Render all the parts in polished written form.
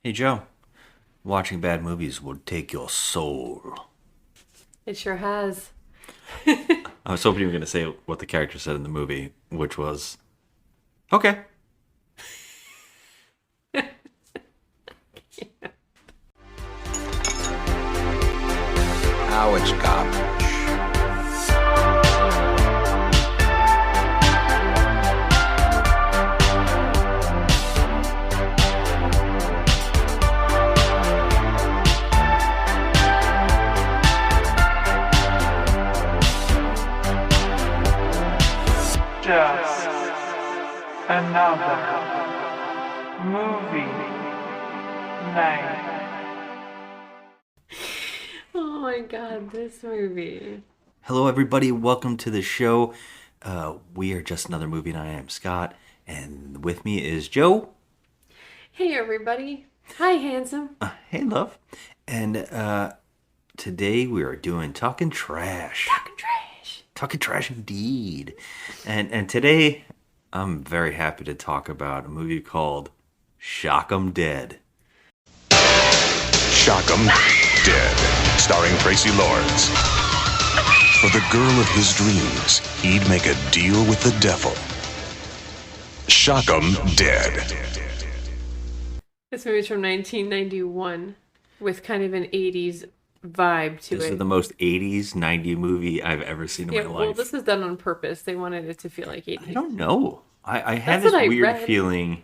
Hey Joe, watching bad movies will take your soul. It sure has. I was hoping you were going to say what the character said in the movie, which was, okay. Now it's garbage. Just another movie night. Oh my god, this movie. Hello, everybody. Welcome to the show. We are just another movie, and I am Scott. And with me is Joe. Hey everybody. Hi, handsome. Hey, love. And today we are doing Talking Trash. Talking trash. Talking Trash indeed. And today I'm very happy to talk about a movie called Shock 'em Dead. Shock 'em Dead, starring Tracy Lords. For the girl of his dreams, he'd make a deal with the devil. Shock 'em Dead. This movie's from 1991 with kind of an 80s vibe to This it. is the most 80s, 90s movie I've ever seen in Yeah, my well, life. this was done on purpose. They wanted it to feel like 80s. I don't know. I had That's this what I weird read. feeling.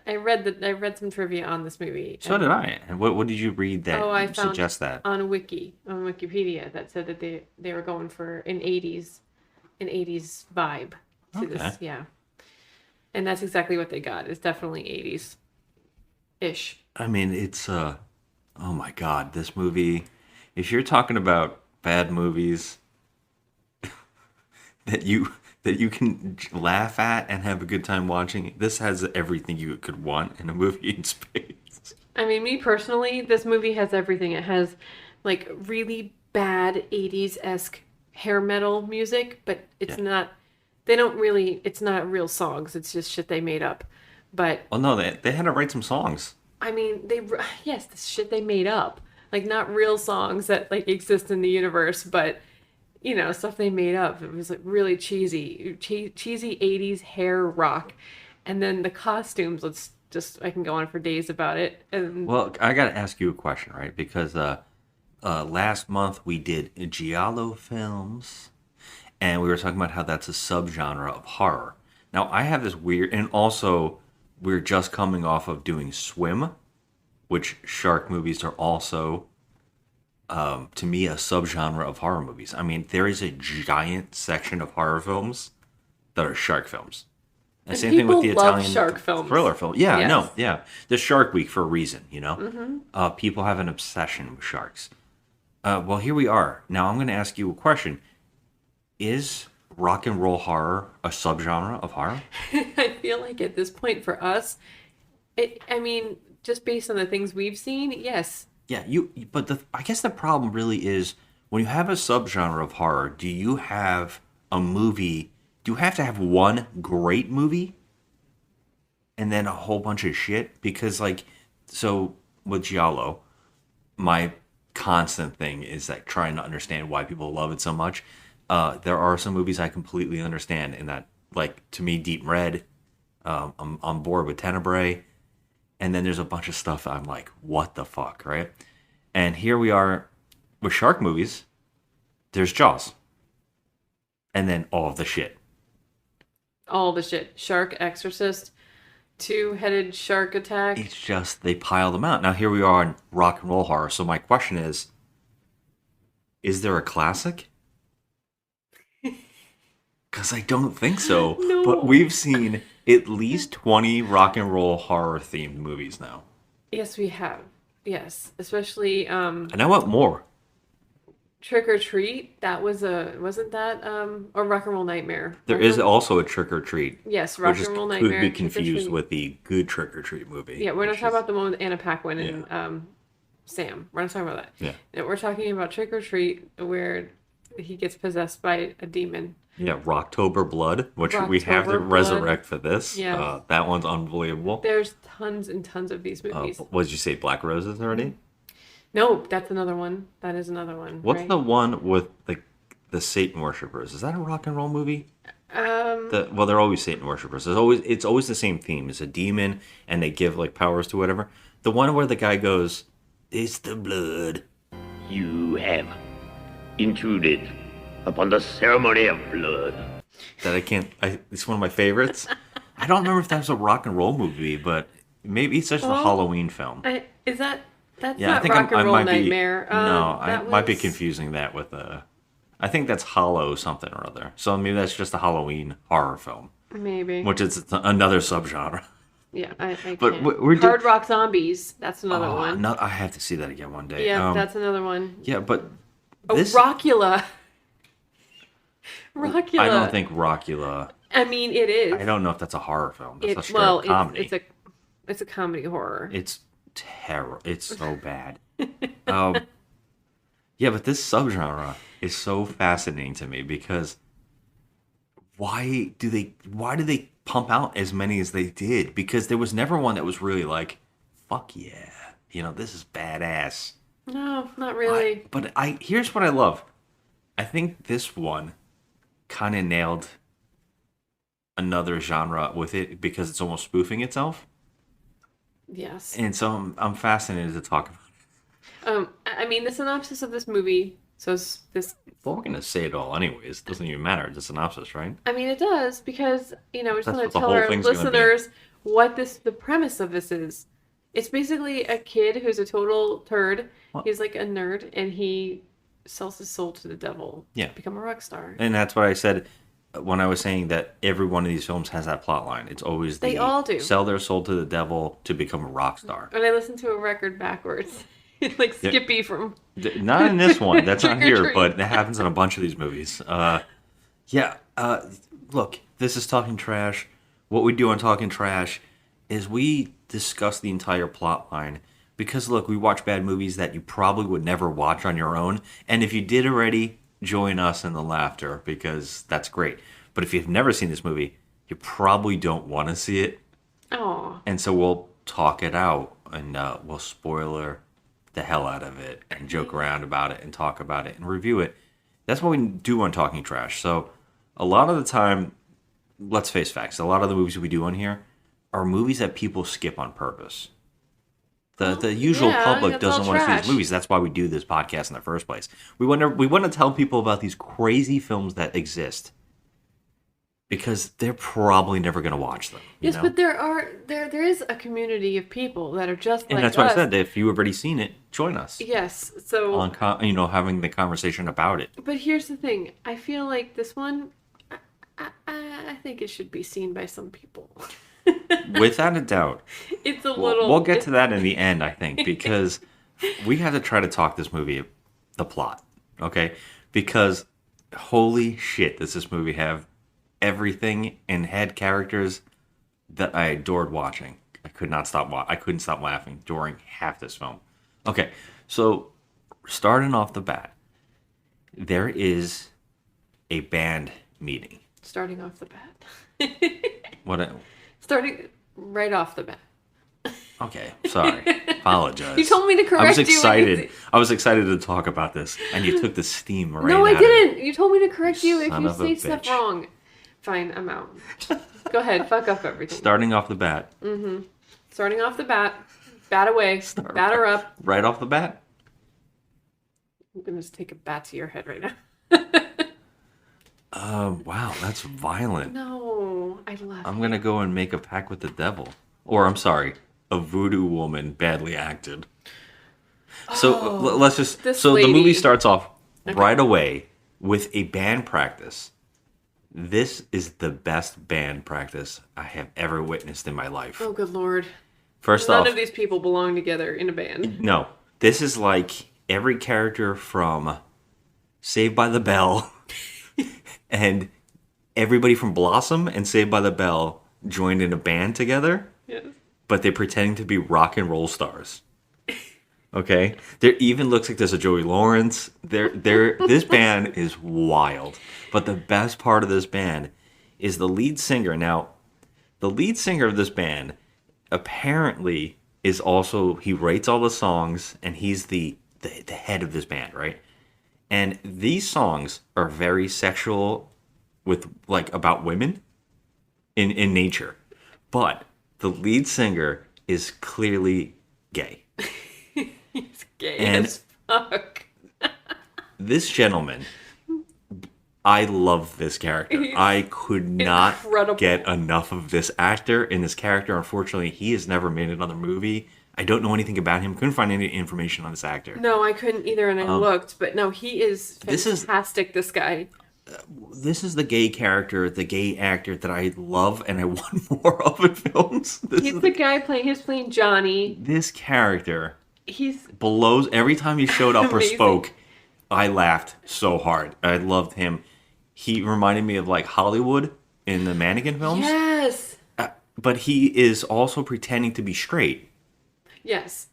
I read some trivia on this movie. So did I. And what did you read that I found suggests that? on Wikipedia that said that they were going for an 80s vibe to this. Okay. Yeah. And that's exactly what they got. It's definitely 80s ish. I mean, it's oh my god, this movie. If you're talking about bad movies that you can laugh at and have a good time watching, this has everything you could want in a movie in space. I mean, me personally, this movie has everything. It has like really bad 80s-esque hair metal music, but it's Yeah. not it's not real songs. It's just shit they made up. But Well, no, they had to write some songs. I mean, yes, this shit they made up. Like not real songs that like exist in the universe, but stuff they made up. It was like really cheesy 80s hair rock. And then the costumes, I can go on for days about it. And Well, I got to ask you a question, right? Because last month we did Giallo films, and we were talking about how that's a subgenre of horror. Now, I have this weird, and also we're just coming off of doing Swim, which shark movies are also, to me, a subgenre of horror movies. I mean, there is a giant section of horror films that are shark films. And same thing with the people love Italian shark films. thriller film. Yeah, Yes. no, yeah. The Shark Week for a reason, you know? People have an obsession with sharks. Well, here we are. Now I'm going to ask you a question. Is rock and roll horror a subgenre of horror? I feel like at this point for us, I mean, just based on the things we've seen, yes. Yeah, but I guess the problem really is when you have a subgenre of horror, do you have a movie, do you have to have one great movie and then a whole bunch of shit? Because like, so with Giallo, my constant thing is like trying to understand why people love it so much. There are some movies I completely understand in that, like to me, Deep Red. I'm on board with Tenebrae, and then there's a bunch of stuff I'm like, what the fuck, right? And here we are with shark movies. There's Jaws, and then all of the shit. All the shit. Shark Exorcist, two-headed shark attack. It's just they pile them out. Now here we are in rock and roll horror. So my question is there a classic? Because I don't think so. No. But we've seen at least 20 rock and roll horror themed movies now. Yes, we have. Yes, especially And I want more. Trick or Treat. That wasn't that or Rock and Roll Nightmare. There is also a Trick or Treat. Yes, Rock Which and Roll could Nightmare. be Trick or confused Treat. with the good Trick or Treat movie. Yeah, we're not which talking is- about the one with Anna Paquin and Sam. We're not talking about that. Yeah. No, we're talking about Trick or Treat, where he gets possessed by a demon. Yeah, Rocktober Blood, which we have to Rocktober Blood. resurrect for this. Yeah. That one's unbelievable. There's tons and tons of these movies. What did you say, Black Roses already? No, that's another one. That is another one. What's right? the one with the Satan worshippers? Is that a rock and roll movie? Well, they're always Satan worshippers. It's always the same theme. It's a demon, and they give like powers to whatever. The one where the guy goes, "It's the blood." You have intruded upon the ceremony of blood. That it's one of my favorites. I don't remember if that was a rock and roll movie, but maybe it's just a Halloween film. Is that that's Yeah, I not think Rock and I Roll might Nightmare? be. No, I that might be was- confusing that with I think that's Hollow something or other. So maybe that's just a Halloween horror film, Maybe. which is another subgenre. Yeah, I But can't. we're Hard Rock Zombies. That's another Oh, one. no, I have to see that again one day. Yeah, that's another one. Yeah, but Oh, this Rockula. Rockula. I don't think Rockula. I mean, it is. I don't know if that's a horror film. That's a It, straight well, comedy. it's a comedy horror. It's terrible. It's so bad. Yeah, but this subgenre is so fascinating to me because why do they pump out as many as they did? Because there was never one that was really like, fuck yeah, this is badass. No, not really. But here's what I love. I think this one kind of nailed another genre with it because it's almost spoofing itself. Yes. And so I'm fascinated to talk about it. I mean, the synopsis of this movie. So it's this. Well, we're going to say it all anyways. It doesn't even matter. It's a synopsis, right? I mean, it does because we just That's want what to the tell whole our thing's gonna be. listeners what the premise of this is. It's basically a kid who's a total turd. What? He's like a nerd, and he sells his soul to the devil. Yeah. To become a rock star. And that's what I said when I was saying that every one of these films has that plot line. It's always They all do. Sell their soul to the devil to become a rock star. And I listened to a record backwards, like Skippy from. Not in this one. That's not Trick or here, treat. but that happens in a bunch of these movies. Look, this is Talking Trash. What we do on Talking Trash is we discuss the entire plot line. Because, look, we watch bad movies that you probably would never watch on your own. And if you did already, join us in the laughter because that's great. But if you've never seen this movie, you probably don't want to see it. Oh, And so we'll talk it out and we'll spoiler the hell out of it and joke around about it and talk about it and review it. That's what we do on Talking Trash. So a lot of the time, let's face facts, a lot of the movies we do on here are movies that people skip on purpose. The usual yeah, public that's all doesn't want to see trash. these movies. That's why we do this podcast in the first place. We want to tell people about these crazy films that exist because they're probably never going to watch them. you yes, know? but there is a community of people that are just And like that's why us. I said that if you've already seen it, join us Yes, so on having the conversation about it. but here's the thing. I feel like this one, I think it should be seen by some people. Without a doubt, It's a little. we'll get to that in the end, I think, because we have to try to talk this movie, the plot, okay? Because holy shit, does this movie have everything and had characters that I adored watching. I couldn't stop laughing during half this film. Okay, so starting off the bat, there is a band meeting. Starting off the bat. Starting right off the bat. Okay, sorry. Apologize. You told me to correct I was you when you excited. did- I was excited to talk about this, and you took the steam right No, I out of it. didn't. You told me to correct you if Son you of a say stuff bitch. wrong. Fine, I'm out. Go ahead, fuck up everything. Starting off the bat, Starting off the bat. Bat away. Batter up. right off the bat, I'm gonna just take a bat to your head right now. wow, that's violent. No, I love I'm gonna go and make a pact with the devil, or I'm sorry, a voodoo woman badly acted. So let's just. this So the lady. movie starts off right away with a band practice. This is the best band practice I have ever witnessed in my life. Oh, good lord. First None off, of these people belong together in a band. no, this is like every character from Saved by the Bell and everybody from Blossom and Saved by the Bell joined in a band together, Yes. but they're pretending to be rock and roll stars. Okay, there even looks like there's a Joey Lawrence. This band is wild. But the best part of this band is the lead singer. Now, the lead singer of this band apparently is also, he writes all the songs, and he's the head of this band, right? And these songs are very sexual, with like about women in nature, but the lead singer is clearly gay. He's gay And- as fuck. This gentleman, I love this character. He's I could not incredible. get enough of this actor and this character. Unfortunately, he has never made another movie. I don't know anything about him. Couldn't find any information on this actor. No, I couldn't either, and I looked, but no, he is This is- fantastic. This guy. This is the gay character, the gay actor that I love and I want more of in films. He's the guy playing. He's playing Johnny. This character He's blows. Every time he showed up or Amazing. spoke, I laughed so hard. I loved him. He reminded me of like Hollywood in the Mannequin films. yes, But he is also pretending to be straight yes.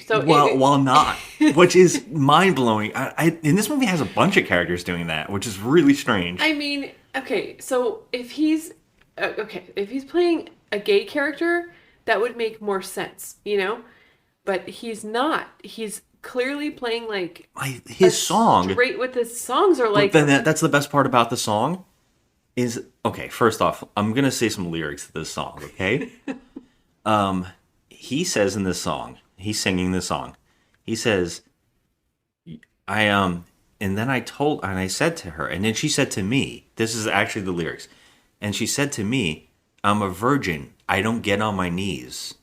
So while not, which is mind blowing. And this movie has a bunch of characters doing that, which is really strange. I mean, okay, so if he's if he's playing a gay character, that would make more sense, you know. But he's not. He's clearly playing like His song. Straight with his songs are But like. then that's the best part about the song. Is okay. First off, I'm gonna say some lyrics to this song. Okay. He says in this song, he's singing this song. He says, and then I said to her, and then she said to me, this is actually the lyrics, and she said to me, I'm a virgin. I don't get on my knees.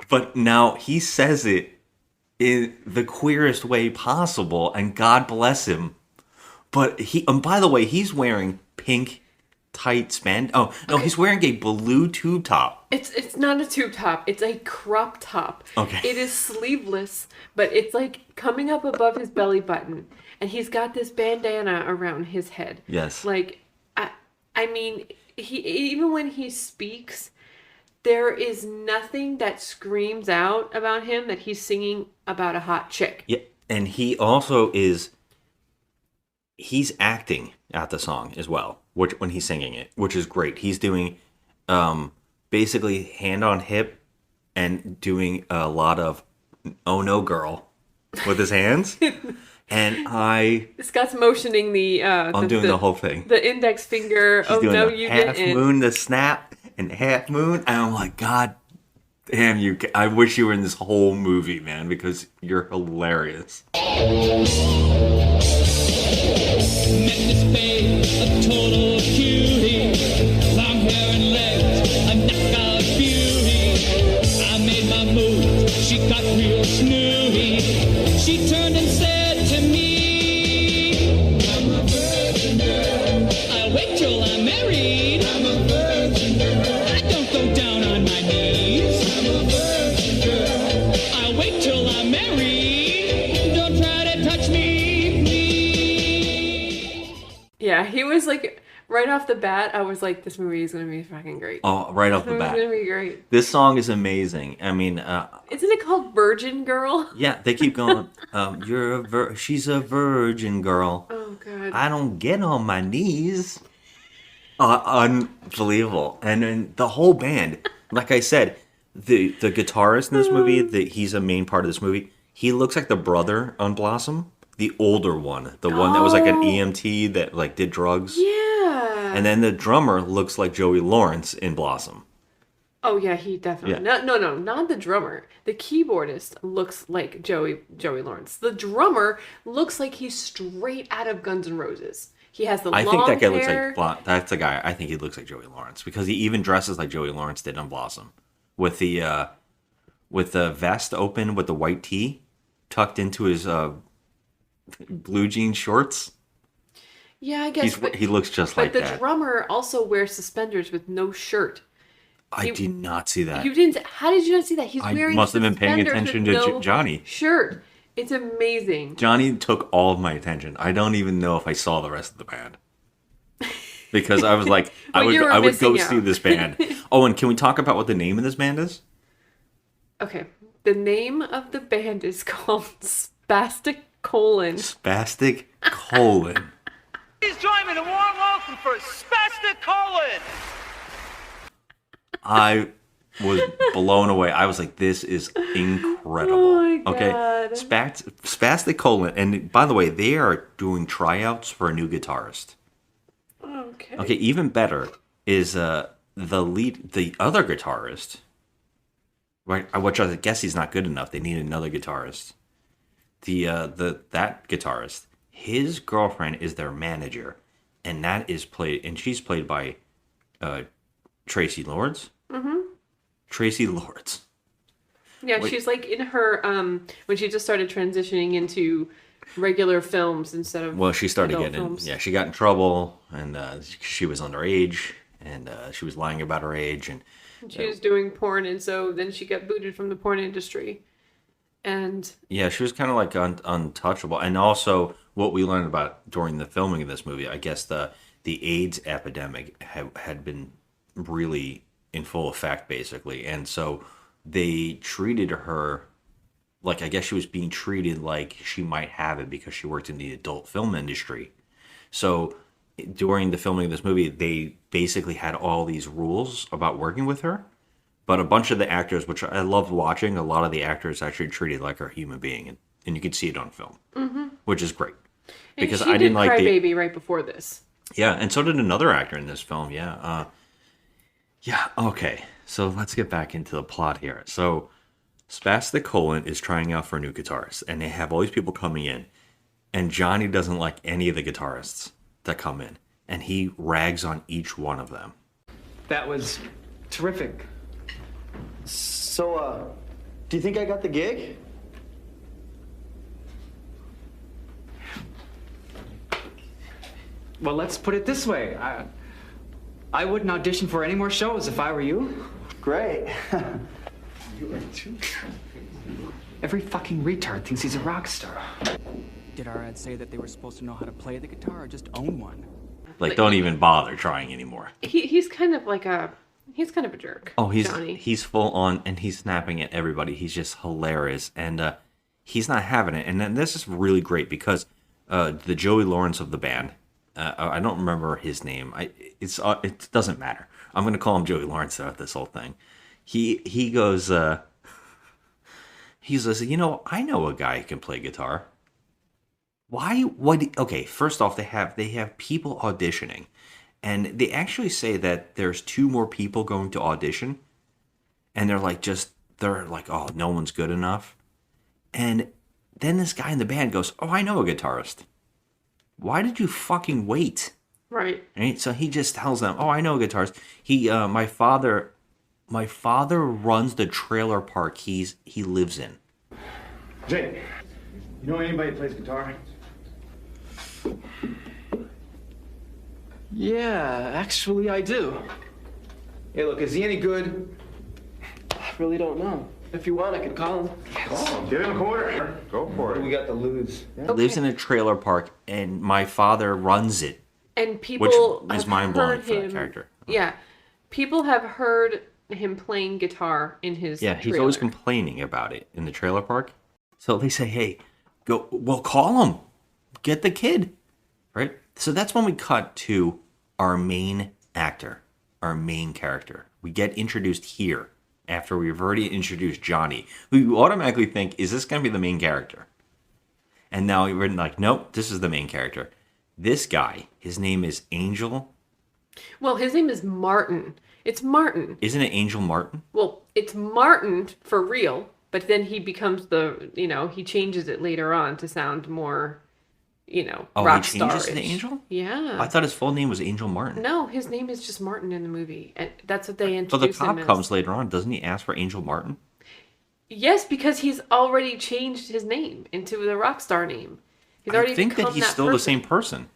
But now he says it in the queerest way possible, and God bless him. But by the way, he's wearing pink tight span. Oh no, he's wearing a blue tube top. It's not a tube top. It's a crop top. Okay. It is sleeveless, but it's like coming up above his belly button, and he's got this bandana around his head. Yes. Like, I mean, he even when he speaks, there is nothing that screams out about him that he's singing about a hot chick. Yeah, and he also he's acting at the song as well, which when he's singing it, which is great. He's doing basically hand on hip and doing a lot of "Oh no, girl" with his hands, and Scott's motioning I'm doing the whole thing. the index finger. He's Oh doing no, the you half didn't. moon, the snap, and half moon, and I'm like, God damn you! I wish you were in this whole movie, man, because you're hilarious. Met this babe, a total cutie. Long hair and legs, a knockout beauty. I made my move, she got real snooty. She turned and said to me, I'm a virgin girl. I'll wait till I'm married. I'm a virgin girl. I don't go down on my knees. I'm a virgin girl. I'll wait till I'm married. Don't try to touch me, please. Yeah, he was like right off the bat. I was like, this movie is gonna be fucking great. Oh, right off the This movie's bat, gonna be great. this song is amazing. I mean, Isn't it called Virgin Girl? yeah, they keep going. She's a virgin girl. Oh god. I don't get on my knees. Unbelievable. And then the whole band, like I said, the guitarist in this movie, he's a main part of this movie. He looks like the brother on Blossom, the older one, the one that was like an EMT that like did drugs. Yeah. And then the drummer looks like Joey Lawrence in Blossom. Oh yeah, he definitely. Yeah. No, not the drummer. The keyboardist looks like Joey Lawrence. The drummer looks like he's straight out of Guns N' Roses. He has the I long think that guy hair. looks like that's the guy. I think he looks like Joey Lawrence because he even dresses like Joey Lawrence did on Blossom, with the vest open with the white tee tucked into his blue jean shorts. Yeah, I guess. He looks just but like the that. drummer also wears suspenders with no shirt. I did not see that. You didn't. How did you not see that? He's I wearing. must have been paying suspenders attention with to no Johnny. shirt. It's amazing. Johnny took all of my attention. I don't even know if I saw the rest of the band. Because I was like, Well, you were I would go missing see out. this band. Oh, and can we talk about what the name of this band is? Okay. The name of the band is called Spastic Colon. Spastic Colon. Please join me in a warm welcome for Spastic Colon. I was blown away. I was like, this is incredible. Oh my Okay. God. Spastic Colon. And by the way, they are doing tryouts for a new guitarist. Okay. Okay, even better is the other guitarist, right? Which I guess he's not good enough. They need another guitarist. That guitarist, his girlfriend is their manager, and she's played by Tracy Lords. Mm-hmm. Tracy Lords. Yeah, Wait. she's like in her when she just started transitioning into regular films instead of Well, she started adult getting films. yeah, she got in trouble, and she was underage, and she was lying about her age, and She was doing porn, and so then she got booted from the porn industry. And yeah, she was kind of like untouchable. And also, what we learned about during the filming of this movie, I guess the AIDS epidemic had been really in full effect, basically, and so they treated her like, I guess she was being treated like she might have it because she worked in the adult film industry. So during the filming of this movie, they basically had all these rules about working with her. But a bunch of the actors, which I loved watching, a lot of the actors actually treated like her a human being, and you could see it on film, which is great. Because and she I didn't did like Cry the Baby right before this. yeah, and so did another actor in this film. Yeah, okay. So let's get back into the plot here. So Spastic Colon is trying out for a new guitarist, and they have all these people coming in, and Johnny doesn't like any of the guitarists that come in, and he rags on each one of them. That was terrific. So, do you think I got the gig? Well, let's put it this way. I wouldn't audition for any more shows if I were you. Great. You are too. Every fucking retard thinks he's a rock star. Did our ad say that they were supposed to know how to play the guitar or just own one? Like, don't even bother trying anymore. He's kind of like he's kind of a jerk. Oh, Johnny. he's full on, and he's snapping at everybody. He's just hilarious, and he's not having it. And then this is really great because the Joey Lawrence of the band, I don't remember his name. It doesn't matter. I'm going to call him Joey Lawrence throughout this whole thing. He goes, he says, I know a guy who can play guitar. Why? Okay, first off, they have people auditioning, and they actually say that there's 2 more people going to audition, and they're like, oh, no one's good enough. And then this guy in the band goes, oh, I know a guitarist. Why did you fucking wait? Right. Right? So he just tells them, oh, I know a guitarist. My father runs the trailer park he lives in. Jake, you know anybody that plays guitar? Yeah, actually I do. Hey, look, is he any good? I really don't know. If you want, I could call him. Oh, give him a quarter. Go for What it. do we got to lose? He lives in a trailer park, and my father runs it. And people Which is have mind-blowing heard for that him- character. Yeah. People have heard him playing guitar in his Yeah, he's trailer. always complaining about it in the trailer park. So they say, hey, call him. Get the kid. Right? So that's when we cut to our main actor, our main character. We get introduced here after we've already introduced Johnny. We automatically think, is this going to be the main character? And now we're like, nope, this is the main character. This guy, his name is Angel. Well, his name is Martin. It's Martin. Isn't it Angel Martin? Well, it's Martin for real, but then he becomes he changes it later on to sound more, rock he changes star-ish. to Angel? Yeah. I thought his full name was Angel Martin. No, his name is just Martin in the movie, and that's what they So the introduce him cop as. comes later on. Doesn't he ask for Angel Martin? Yes, because he's already changed his name into the rock star name. He's I already think that become he's still the same person.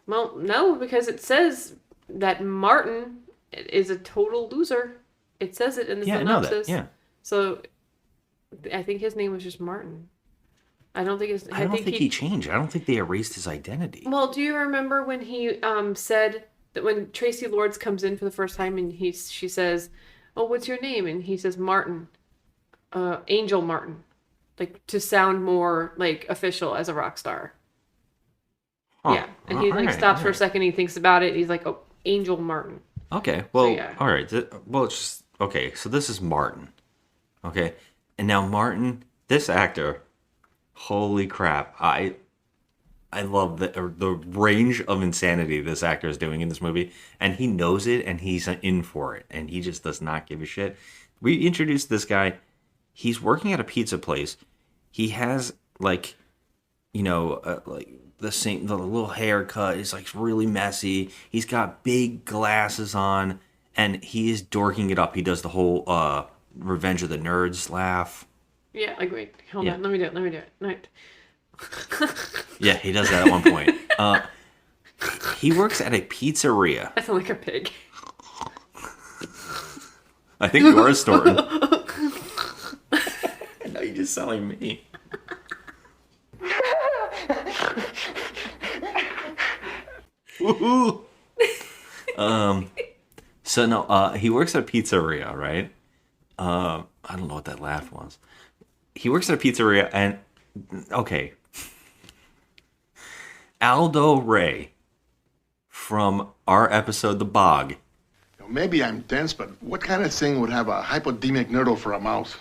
Well, no, because it says that Martin is a total loser. It says it in the Yeah, I know synopsis. that. Yeah. So I think his name was just Martin. I don't think I don't think he changed. I don't think they erased his identity. Well, do you remember when he said that when Tracy Lords comes in for the first time and she says, "Oh, what's your name?" and he says Martin. Angel Martin, like to sound more like official as a rock star. Huh. Yeah, and he like Alright, stops for a alright. second. He thinks about it. He's like, "Oh, Angel Martin." Okay, well, yeah. all right. Well, it's just okay. So this is Martin. Okay, and now Martin, this actor, holy crap! I love the range of insanity this actor is doing in this movie, and he knows it, and he's in for it, and he just does not give a shit. We introduced this guy. He's working at a pizza place. He has like, like the little haircut is like really messy. He's got big glasses on, and he is dorking it up. He does the whole Revenge of the Nerds laugh. Yeah, like wait, hold Yeah. on, let me do it. Right. Yeah, he does that at one point. He works at a pizzeria. I sound like a pig. I think you are Storton. No, you just sound like me. Woohoo! So no, he works at a pizzeria, right? I don't know what that laugh was. He works at a pizzeria, and okay, Aldo Ray from our episode The Bog. Maybe I'm dense, but what kind of thing would have a hypodermic needle for a mouse?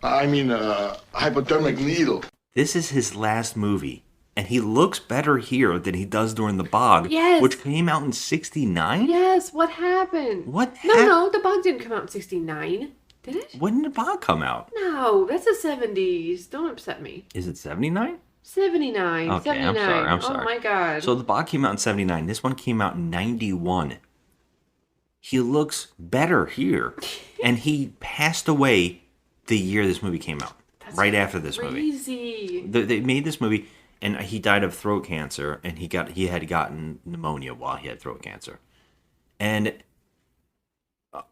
I mean, a hypodermic needle. This is his last movie, and he looks better here than he does during The Bog, Yes. which came out in '69. Yes, what happened? What No, the Bog didn't come out in '69, did it? When did The Bog come out? No, that's the '70s. Don't upset me. Is it '79? 79. Okay, 79. I'm sorry. Oh my god. So The Bog came out in '79. This one came out in '91. He looks better here, and he passed away the year this movie came out. Right after this movie. Crazy. They made this movie, and he died of throat cancer, and he had gotten pneumonia while he had throat cancer, and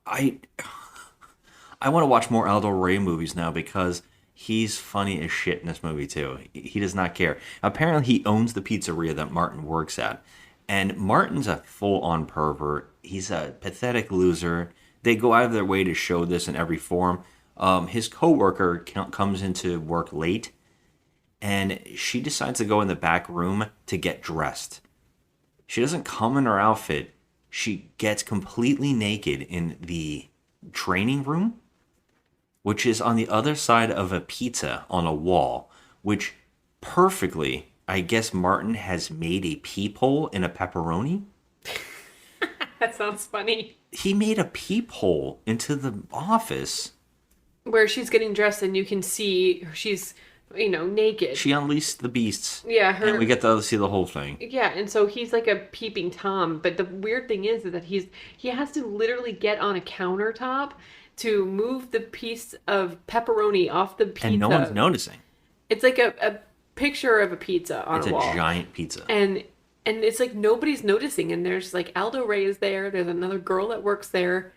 I want to watch more Aldo Ray movies now because he's funny as shit in this movie too. He does not care. Apparently, he owns the pizzeria that Martin works at, and Martin's a full-on pervert. He's a pathetic loser. They go out of their way to show this in every form. His coworker comes into work late, and she decides to go in the back room to get dressed. She doesn't come in her outfit. She gets completely naked in the training room, which is on the other side of a pizza on a wall, which perfectly, I guess Martin has made a peephole in a pepperoni. That sounds funny. He made a peephole into the office. Where she's getting dressed and you can see she's, naked. She unleashed the beasts. Yeah, and we get to see the whole thing. Yeah, and so he's like a peeping Tom. But the weird thing is that he has to literally get on a countertop to move the piece of pepperoni off the pizza. And no one's noticing. It's like a picture of a pizza on It's a wall. a giant pizza. And it's like nobody's noticing. And there's like Aldo Ray is there. There's another girl that works there.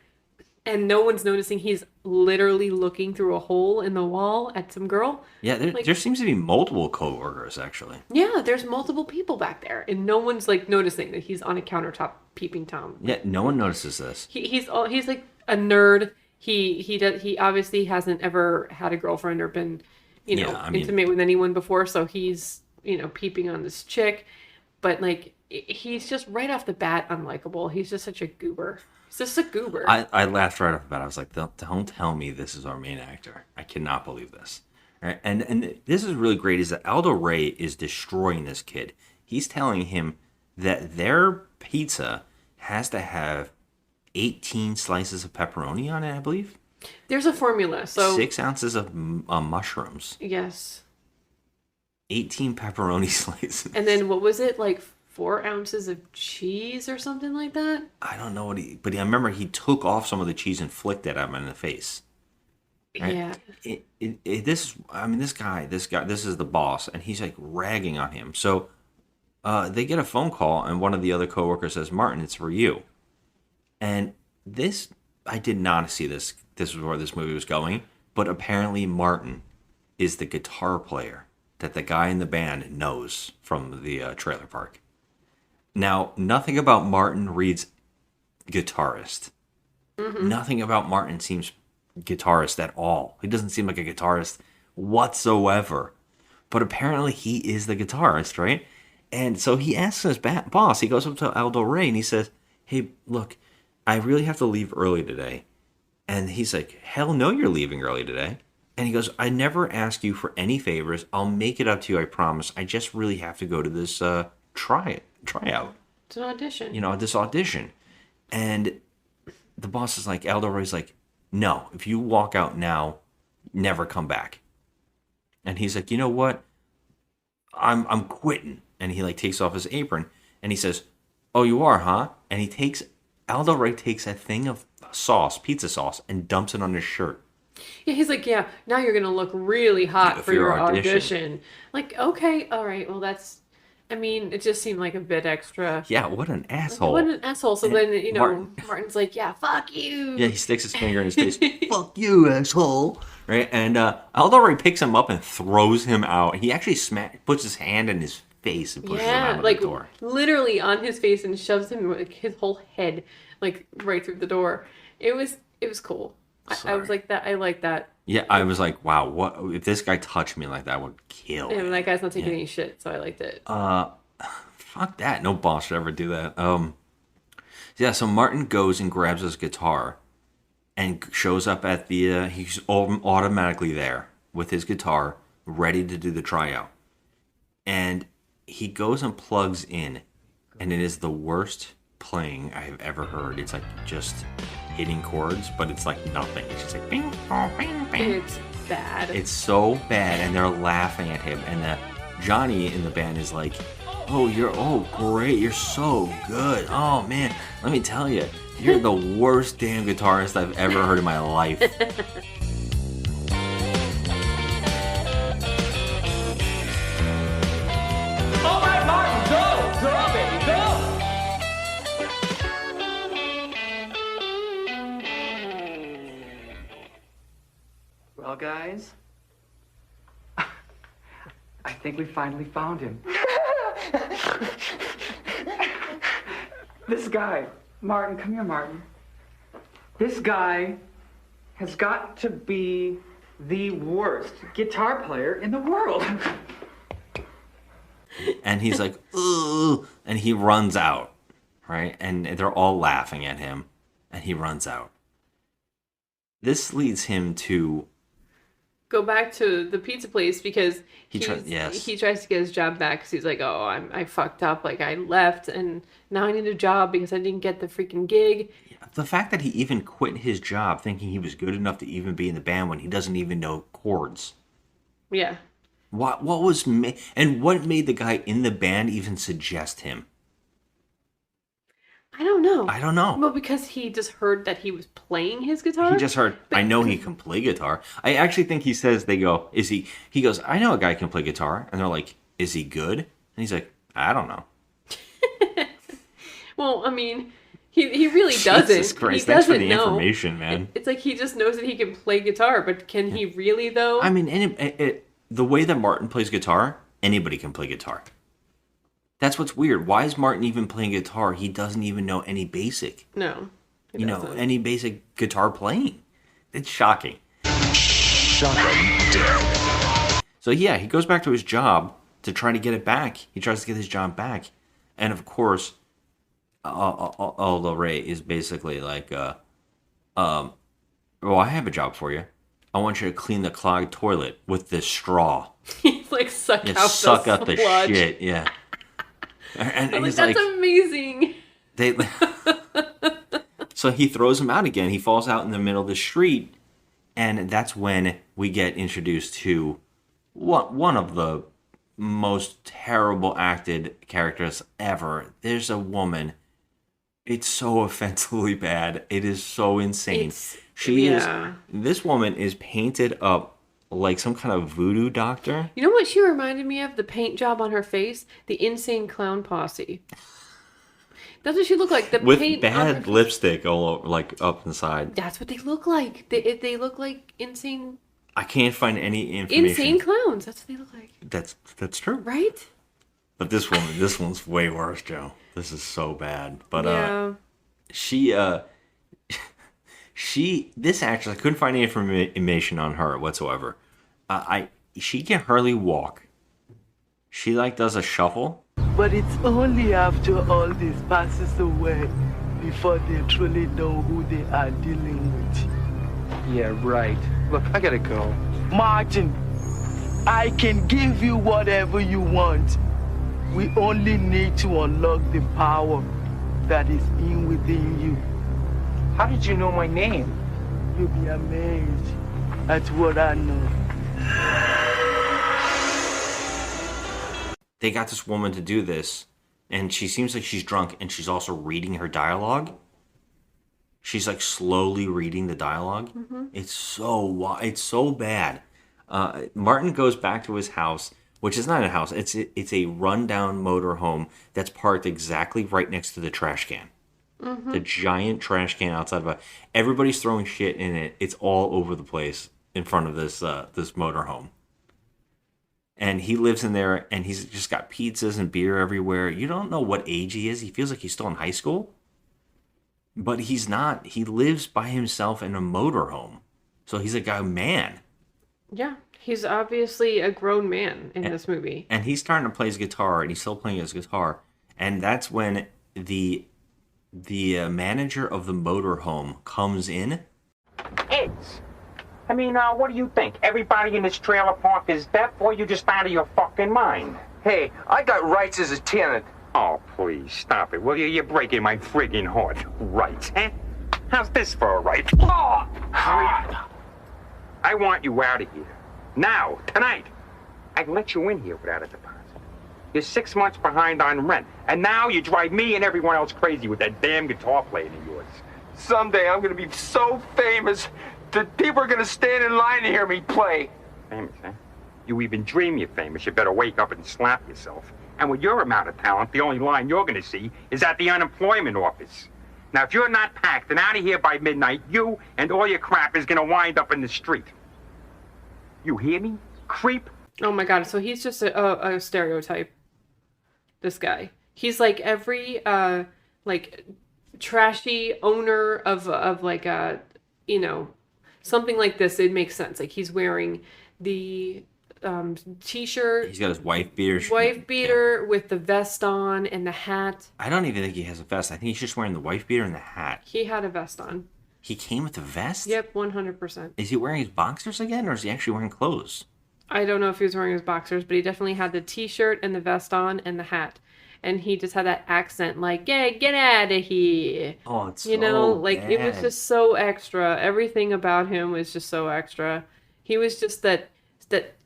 And no one's noticing he's literally looking through a hole in the wall at some girl. Yeah, there seems to be multiple co-workers, actually. Yeah, there's multiple people back there. And no one's like noticing that he's on a countertop peeping Tom. Yeah, no one notices this. He's like a nerd. He obviously hasn't ever had a girlfriend or been, intimate with anyone before. So he's, peeping on this chick. But like, he's just right off the bat unlikable. He's just such a goober. He's just a goober. I laughed right off the bat. I was like, don't tell me this is our main actor. I cannot believe this. Right? And this is really great is that Aldo Ray is destroying this kid. He's telling him that their pizza has to have 18 slices of pepperoni on it, I believe. There's a formula. So 6 ounces of mushrooms. Yes. 18 pepperoni slices. And then what was it, like 4 ounces of cheese or something like that? I don't know but I remember he took off some of the cheese and flicked it at him in the face. Right? Yeah. This guy, this is the boss, and he's like ragging on him. So they get a phone call, and one of the other coworkers says, "Martin, it's for you." And this, I did not see this. This was where this movie was going, but apparently Martin is the guitar player that the guy in the band knows from the trailer park. Now, nothing about Martin reads guitarist. Mm-hmm. Nothing about Martin seems guitarist at all. He doesn't seem like a guitarist whatsoever. But apparently he is the guitarist, right? And so he asks his boss, he goes up to Aldo Ray and he says, hey, look, I really have to leave early today. And he's like, hell no, you're leaving early today. And he goes, I never ask you for any favors. I'll make it up to you, I promise. I just really have to go to this tryout. It's an audition. You know, this audition. And the boss is like, Aldo Ray's like, no, if you walk out now, never come back. And he's like, you know what? I'm quitting. And he like takes off his apron and he says, oh, you are, huh? And Aldo Ray takes a thing of sauce, pizza sauce, and dumps it on his shirt. Yeah, he's like, yeah, now you're going to look really hot for your audition. Like, okay, all right, well, it just seemed like a bit extra. Yeah, what an asshole. What an asshole. So then, Martin's like, yeah, fuck you. Yeah, he sticks his finger in his face. Fuck you, asshole. Right? And Aldo Ray picks him up and throws him out. He actually puts his hand in his face and pushes him out of the door. Literally on his face and shoves him, like, his whole head, like, right through the door. It was cool. I was like that. I like that. Yeah, I was like, wow, what if this guy touched me like that, I would kill him. And that guy's not taking any shit, so I liked it. Fuck that. No boss should ever do that. Yeah, so Martin goes and grabs his guitar and shows up at the he's automatically there with his guitar ready to do the tryout. And he goes and plugs in, and it is the worst playing I have ever heard. It's like just hitting chords, but it's like nothing. It's just like bing, bong, bing, bing. It's bad. It's so bad, and they're laughing at him. And Johnny in the band is like, oh, great, you're so good. Oh man, let me tell you, you're the worst damn guitarist I've ever heard in my life. All right, Martin, go, baby, go. Well, guys, I think we finally found him. This guy, Martin, come here, Martin. This guy has got to be the worst guitar player in the world. And he's like, ugh, and he runs out, right? And they're all laughing at him, and he runs out. This leads him to go back to the pizza place because he tries to get his job back because he's like, oh, I fucked up. Like, I left and now I need a job because I didn't get the freaking gig. The fact that he even quit his job thinking he was good enough to even be in the band when he doesn't even know chords. Yeah. What what made the guy in the band even suggest him? I don't know. Well, because he just heard that he was playing his guitar. He just heard, I know he can play guitar. I actually think he says, he goes, I know a guy can play guitar. And they're like, is he good? And he's like, I don't know. Well, I mean, he really doesn't. Jesus Christ, thanks for the information, man. It's like he just knows that he can play guitar, but can he really, though? I mean, the way that Martin plays guitar, anybody can play guitar. That's what's weird. Why is Martin even playing guitar? He doesn't even know any basic. No. Any basic guitar playing. It's shocking. Shotgun dead. So yeah, he goes back to his job to try to get it back. He tries to get his job back. And of course, Aldo Ray is basically like, well, I have a job for you. I want you to clean the clogged toilet with this straw. He's like, suck out the shit, yeah. And I'm he's like, that's amazing. So he throws him out again. He falls out in the middle of the street, and that's when we get introduced to one of the most terrible acted characters ever. There's a woman. It's so offensively bad. It is so insane. This woman is painted up like some kind of voodoo doctor. You know what she reminded me of? The paint job on her face? The Insane Clown Posse. That's what she looked like. With paint bad lipstick all over, like up inside. That's what they look like. They look like insane. I can't find any information. Insane clowns. That's what they look like. That's true. Right? But this one's way worse, Joe. This is so bad. But yeah. she This actress, I couldn't find any information on her whatsoever. She can hardly walk. She like does a shuffle. But it's only after all this passes away before they truly know who they are dealing with. Yeah, right. Look, I gotta go. Martin, I can give you whatever you want. We only need to unlock the power that is within you. How did you know my name? You'll be amazed at what I know. They got this woman to do this, and she seems like she's drunk, and she's also reading her dialogue. She's like slowly reading the dialogue. Mm-hmm. It's so bad. Martin goes back to his house, which is not a house. It's a rundown motorhome that's parked exactly right next to the trash can. Mm-hmm. The giant trash can outside of it. Everybody's throwing shit in it. It's all over the place in front of this motorhome. And he lives in there, and he's just got pizzas and beer everywhere. You don't know what age he is. He feels like he's still in high school. But he's not. He lives by himself in a motorhome. So he's like a man. Yeah, he's obviously a grown man in this movie. And he's starting to play his guitar, and he's still playing his guitar. And that's when the manager of the motorhome comes in. Eggs. I mean, what do you think? Everybody in this trailer park is deaf, or you just out of your fucking mind? Hey, I got rights as a tenant. Oh, please, stop it, will you? You're breaking my friggin' heart. Rights, eh? How's this for a right? Oh! I want you out of here. Now, tonight. I can let you in here without a deposit. You're 6 months behind on rent, and now you drive me and everyone else crazy with that damn guitar playing of yours. Someday I'm gonna be so famous that people are gonna stand in line to hear me play. Famous, eh? You even dream you're famous, you better wake up and slap yourself. And with your amount of talent, the only line you're gonna see is at the unemployment office. Now, if you're not packed and out of here by midnight, you and all your crap is gonna wind up in the street. You hear me? Creep? Oh my god, so he's just a stereotype. This guy. He's like every like trashy owner of like a, you know, something like this. It makes sense. Like he's wearing the t-shirt. He's got his wife beater with the vest on and the hat. I don't even think he has a vest. I think he's just wearing the wife beater and the hat. He had a vest on. He came with a vest? Yep, 100%. Is he wearing his boxers again, or is he actually wearing clothes? I don't know if he was wearing his boxers, but he definitely had the t-shirt and the vest on and the hat. And he just had that accent like, yeah, get out of here. Oh, it's you know, like it was just so extra. Everything about him was just so extra. He was just that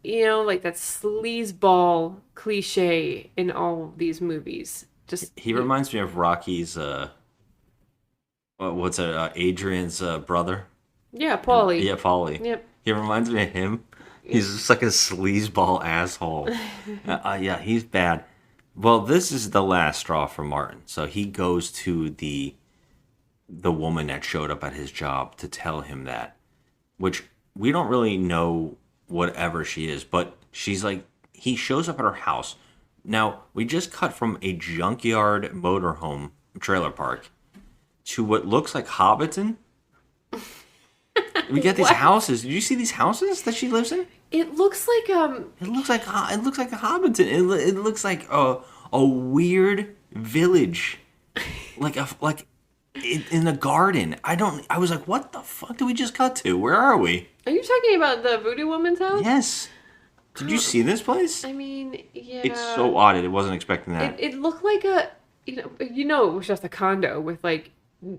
you know, like that sleazeball cliche in all of these movies. Just he reminds me of Rocky's Adrian's brother. Yeah, Paulie. Yeah, Paulie. Yep. He reminds me of him. He's just like a sleazeball asshole. Yeah, he's bad. Well, this is the last straw for Martin. So he goes to the woman that showed up at his job to tell him that, which we don't really know whatever she is, but she's like, he shows up at her house. Now, we just cut from a junkyard motorhome trailer park to what looks like Hobbiton. We get these houses. Did you see these houses that she lives in? It looks like It looks like a Hobbiton. It looks like a weird village, like in a garden. I was like, what the fuck did we just cut to? Where are we? Are you talking about the Voodoo Woman's house? Yes. Did you see this place? I mean, yeah. It's so odd. I wasn't expecting that. It looked like a, you know, it was just a condo with like,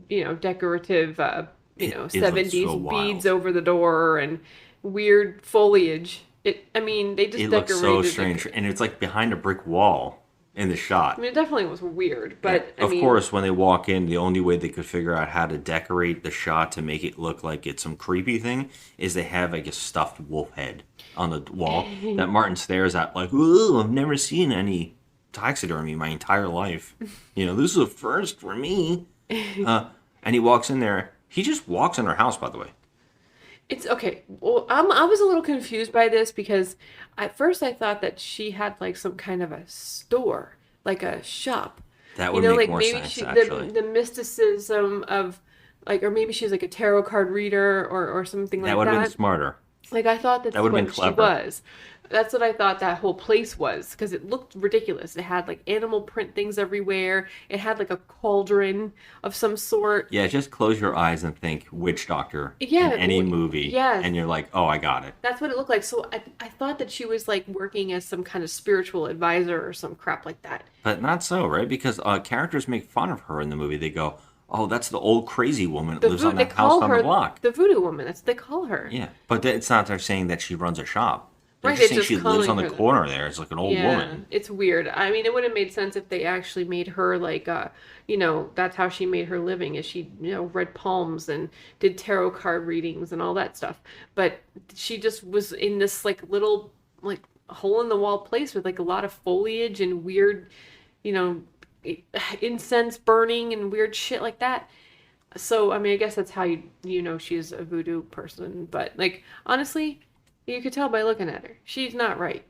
you know, decorative, 70s so beads over the door and weird foliage. They just It decorated. looks so strange, and it's like behind a brick wall in the shot. I mean, it definitely was weird, but Of course, when they walk in, the only way they could figure out how to decorate the shot to make it look like it's some creepy thing is they have like a stuffed wolf head on the wall that Martin stares at like, ooh, I've never seen any taxidermy in my entire life. This is a first for me. And he walks in there. He just walks in her house, by the way. It's okay. Well, I was a little confused by this because at first I thought that she had like some kind of a store, like a shop. That would make more sense, actually. The mysticism of like, or maybe she was like a tarot card reader or something like That that. would have been smarter. Like, I thought that's That would've been what she clever. was. That's what I thought that whole place was, because it looked ridiculous. It had like animal print things everywhere. It had like a cauldron of some sort. Yeah, just close your eyes and think witch doctor Yeah, in any movie. yes. And you're like, oh, I got it. That's what it looked like. So I thought that she was like working as some kind of spiritual advisor or some crap like that. But not so, right? Because characters make fun of her in the movie. They go, oh, that's the old crazy woman that lives on They that house call on her the block. the voodoo woman. That's what they call her. Yeah, but it's not they're saying that she runs a shop. They're Right, just they're saying just she lives calling on the her that. corner there. It's like an old woman. It's weird. I mean, it would have made sense if they actually made her like, that's how she made her living, is she, read palms and did tarot card readings and all that stuff. But she just was in this like little like hole in the wall place with like a lot of foliage and weird, incense burning and weird shit like that. So, I mean, I guess that's how you know she's a voodoo person. But like, honestly, you could tell by looking at her. She's not right.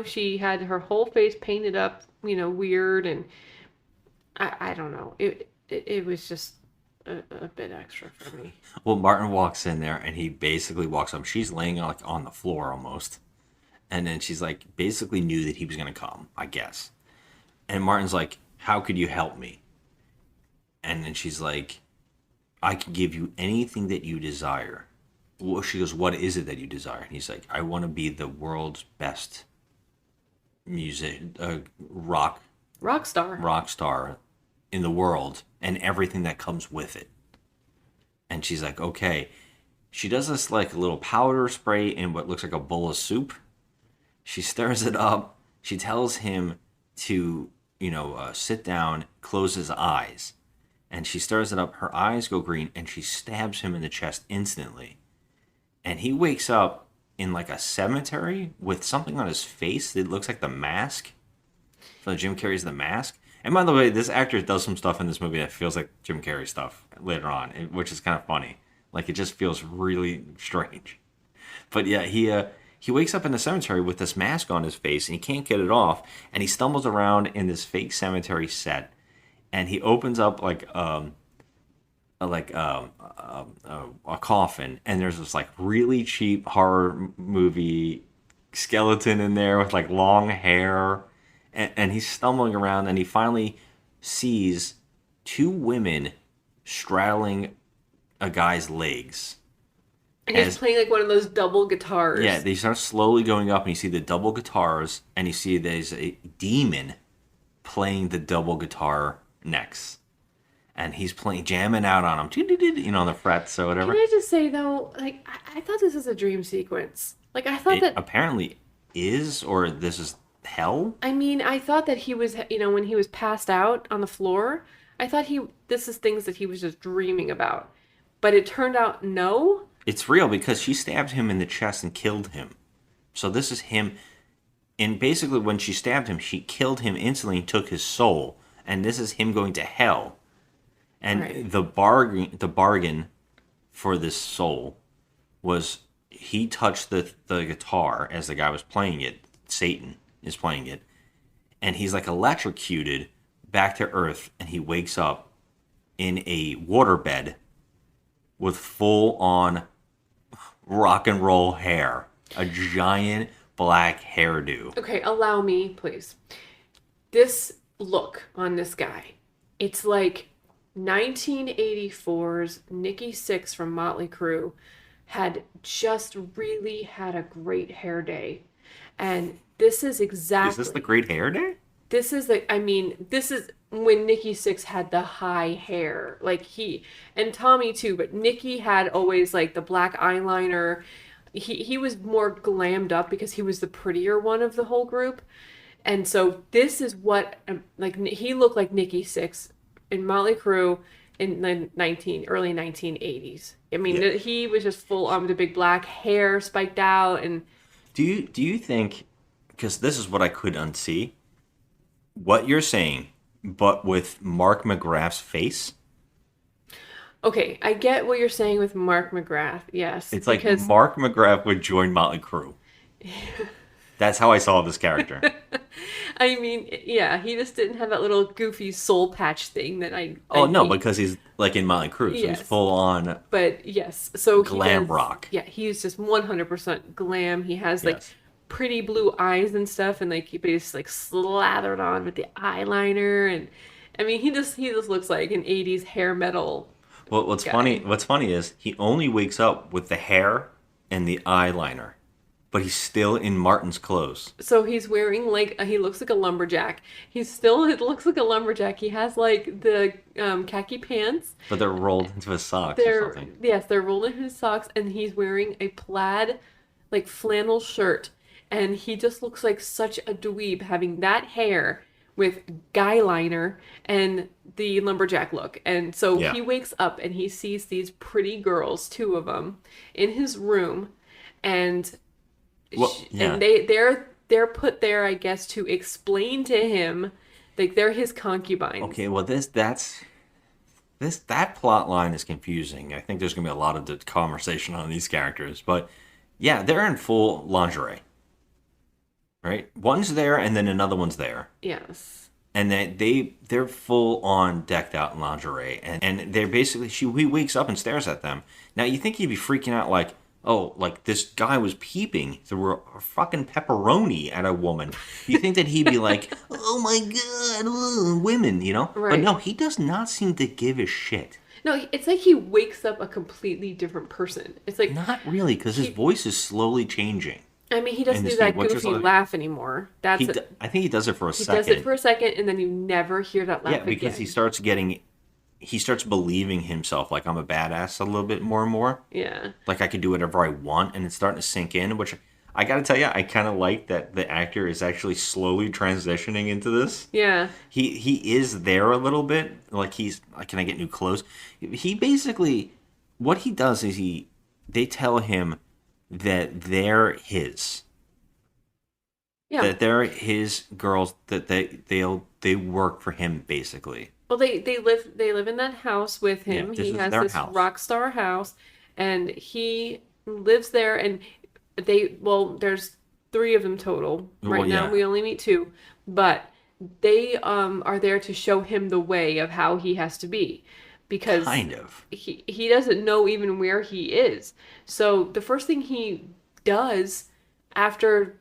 She had her whole face painted up, weird, and I don't know. It was just a bit extra for me. Well, Martin walks in there and he basically walks up. She's laying like on the floor almost. And then she's like, basically knew that he was going to come, I guess. And Martin's like, how could you help me? And then she's like, I can give you anything that you desire. Well, she goes, what is it that you desire? And he's like, I want to be the world's best rock star in the world and everything that comes with it. And she's like, okay. She does this like little powder spray in what looks like a bowl of soup. She stirs it up. She tells him to, sit down, close his eyes. And she stirs it up. Her eyes go green and she stabs him in the chest instantly. And he wakes up in like a cemetery with something on his face that looks like the mask. So Jim Carrey's The Mask. And by the way, this actor does some stuff in this movie that feels like Jim Carrey stuff later on, which is kind of funny. Like, it just feels really strange. But yeah, he wakes up in the cemetery with this mask on his face and he can't get it off. And he stumbles around in this fake cemetery set. And he opens up a coffin, and there's this like really cheap horror movie skeleton in there with like long hair, and he's stumbling around, and he finally sees two women straddling a guy's legs. And he's playing like one of those double guitars. Yeah, they start slowly going up, and you see the double guitars, and you see there's a demon playing the double guitar next. And he's jamming out on them, on the frets or whatever. Can I just say, though, like, I thought this was a dream sequence. Like, I thought that... apparently is, or this is hell? I mean, I thought that he was, when he was passed out on the floor, I thought this is things that he was just dreaming about. But it turned out no. It's real because she stabbed him in the chest and killed him. So this is him. And basically when she stabbed him, she killed him instantly and took his soul. And this is him going to hell. And right. the bargain for this soul was he touched the guitar as the guy was playing it. Satan is playing it. And he's like electrocuted back to earth. And he wakes up in a waterbed with full on rock and roll hair. A giant black hairdo. Okay, allow me, please. This look on this guy, it's like 1984's Nikki Sixx from Motley Crue had just really had a great hair day. And this is exactly... Is this the great hair day? This is this is when Nikki Sixx had the high hair. Like and Tommy too, but Nikki had always like the black eyeliner. He was more glammed up because he was the prettier one of the whole group. And so this is what, he looked like Nikki Sixx in Motley Crue in the early 1980s. I mean, yeah. He was just full on with the big black hair spiked out. And do you think, because this is what I could unsee, what you're saying, but with Mark McGrath's face? Okay, I get what you're saying with Mark McGrath, yes. It's like Mark McGrath would join Motley Crue. That's how I saw this character. I mean, yeah, he just didn't have that little goofy soul patch thing that I. Oh, no, hate. because he's like in Motley Crue, so Yes. he's full on But yes, so glam rock. Yeah, he's just 100% glam. He has like Yes. pretty blue eyes and stuff, and like he's like slathered on with the eyeliner, and I mean, he just looks like an 80s hair metal. Well, what's funny is he only wakes up with the hair and the eyeliner, but he's still in Martin's clothes. So he's wearing like he looks like a lumberjack. It looks like a lumberjack. He has like the khaki pants. But they're rolled into his socks or They're something. yes, they're rolled in his socks, and he's wearing a plaid like flannel shirt, and he just looks like such a dweeb having that hair with guy liner and the lumberjack look. And so Yeah. he wakes up and he sees these pretty girls, two of them, in his room, and Well, yeah. and they're put there, I guess, to explain to him, like they're his concubines. Okay, well that plot line is confusing. I think there's gonna be a lot of conversation on these characters, but yeah, they're in full lingerie, right? One's there, and then another one's there, Yes. and they're full on decked out in lingerie, and they're basically he wakes up and stares at them. Now you think he'd be freaking out like, oh, like this guy was peeping through a fucking pepperoni at a woman. You think that he'd be like, oh my god, women, you know? But Right. no, he does not seem to give a shit. No, it's like he wakes up a completely different person. It's like Not really, because his voice is slowly changing. I mean, he doesn't And do this that thing, what's goofy his like- laugh anymore. That's He it. d- I think he does it for a He second. does it for a second, and then you never hear that laugh Yeah, because again. he starts believing himself like I'm a badass a little bit more and more. Yeah. Like I can do whatever I want, and it's starting to sink in, which I gotta tell you, I kind of like that the actor is actually slowly transitioning into this. Yeah. He is there a little bit, like he's like, can I get new clothes? He basically, what he does is they tell him that they're his. Yeah. That they're his girls, that they work for him basically. Well, they live in that house with him. Yeah, this He is has their this house. rock star house, and he lives there. And there's 3 of them total right Well, now. yeah. We only meet 2, but they are there to show him the way of how he has to be, because Kind of. he doesn't know even where he is. So the first thing he does after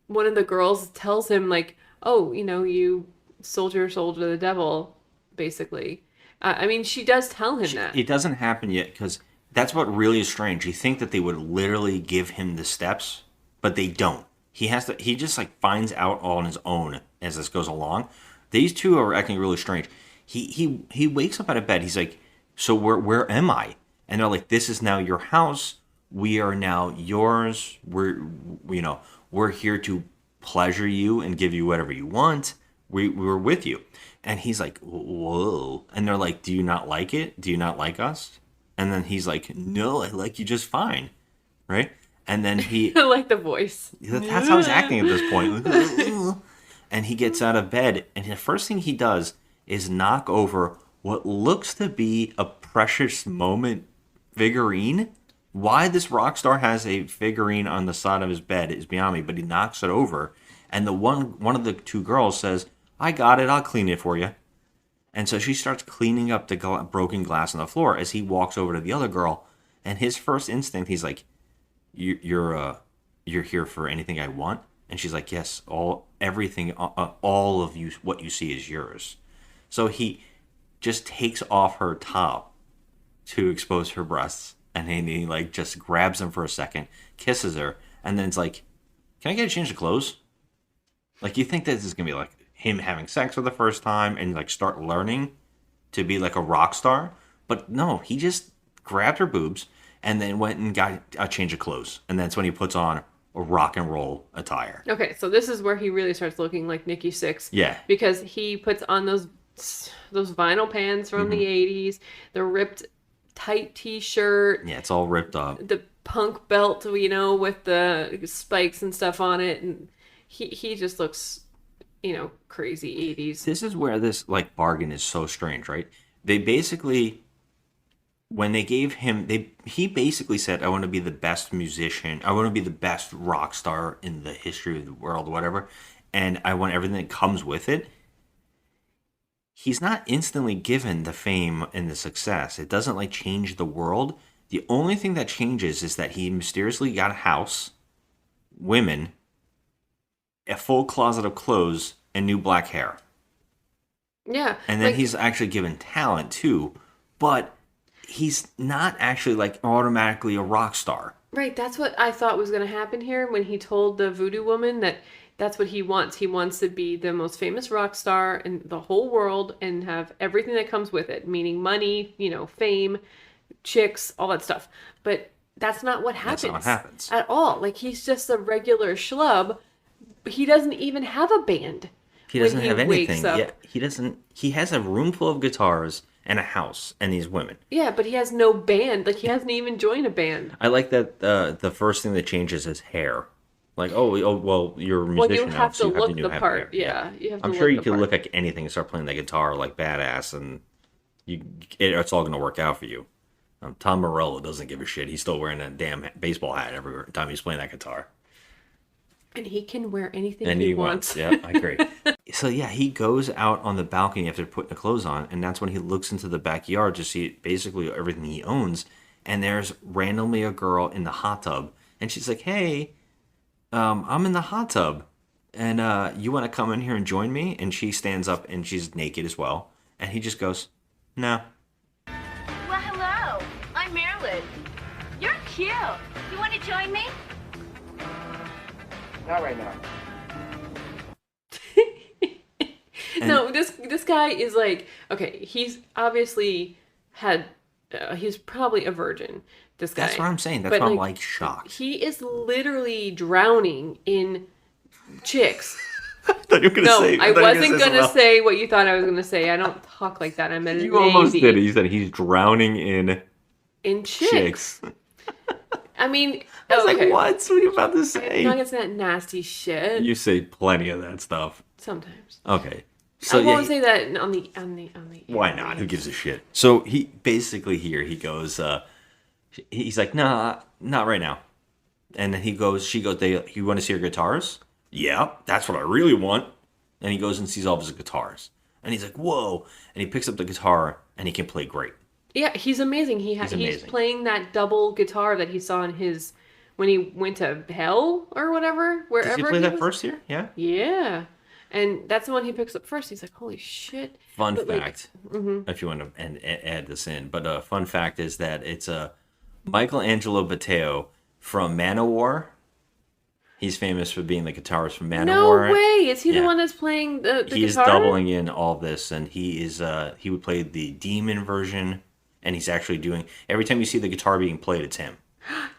one of the girls tells him like, oh, you sold your soul to the devil, basically. I mean, she does tell him that. It doesn't happen yet because that's what really is strange. You think that they would literally give him the steps, but they don't. He just like finds out all on his own as this goes along. These two are acting really strange. He wakes up out of bed. He's like, so where am I? And they're like, this is now your house. We are now yours. We're here to pleasure you and give you whatever you want. We're with you. And he's like, whoa. And they're like, do you not like it? Do you not like us? And then he's like, no, I like you just fine. Right? And then he... I like the voice. That's how he's acting at this point. And he gets out of bed, and the first thing he does is knock over what looks to be a Precious Moment figurine. Why this rock star has a figurine on the side of his bed is beyond me, but he knocks it over, and the one of the 2 girls says, I got it, I'll clean it for you. And so she starts cleaning up the broken glass on the floor as he walks over to the other girl, and his first instinct, he's like, you're here for anything I want? And she's like, yes, everything, all of you, what you see is yours. So he just takes off her top to expose her breasts, and he like just grabs them for a second, kisses her, and then it's like, can I get a change of clothes? Like, you think that this is gonna be like him having sex for the first time and like start learning to be like a rock star, but no, he just grabbed her boobs and then went and got a change of clothes, and that's when he puts on a rock and roll attire. Okay, so this is where he really starts looking like Nikki Sixx. Yeah. Because he puts on those vinyl pants from the 80s, the ripped tight t-shirt, Yeah, it's all ripped up. the punk belt, with the spikes and stuff on it, and he just looks, crazy 80s. This is where this like bargain is so strange, right? They basically when they gave him, he basically said, I want to be the best musician. I want to be the best rock star in the history of the world, whatever. And I want everything that comes with it. He's not instantly given the fame and the success. It doesn't like change the world. The only thing that changes is that he mysteriously got a house, women, a full closet of clothes, and new black hair. Yeah. And then he's actually given talent too, but he's not actually like automatically a rock star. Right, that's what I thought was going to happen here when he told the voodoo woman that that's what he wants. He wants to be the most famous rock star in the whole world and have everything that comes with it, meaning money, fame, chicks, all that stuff. But that's not what happens. That's not what happens. At all. Like, he's just a regular schlub. He doesn't even have a band. He doesn't have anything. Wakes up. Yeah, he doesn't. He has a room full of guitars and a house and these women. Yeah, but he has no band. Like, he hasn't even joined a band. I like that the first thing that changes is hair. Like, well, you're a musician. Well, you now, have so to you look to the have part. hair. Yeah, you have to I'm look sure you the could part. look like anything and start playing the guitar like badass, and it's all going to work out for you. Tom Morello doesn't give a shit. He's still wearing that damn baseball hat every time he's playing that guitar. And he can wear anything And he wants. Yeah, I agree. So yeah, he goes out on the balcony after putting the clothes on, and that's when he looks into the backyard to see basically everything he owns. And there's randomly a girl in the hot tub, and she's like, "Hey, I'm in the hot tub, and you want to come in here and join me?" And she stands up, and she's naked as well. And he just goes, "No." Well, hello. I'm Marilyn. You're cute. You want to join me? Not right now. No, this guy is like, okay, he's obviously he's probably a virgin, this guy. That's what I'm saying. That's But, why I'm like shocked. He is literally drowning in chicks. I thought you were gonna say. I wasn't going to say what you thought I was going to say. I don't talk like that. I meant You almost did it. You said he's drowning in chicks. I mean, I was okay. like, what? What are you about to say? I'm not going to say that nasty shit. You say plenty of that stuff. Sometimes. Okay. So I won't yeah, say that on the. why not? Who gives a shit? So he basically he goes, he's like, nah, not right now. And then she goes, you want to see your guitars? Yeah, that's what I really want. And he goes and sees all of his guitars. And he's like, whoa. And he picks up the guitar and he can play great. Yeah, he's amazing. He's amazing. playing that double guitar that he saw in his when he went to hell or whatever. Wherever Did you play that was. first year? Yeah. Yeah, and that's the one he picks up first. He's like, "Holy shit!" Fun But, like, fact, if you want to add this in, but a fun fact is that it's Michelangelo Matteo from Manowar. He's famous for being the guitarist from Manowar. No way! Is he the Yeah. one that's playing the He's guitar? doubling in all this, and he would play the demon version, and he's actually doing every time you see the guitar being played, it's him.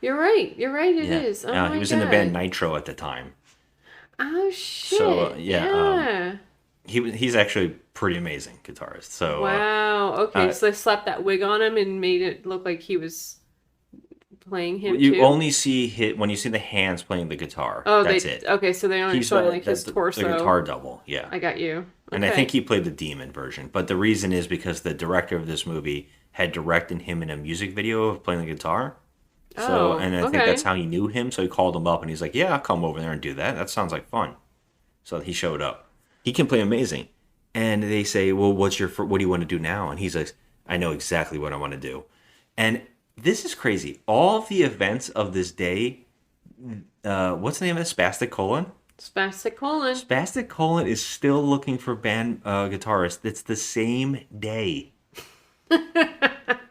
You're right. You're right. It is. Oh my he was God. in the band Nitro at the time. Oh shit! So yeah. He's actually pretty amazing guitarist. So Wow. Okay, so they slapped that wig on him and made it look like he was playing him you too. only see when you see the hands playing the guitar. Oh, that's they it. okay. So they only He's showing like his the torso. guitar double. Yeah, I got you. And I Okay. think he played the demon version. But the reason is because the director of this movie had directed him in a music video of playing the guitar. So, and I think okay. that's how he knew him. So he called him up and he's like, "Yeah, I'll come over there and do that. That sounds like fun." So he showed up. He can play amazing. And they say, "Well, what do you want to do now?" And he's like, "I know exactly what I want to do." And this is crazy. All of the events of this day, what's the name of it? Spastic Colon? Spastic Colon. Spastic Colon is still looking for band guitarists. It's the same day.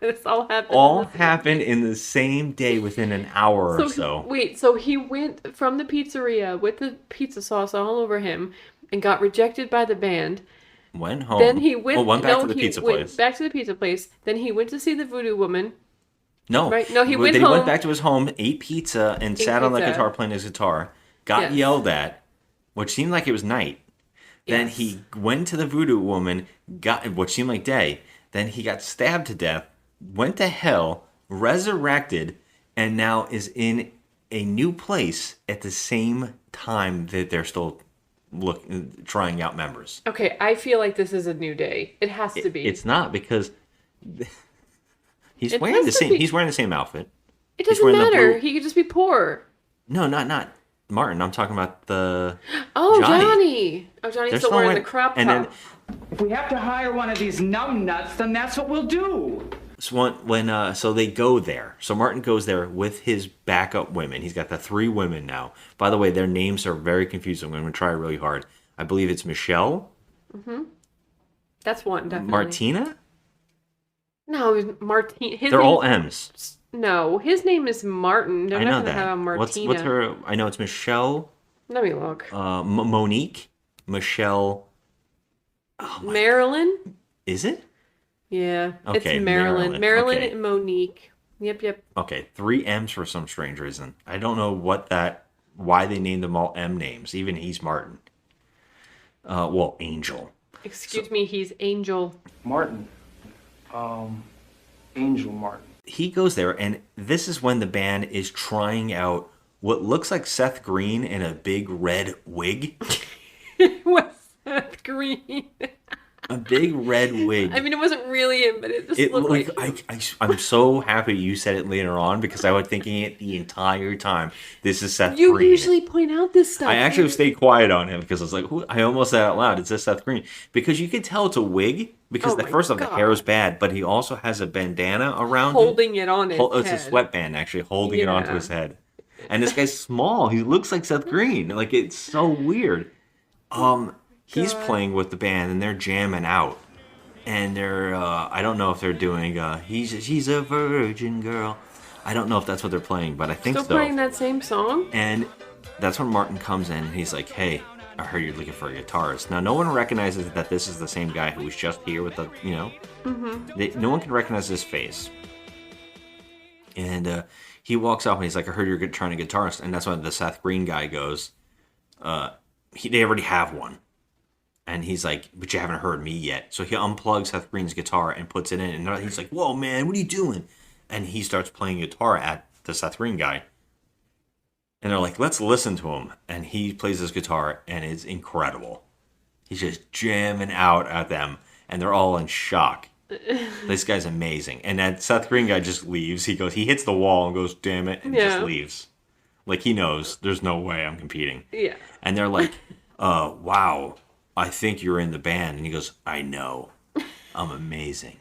This all happened. All happened in the same day within an hour or so. Wait, so he went from the pizzeria with the pizza sauce all over him and got rejected by the band. Went home. Then he went. went back no, to the he pizza went place. Back to the pizza place. Then he went to see the voodoo woman. No. Right? No, he went Then home. He went back to his home, ate pizza, and Ate sat on the pizza. guitar playing his guitar. Got Yes. yelled at, which seemed like it was night. Then he went to the voodoo woman, got what seemed like day. Then he got stabbed to death, went to hell, resurrected, and now is in a new place at the same time that they're still trying out members. Okay, I feel like this is a new day. It has to be. It's not because He's It wearing has the to same. be- He's wearing the same outfit. It He's doesn't wearing the matter. blue- He could just be poor. No, not Martin. I'm talking about the. Oh, Johnny. Oh, Johnny's They're still still wearing wearing- the crop top. and then- If we have to hire one of these numbnuts, then that's what we'll do. So so they go there. So Martin goes there with his backup women. He's got the 3 women now. By the way, their names are very confusing. I'm going to try really hard. I believe it's Michelle, Mm-hmm. That's one, definitely. Martina. No, Martin. They're all M's. No, his name is Martin. They're I not know going to that. have a Martina. What's her? I know it's Michelle. Let me look. Monique. Michelle. Marilyn? Is it? Yeah, Okay, it's Marilyn. Marilyn, Marilyn okay. and Monique. Yep. Okay, 3 M's for some strange reason. I don't know why they named them all M names. Even he's Martin. Well, Angel. Excuse me, he's Angel. Martin. Angel Martin. He goes there, and this is when the band is trying out what looks like Seth Green in a big red wig. What's Seth Green? A big red wig. I mean, it wasn't really him, but it just It looked like like I'm so happy you said it later on because I was thinking it the entire time. This is Seth you Green. usually point out this stuff. I actually stayed quiet on him because I was like, I almost said it out loud. It's this Seth Green because you could tell it's a wig because Oh my first off the God. hair is bad, but he also has a bandana around holding it on his It's a head. sweatband actually holding it onto Yeah. his head. And this guy's small. He looks like Seth Green. Like it's so weird. He's playing with the band and they're jamming out. And they're I don't know if they're doing she's a virgin girl. I don't know if that's what they're playing, but I think Still so. playing that same song? And that's when Martin comes in and he's like, "Hey, I heard you're looking for a guitarist." Now, no one recognizes that this is the same guy who was just here with the, Mm-hmm. no one can recognize his face. And he walks up and he's like, "I heard you're trying to guitarist," and that's when the Seth Green guy goes, "They already have one." And he's like, "But you haven't heard me yet." So he unplugs Seth Green's guitar and puts it in. And he's like, "Whoa, man, what are you doing?" And he starts playing guitar at the Seth Green guy. And they're like, "Let's listen to him." And he plays his guitar and it's incredible. He's just jamming out at them. And they're all in shock. This guy's amazing. And that Seth Green guy just leaves. He hits the wall and goes, "Damn it," and Yeah. just leaves. Like he knows there's no way I'm competing. Yeah. And they're like, "Wow, I think you're in the band." And he goes, "I know. I'm amazing."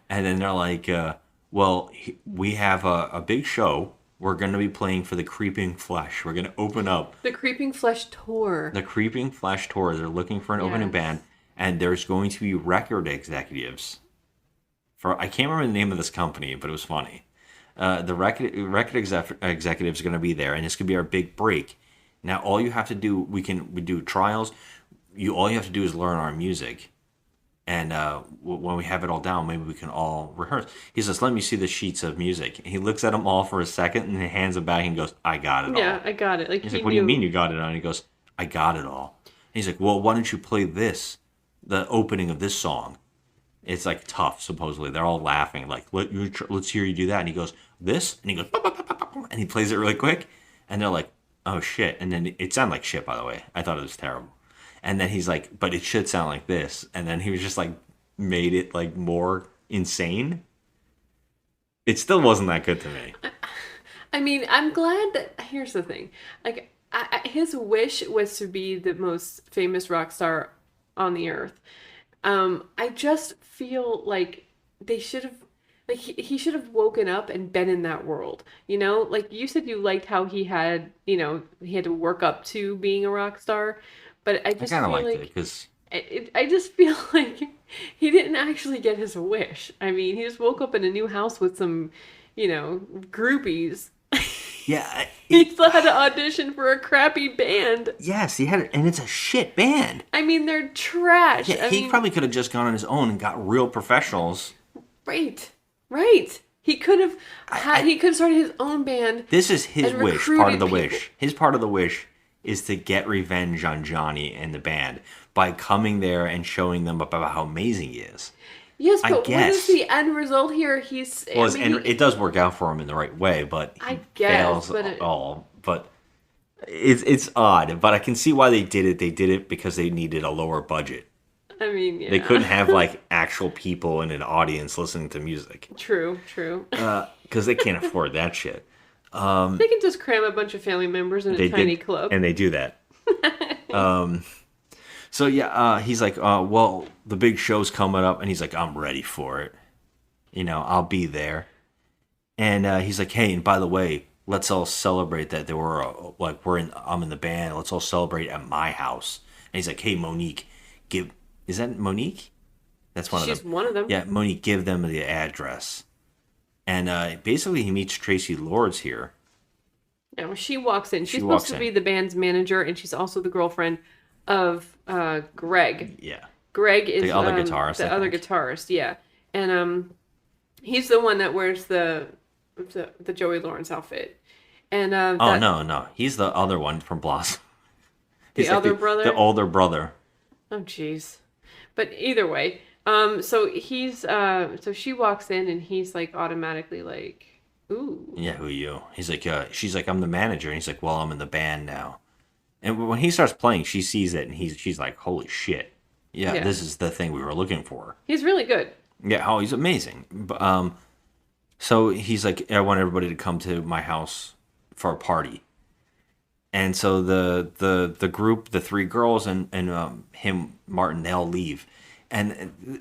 And then they're like, we have a big show. We're going to be playing for the Creeping Flesh. We're going to open up The Creeping Flesh Tour. the Creeping Flesh Tour. They're looking for an opening Yes. band. And there's going to be record executives. I can't remember the name of this company, but it was funny. The record executives are going to be there. And this could be our big break. Now, all you have to do, we do trials. All you have to do is learn our music. And when we have it all down, maybe we can all rehearse. He says, "Let me see the sheets of music." And he looks at them all for a second and he hands them back and goes, "I got it all." Yeah, I got it. Like He's he like, "What do you knew- mean you got it all?" And he goes, "I got it all." And he's like, "Well, why don't you play the opening of this song?" It's like tough, supposedly. They're all laughing, like, let's hear you do that. And he goes, "This?" And he goes, "Bah, bah, bah, bah, bah," and he plays it really quick. And they're like, "Oh, shit." And then it sounded like shit, by the way. I thought it was terrible. And then he's like, "But it should sound like this." And then he was just like, made it like more insane. It still wasn't that good to me. I mean, I'm glad that. Here's the thing. Like, his wish was to be the most famous rock star on the earth. I just feel like they should have. Like, he should have woken up and been in that world. You know? Like, you said you liked how he had, he had to work up to being a rock star. But I just I kind of feel liked like it because I just feel like he didn't actually get his wish. I mean, he just woke up in a new house with some, groupies. yeah, He still had to audition for a crappy band. yes, he had it, and it's a shit band. I mean, they're trash. Yeah, I he mean, probably could have just gone on his own and got real professionals. right. He could have he could have started his own band. This is his and wish, part of the recruited wish. His part of the wish is to get revenge on Johnny and the band by coming there and showing them about how amazing he is. Yes, I but what guess. is the end result here? He's Well, I mean, and it does work out for him in the right way, but he I guess, fails but it- all. But it's odd. But I can see why they did it. They did it because they needed a lower budget. I mean, yeah. They couldn't have like actual people in an audience listening to music. True. Because they can't afford that shit. They can just cram a bunch of family members in a tiny club. And they do that. So yeah, he's like, well, the big show's coming up, and he's like, I'm ready for it. I'll be there. And he's like, hey, and by the way, let's all celebrate that I'm in the band. Let's all celebrate at my house. And he's like, hey, Monique, is that Monique? That's one of them. She's one of them. Yeah, Monique, give them the address. And basically, he meets Tracy Lords here. Yeah, when she walks in, she's supposed to be the band's manager, and she's also the girlfriend of Greg. Yeah. Greg is the other guitarist. The other guitarist, yeah. And he's the one that wears the Joey Lawrence outfit. And no, he's the other one from Blossom. The other brother? The older brother. Oh, jeez. But either way, so she walks in, and he's like automatically like, ooh. Yeah, who are you? He's like, she's like, I'm the manager. And he's like, well, I'm in the band now. And when he starts playing, she sees it, and she's like, holy shit. Yeah, this is the thing we were looking for. He's really good. Yeah, he's amazing. But, so he's like, I want everybody to come to my house for a party. And so the group, the three girls and him, Martin, they all leave. And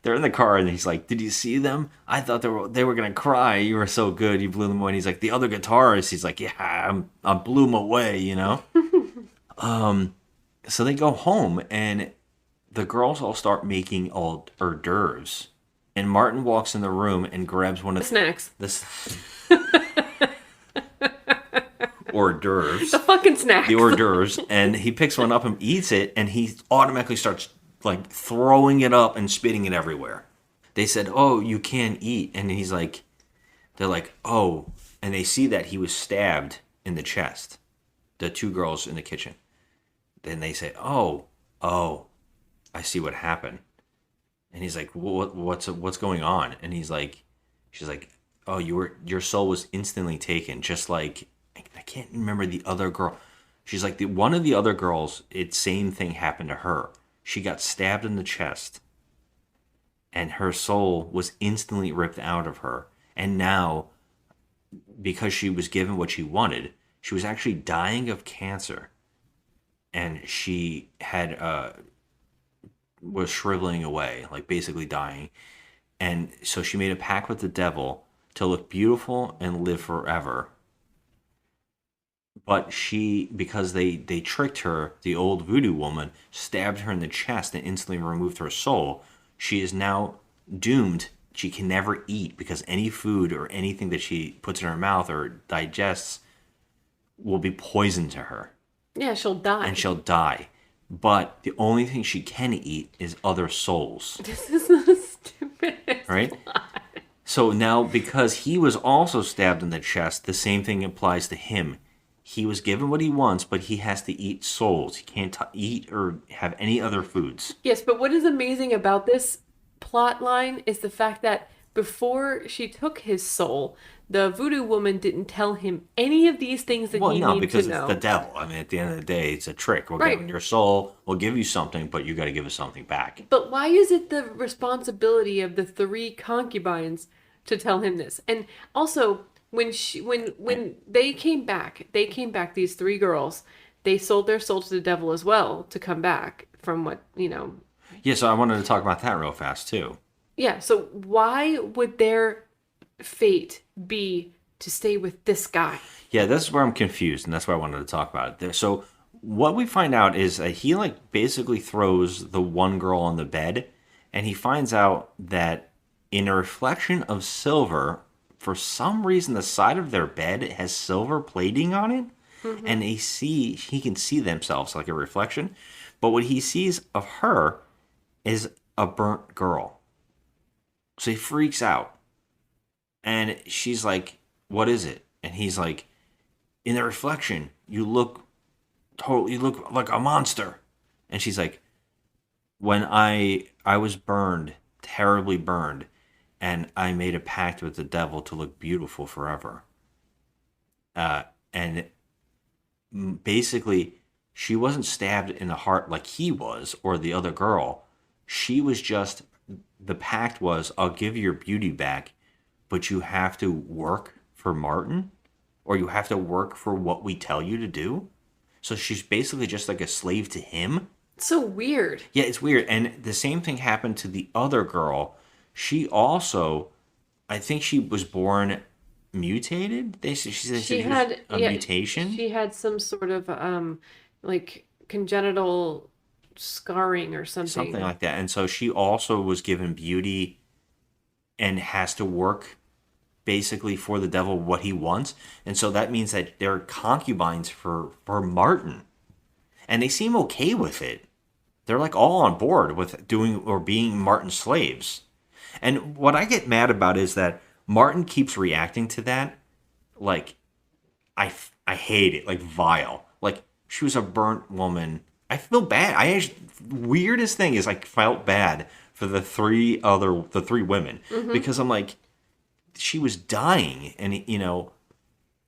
they're in the car, and he's like, did you see them? I thought they were going to cry. You were so good. You blew them away. And he's like, the other guitarist. He's like, yeah, I blew them away, So they go home, and the girls all start making hors d'oeuvres. And Martin walks in the room and grabs one of the snacks. Hors d'oeuvres. The fucking snacks. The hors d'oeuvres. And he picks one up and eats it, and he automatically starts like throwing it up and spitting it everywhere. They said, oh, you can't eat. And he's like, they're like, oh. And they see that he was stabbed in the chest. The two girls in the kitchen. Then they say, oh, I see what happened. And he's like, what's going on? And she's like, oh, your soul was instantly taken, just like, I can't remember the other girl. She's like, one of the other girls, same thing happened to her. She got stabbed in the chest, and her soul was instantly ripped out of her. And now, because she was given what she wanted, she was actually dying of cancer. And she was shriveling away, like basically dying. And so she made a pact with the devil to look beautiful and live forever. But because they tricked her, the old voodoo woman, stabbed her in the chest and instantly removed her soul, she is now doomed. She can never eat, because any food or anything that she puts in her mouth or digests will be poison to her. Yeah, she'll die. And she'll die. But the only thing she can eat is other souls. This is the stupidest right? So now, because he was also stabbed in the chest, the same thing applies to him. He was given what he wants, but he has to eat souls. He can't eat or have any other foods. Yes, but what is amazing about this plot line is the fact that before she took his soul, the voodoo woman didn't tell him any of these things that he needed to know. Well, no, because it's the devil. I mean, at the end of the day, it's a trick. We're giving your soul, we'll give you something, but you got to give us something back. But why is it the responsibility of the three concubines to tell him this? And also, when they came back, these three girls, they sold their soul to the devil as well to come back from what, Yeah, so I wanted to talk about that real fast, too. Yeah, so why would their fate be to stay with this guy? Yeah, that's where I'm confused, and that's why I wanted to talk about it. So what we find out is that he basically throws the one girl on the bed, and he finds out that in a reflection of silver, for some reason the side of their bed has silver plating on it, and he can see themselves like a reflection, but what he sees of her is a burnt girl. So he freaks out. And she's like, what is it? And he's like, in the reflection, you look like a monster. And she's like, when I was burned, terribly burned, and I made a pact with the devil to look beautiful forever. And basically, she wasn't stabbed in the heart like he was, or the other girl. She was just, the pact was, I'll give your beauty back, but you have to work for Martin, or you have to work for what we tell you to do. So she's basically just like a slave to him. So weird. Yeah, it's weird. And the same thing happened to the other girl. She also, I think she was born mutated. She said She was had a mutation. She had some sort of like congenital scarring or something. Something like that. And so she also was given beauty and has to work basically for the devil what he wants. And so that means that they're concubines for Martin. And they seem okay with it. They're like all on board with doing or being Martin's slaves. And what I get mad about is that Martin keeps reacting to that like I hate it, like vile. Like she was a burnt woman. I feel bad. Weirdest thing is I felt bad for the three women because I'm like, she was dying, and you know,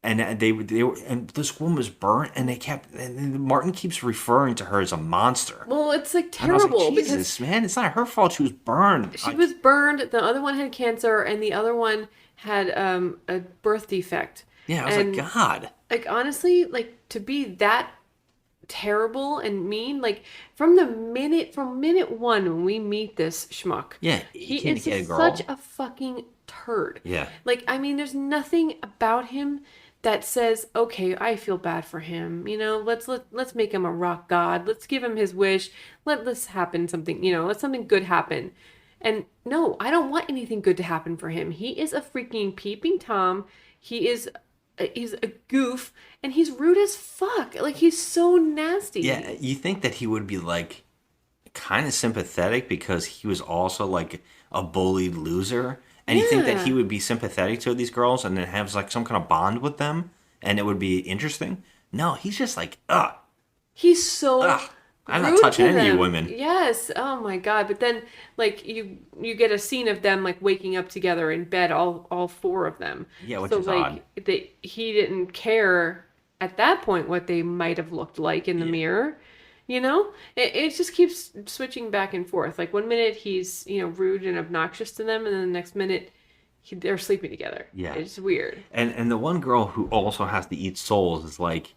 and they were, and this woman was burnt, and and Martin keeps referring to her as a monster. Well, it's like And I was terrible like, Jesus, because man, it's not her fault. She was burned. she was burned. The other one had cancer, and the other one had a birth defect. Yeah, I was like, God. Like honestly, like to be that terrible and mean, like from minute one when we meet this schmuck. Yeah, he can't is get a girl. such a fucking turd. Yeah. Like, I mean, there's nothing about him that says, okay, I feel bad for him. You know, let's make him a rock god. Let's give him his wish. Let this happen something, you know, let something good happen. And no, I don't want anything good to happen for him. He is a freaking peeping Tom. He's a goof, and he's rude as fuck. Like, he's so nasty. Yeah, you think that he would be like kind of sympathetic because he was also like a bullied loser. And you think that he would be sympathetic to these girls and then have like some kind of bond with them and it would be interesting? No, he's just like, ugh. He's so I'm not rude touching to any of you them. women. Yes. Oh my god. But then like you get a scene of them like waking up together in bed, all four of them. Yeah, which so, is like, odd. He didn't care at that point what they might have looked like in the mirror. You know, it just keeps switching back and forth. Like 1 minute he's, you know, rude and obnoxious to them, and then the next minute they're sleeping together. Yeah. It's weird. And the one girl who also has to eat souls is like,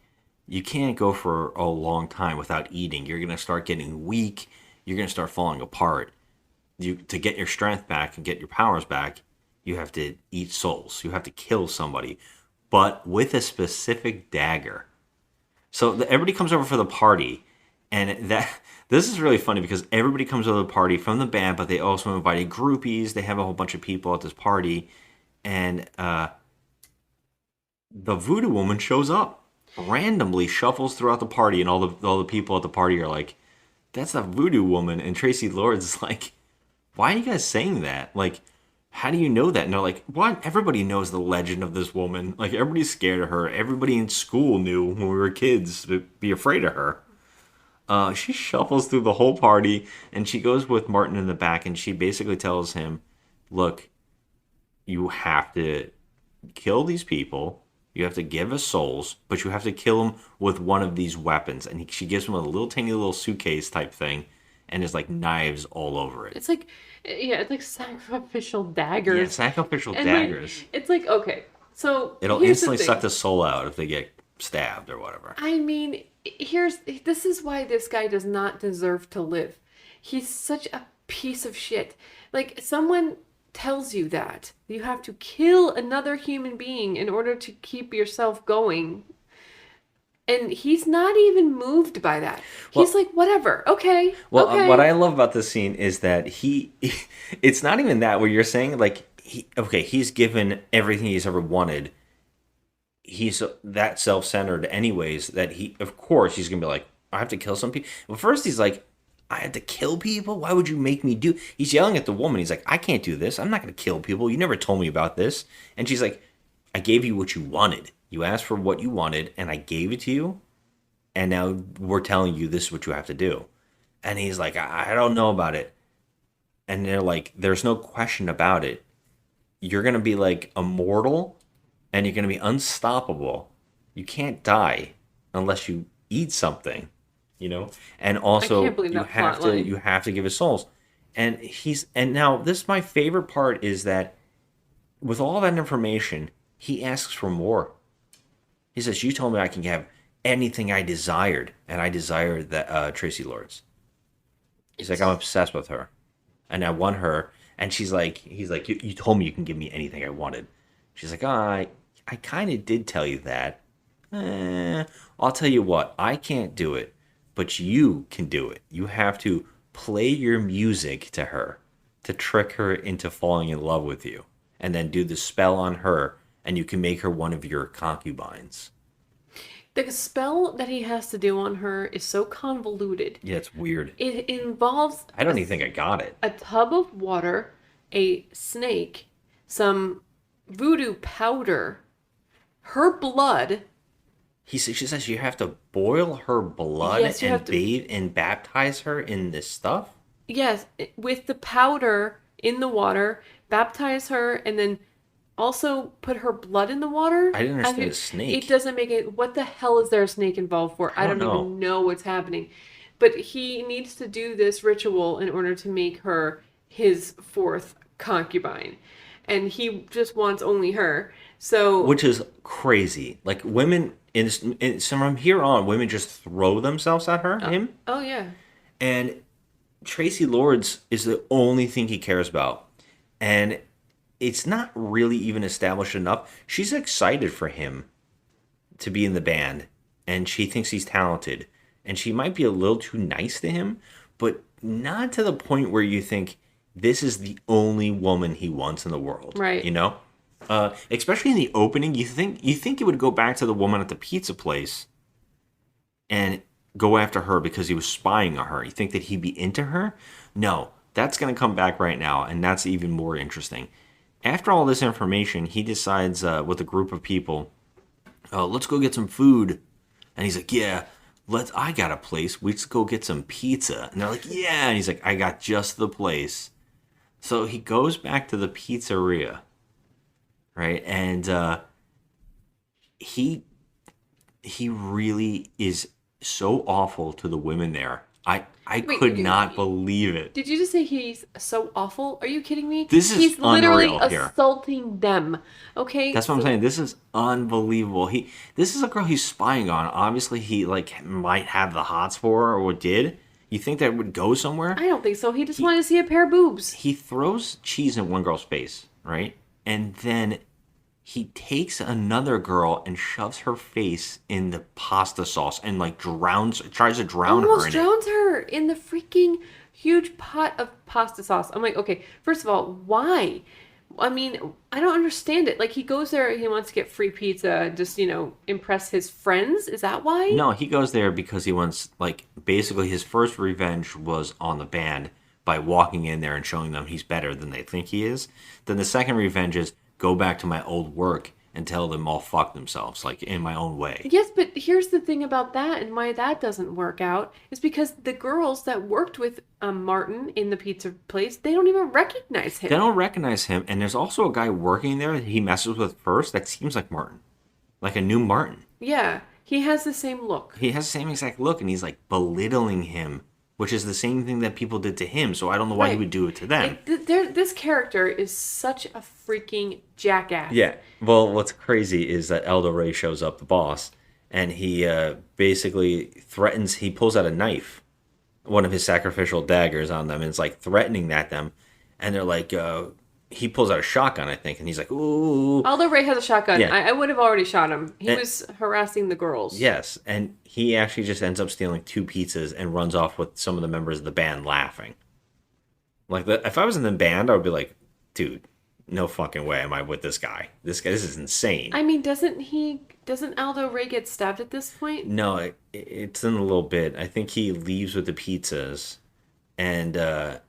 you can't go for a long time without eating. You're gonna start getting weak. You're gonna start falling apart. To get your strength back and get your powers back, you have to eat souls. You have to kill somebody, but with a specific dagger. So everybody comes over for the party. And this is really funny because everybody comes to the party from the band, but they also invited groupies. They have a whole bunch of people at this party, and the voodoo woman shows up, randomly shuffles throughout the party, and all the people at the party are like, "That's a voodoo woman." And Tracy Lords is like, "Why are you guys saying that? Like, how do you know that?" And they're like, "What? Everybody knows the legend of this woman. Like, everybody's scared of her. Everybody in school knew when we were kids to be afraid of her." She shuffles through the whole party, and she goes with Martin in the back, and she basically tells him, look, you have to kill these people, you have to give us souls, but you have to kill them with one of these weapons. And she gives him a little tiny little suitcase type thing, and there's like knives all over it. It's like, yeah, it's like sacrificial daggers. Yeah, sacrificial And, daggers. like, it's like, okay, so It'll here's instantly the thing. suck the soul out if they get stabbed or whatever. I mean, this is why this guy does not deserve to live. He's such a piece of shit. Like, someone tells you that you have to kill another human being in order to keep yourself going. And he's not even moved by that. He's like, whatever, okay. Well, okay. what I love about this scene is that it's not even that where you're saying, like, he's given everything he's ever wanted. He's that self-centered anyways that of course he's gonna be like, I have to kill some people. Well, first he's like, I had to kill people? Why would you make me do? He's yelling at the woman. He's like, I can't do this. I'm not gonna kill people. You never told me about this. And she's like, I gave you what you wanted. You asked for what you wanted, and I gave it to you. And now we're telling you this is what you have to do. And he's like, I don't know about it. And they're like, there's no question about it. You're gonna be like immortal. And you're going to be unstoppable. You can't die unless you eat something, you know. And also, I can't believe you that have plot line. to give us souls. And now this is my favorite part is that with all that information, he asks for more. He says, "You told me I can have anything I desired, and I desired that Tracy Lords." He's like, "I'm obsessed with her, and I want her." And he's like, "You told me you can give me anything I wanted." She's like, "I kind of did tell you that. I'll tell you what, I can't do it, but you can do it. You have to play your music to her to trick her into falling in love with you, and then do the spell on her, and you can make her one of your concubines." The spell that he has to do on her is so convoluted. Yeah, it's weird. It involves I don't even think I got it. a tub of water, a snake, some voodoo powder, her blood. She says you have to boil her blood Yes, you and have to- bathe and baptize her in this stuff? Yes, with the powder in the water, baptize her, and then also put her blood in the water. I didn't understand the snake. It doesn't make it. What the hell is there a snake involved for? I don't know. even know what's happening. But he needs to do this ritual in order to make her his fourth concubine. And he just wants only her. So Which is crazy. Like women, so from here on, women just throw themselves at him. Oh yeah. And Tracy Lords is the only thing he cares about. And it's not really even established enough. She's excited for him to be in the band. And she thinks he's talented. And she might be a little too nice to him. But not to the point where you think this is the only woman he wants in the world. Right. You know? Especially in the opening, you think it would go back to the woman at the pizza place and go after her because he was spying on her. You think that he'd be into her? No, that's going to come back right now, and that's even more interesting. After all this information, he decides with a group of people, let's go get some food. And he's like, yeah, I got a place. Let's go get some pizza. And they're like, yeah. And he's like, I got just the place. So he goes back to the pizzeria, right? And he really is so awful to the women there. I Wait, could not believe it. Did you just say he's so awful? Are you kidding me? This is he's literally unreal here. assaulting them. Okay, That's what I'm saying. This is unbelievable. This is a girl he's spying on. Obviously, he might have the hots for her, or did. You think that would go somewhere? I don't think so. He just wanted to see a pair of boobs. He throws cheese in one girl's face, right? And then he takes another girl and shoves her face in the pasta sauce and tries to drown her Almost in it. drowns her in the freaking huge pot of pasta sauce. I'm like, okay, first of all, why? I mean, I don't understand it. Like, he goes there, he wants to get free pizza, just, impress his friends. Is that why? No, he goes there because he wants, basically his first revenge was on the band by walking in there and showing them he's better than they think he is. Then the second revenge is go back to my old work and tell them all fuck themselves, in my own way. Yes, but here's the thing about that and why that doesn't work out is because the girls that worked with Martin in the pizza place, they don't even recognize him. They don't recognize him, and there's also a guy working there that he messes with first that seems like Martin. Like a new Martin. Yeah, he has the same look. He has the same exact look, and he's belittling him, which is the same thing that people did to him, so I don't know why he would do it to them. This character is such a freaking jackass. Yeah. Well, what's crazy is that Aldo Ray shows up, the boss, and he basically threatens, he pulls out a knife, one of his sacrificial daggers on them, and it's threatening at them. And they're like, he pulls out a shotgun, I think, and he's like, ooh. Although Ray has a shotgun, Yeah. I would have already shot him. He was harassing the girls. Yes. And he actually just ends up stealing 2 pizzas and runs off with some of the members of the band laughing. If I was in the band, I would be like, dude, no fucking way am I with this guy. This is insane. I mean, doesn't Aldo Ray get stabbed at this point? No, it's in a little bit. I think he leaves with the pizzas, and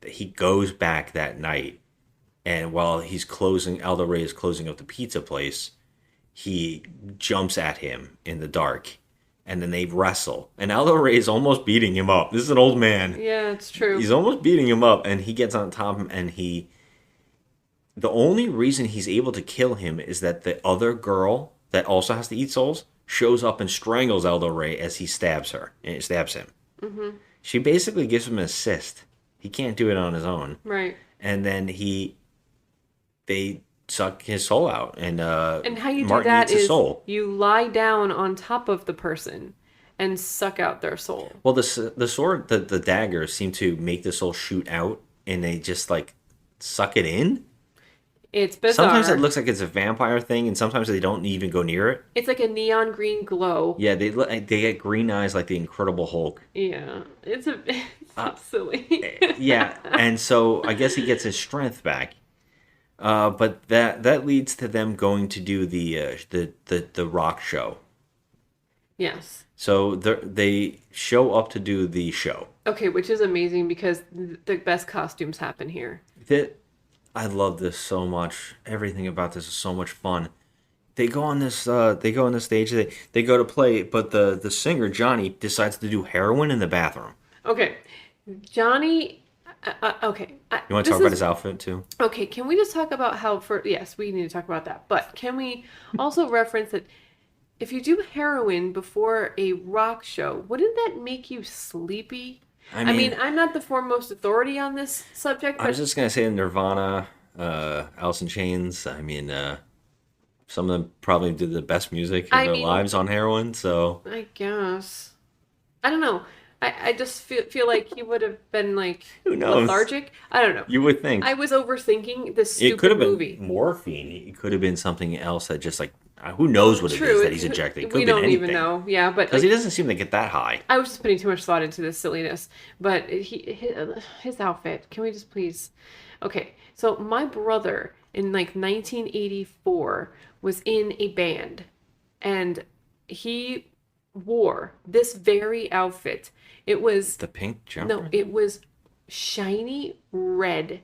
he goes back that night. And while Aldo Ray is closing up the pizza place, he jumps at him in the dark, and then they wrestle. And Aldo Ray is almost beating him up. This is an old man. Yeah, it's true. He's almost beating him up, and he gets on top of him, and the only reason he's able to kill him is that the other girl that also has to eat souls shows up and strangles Aldo Ray as he stabs him. Mm-hmm. She basically gives him an assist He can't do it on his own. Right. And then they suck his soul out, and how you Martin do that eats his is soul. you lie down on top of the person and suck out their soul. Well, the sword, the daggers seem to make the soul shoot out, and they just like suck it in. It's bizarre. Sometimes it looks like it's a vampire thing, and sometimes they don't even go near it. It's like a neon green glow. Yeah, they get green eyes like the Incredible Hulk. Yeah, it's silly. Yeah, and so I guess he gets his strength back. But that leads to them going to do the rock show. Yes. So they show up to do the show. Okay, which is amazing because the best costumes happen here. I love this so much. Everything about this is so much fun. They go on this. They go on the stage. They go to play, but the singer Johnny decides to do heroin in the bathroom. Okay, Johnny. Okay. You want to talk about his outfit too? Okay, can we just talk about how? Yes, we need to talk about that. But can we also reference that if you do heroin before a rock show, wouldn't that make you sleepy? I mean, I'm not the foremost authority on this subject. But I was just gonna say Nirvana, Alice in Chains. I mean, some of them probably did the best music in their lives on heroin. So I guess I don't know. I just feel like he would have been like lethargic. I don't know. You would think. I was overthinking this stupid it could have been movie. Morphine. It could have been something else that just like who knows what it is that he's injecting. It could we have been don't anything. even know. Yeah, but because he doesn't seem to get that high. I was just putting too much thought into this silliness. But his outfit. Can we just please? Okay, so my brother in like 1984 was in a band, and he wore this very outfit. It was the pink jumper. No, it was shiny red,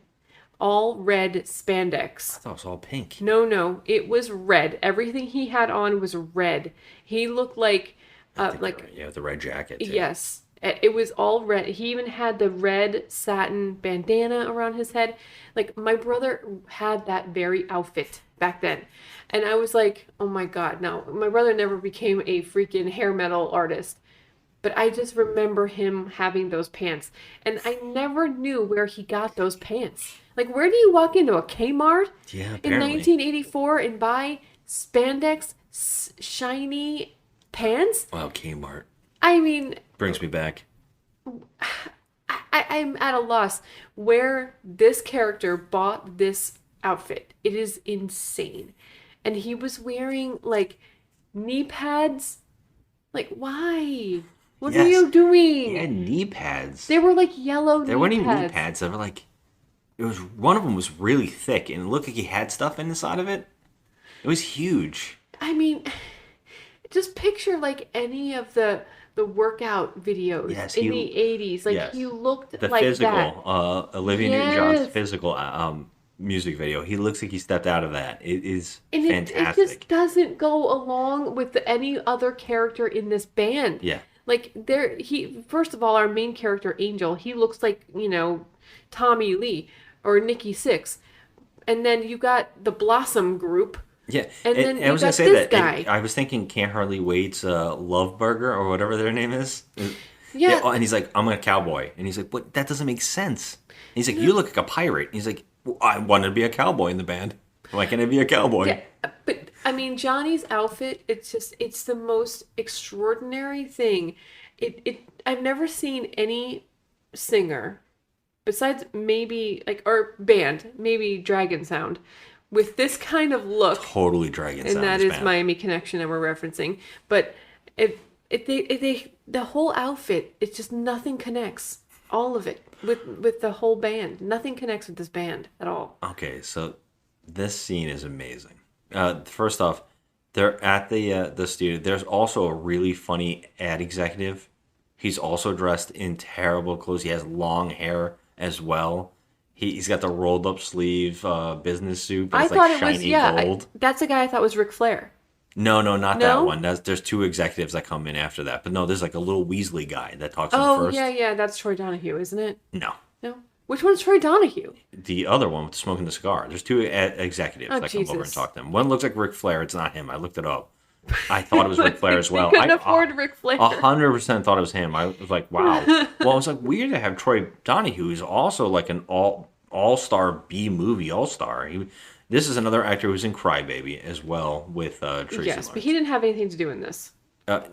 all red spandex. I thought it was all pink. No, it was red. Everything he had on was red. He looked like the red jacket. Too. Yes, it was all red. He even had the red satin bandana around his head. Like my brother had that very outfit back then. And I was like, oh my God. Now, my brother never became a freaking hair metal artist. But I just remember him having those pants. And I never knew where he got those pants. Like, where do you walk into a Kmart in 1984 and buy spandex shiny pants? Wow, Kmart. I mean... Brings me back. I'm at a loss where this character bought this outfit. It is insane. And he was wearing, like, knee pads. Like, why? What are you doing? He had knee pads. They were like yellow knee pads. They weren't even knee pads. They were like, one of them was really thick and it looked like he had stuff inside of it. It was huge. I mean, just picture like any of the workout videos in the 80s. Like he looked the like physical, that. Olivia Newton-John's physical music video. He looks like he stepped out of that. It is fantastic. It just doesn't go along with any other character in this band. Yeah. Like first of all, our main character Angel, he looks like, Tommy Lee or Nikki Sixx. And then you got the Blossom group. Yeah. And then I was going to say that guy. I was thinking Can't Hardly Wait's Love Burger or whatever their name is. Yeah. And he's like, I'm a cowboy. And he's like, but that doesn't make sense. And he's like, you look like a pirate. And he's like, well, I wanted to be a cowboy in the band. Why can't I be a cowboy? Yeah, but I mean, Johnny's outfit, it's the most extraordinary thing. I've never seen any singer besides maybe or band, maybe Dragon Sound, with this kind of look. Totally Dragon Sound. And that is Miami Connection that we're referencing. But the whole outfit, it's just nothing connects. All of it with the whole band. Nothing connects with this band at all. Okay, so this scene is amazing. First off, they're at the studio. There's also a really funny ad executive. He's also dressed in terrible clothes. He has long hair as well. He's got the rolled up sleeve business suit. But I it's thought like it was shiny gold. That's the guy I thought was Ric Flair. No, not that one. There's two executives that come in after that. But no, there's like a little Weasley guy that talks in first. Yeah, that's Troy Donahue, isn't it? No. Which one's Troy Donahue? The other one with smoking the cigar. There's two executives that come over and talk to them. One looks like Ric Flair. It's not him. I looked it up. I thought it was Ric Flair as well. They couldn't afford Ric Flair. 100% thought it was him. I was like, wow. Well, it was like weird to have Troy Donahue, who's also like an all-star B movie all-star. This is another actor who's in Crybaby as well with Tracy Yes, Lawrence. but he didn't have anything to do in this.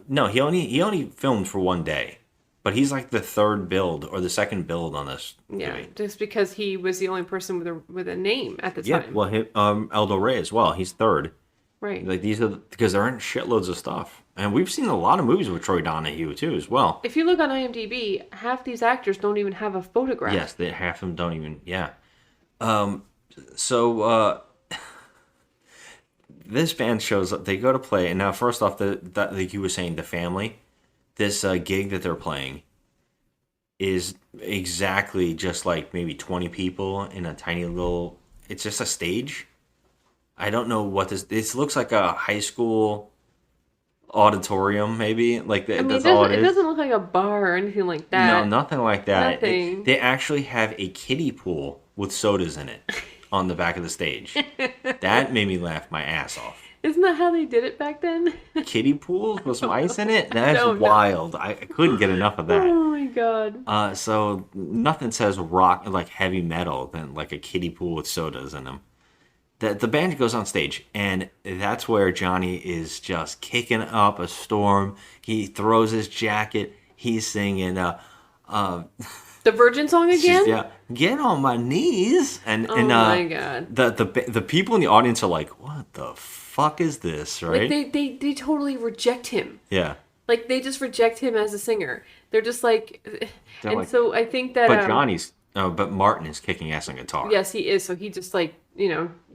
No, he only filmed for one day, but he's like the third build or the second build on this Yeah, movie. just because he was the only person with a name at the Yeah, time. well, Aldo Ray as well. He's third. Right. Like these are because there aren't shitloads of stuff, and we've seen a lot of movies with Troy Donahue too as well. If you look on IMDb, half these actors don't even have a photograph. Yes, half of them don't even. Yeah. So this band shows up. They go to play, and now first off, like you were saying, the family. This gig that they're playing is exactly just like maybe 20 people in a tiny little. It's just a stage. I don't know what this looks like a high school auditorium, maybe. Like that's all it is. It doesn't look like a bar or anything like that. No, nothing like that. Nothing. They actually have a kiddie pool with sodas in it on the back of the stage. That made me laugh my ass off. Isn't that how they did it back then? Kiddie pools with some ice in it? That's No. wild. I couldn't get enough of that. Oh my god. So nothing says rock like heavy metal than like a kiddie pool with sodas in them. The band goes on stage, and that's where Johnny is just kicking up a storm. He throws his jacket. He's singing The Virgin song again? yeah, get on my knees. And my god. The people in the audience are like, what the fuck is this, right? Like they totally reject him. Yeah. Like they just reject him as a singer. They're just like, They're and like- so I think that. But but Martin is kicking ass on guitar. Yes, he is. So he just like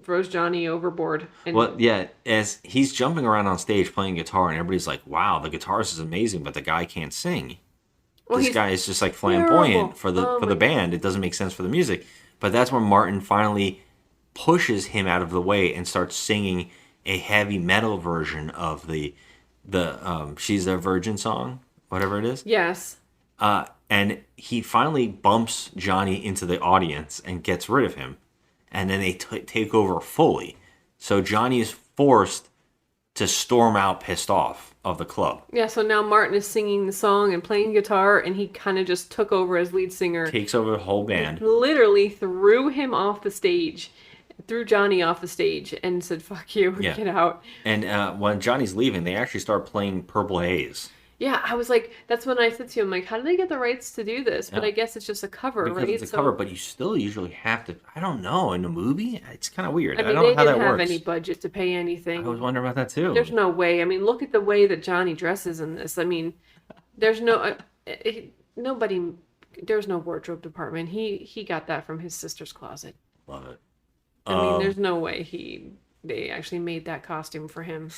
throws Johnny overboard. And Well, yeah, as he's jumping around on stage playing guitar, and everybody's like, wow, the guitarist is amazing, but the guy can't sing. Well, This he's guy is just like terrible. flamboyant for the Oh for my the band. It doesn't make sense for the music. But that's where Martin finally pushes him out of the way and starts singing a heavy metal version of the She's a Virgin song, whatever it is. Yes. And he finally bumps Johnny into the audience and gets rid of him. And then they take over fully. So Johnny is forced to storm out pissed off of the club. Yeah, so now Martin is singing the song and playing guitar, and he kind of just took over as lead singer. Takes over the whole band. Literally threw him off the stage, threw Johnny off the stage, and said, fuck you, Yeah. get out. And when Johnny's leaving, they actually start playing Purple Haze. Yeah, I was like, that's when I said to him, like, how do they get the rights to do this? But Yeah. I guess it's just a cover, Because right? it's a cover, but you still usually have to, I don't know, in a movie? It's kind of weird. I mean, don't they know how didn't that have works. any budget to pay anything. I was wondering about that too. There's no way. I mean, look at the way that Johnny dresses in this. I mean, there's no nobody. There's no wardrobe department. He got that from his sister's closet. Love it. I mean, there's no way they actually made that costume for him.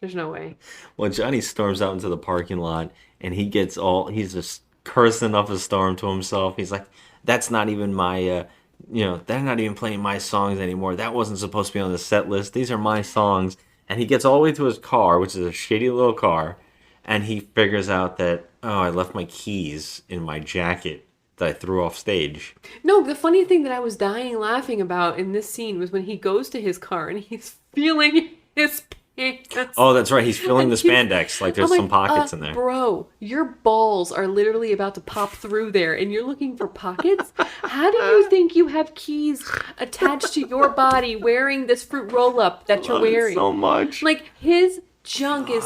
There's no way. Well, Johnny storms out into the parking lot, and he's just cursing up a storm to himself. He's like, that's not even my, they're not even playing my songs anymore. That wasn't supposed to be on the set list. These are my songs. And he gets all the way to his car, which is a shitty little car, and he figures out that, oh, I left my keys in my jacket that I threw off stage. No, the funny thing that I was dying laughing about in this scene was when he goes to his car and he's feeling his pants. Oh, that's right. He's filling the And he's- spandex. Like there's I'm some pockets in there. Bro, your balls are literally about to pop through there and you're looking for pockets? How do you think you have keys attached to your body wearing this fruit roll-up that you're wearing? So much. Like, his junk is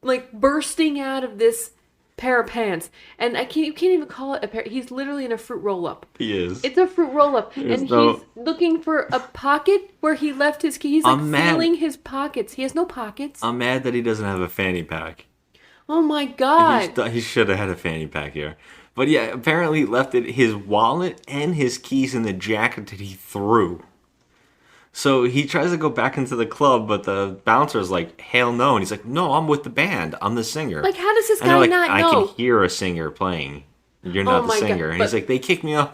like bursting out of this pair of pants. And you can't even call it a pair. He's literally in a fruit roll-up. He is. It's a fruit roll-up. There's And no- he's looking for a pocket where he left his keys. He's like I'm mad. feeling his pockets. He has no pockets. I'm mad that he doesn't have a fanny pack. Oh my god. He should have had a fanny pack here. But yeah, apparently he left his wallet and his keys in the jacket that he threw. So he tries to go back into the club, but the bouncer's like, hell no. And he's like, no, I'm with the band. I'm the singer. Like, how does this And they're guy like, not I know? can hear a singer playing. You're not Oh the my God, singer. And he's but- like, they kicked me off.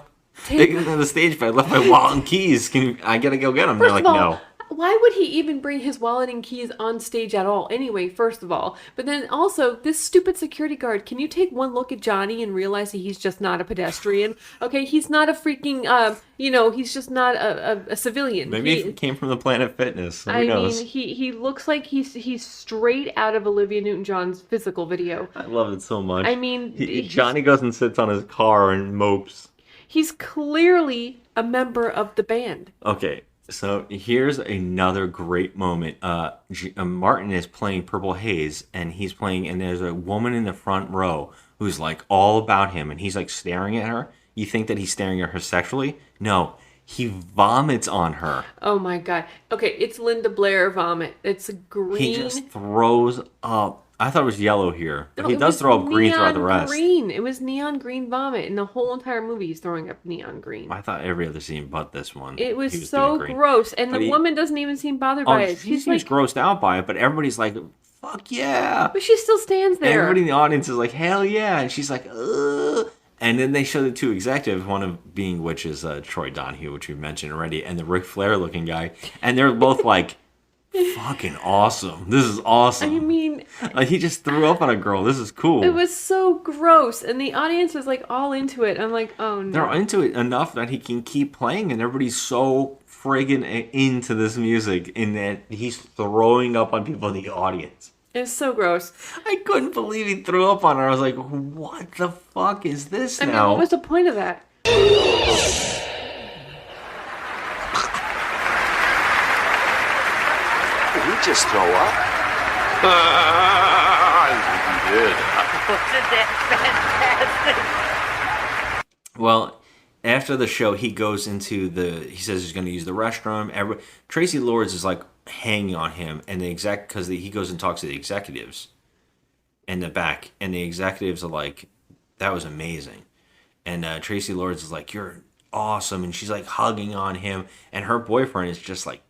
They kicked me on the stage, but I left my wallet and keys. I gotta go get them. They're First like, of all, no. why would he even bring his wallet and keys on stage at all anyway, first of all? But then also, this stupid security guard, can you take one look at Johnny and realize that he's just not a pedestrian? Okay, he's not a freaking, he's just not a civilian. Maybe he came from the Planet Fitness. Who knows? He looks like he's straight out of Olivia Newton-John's physical video. I love it so much. I mean, Johnny goes and sits on his car and mopes. He's clearly a member of the band. Okay, so here's another great moment. Martin is playing Purple Haze, and he's playing, and there's a woman in the front row who's like all about him, and he's like staring at her. You think that he's staring at her sexually? No, he vomits on her. Oh my god. Okay, it's Linda Blair vomit. It's green. He just throws up. I thought it was yellow here, but No, he it does was throw up green throughout the neon rest. Green. It was neon green vomit. In the whole entire movie, he's throwing up neon green. I thought every other scene but this one. It was, he so doing green. gross, and But the he- woman doesn't even seem bothered by it. She She's seems like, grossed out by it, but everybody's like, fuck yeah. but she still stands there. Everybody in the audience is like, hell yeah. And she's like, ugh. And then they show the two executives, one of being which is Troy Donahue, which we mentioned already, and the Ric Flair looking guy. And they're both like, fucking awesome. This is awesome. I mean, Like, he just threw up on a girl. This is cool. it was so gross, and the audience was like all into it. I'm like, oh no. They're into it enough that he can keep playing, and everybody's so friggin' into this music in that he's throwing up on people in the audience. It's so gross. I couldn't believe he threw up on her. I was like, what the fuck is this I mean, now? what was the point of that? Did he just throw up? I think he did. Wasn't that fantastic? Well, after the show, he goes into he says he's going to use the restroom. Tracy Lords is like hanging on him, and because he goes and talks to the executives in the back, and the executives are like, that was amazing. And Tracy Lords is like, you're awesome. And she's like hugging on him, and her boyfriend is just like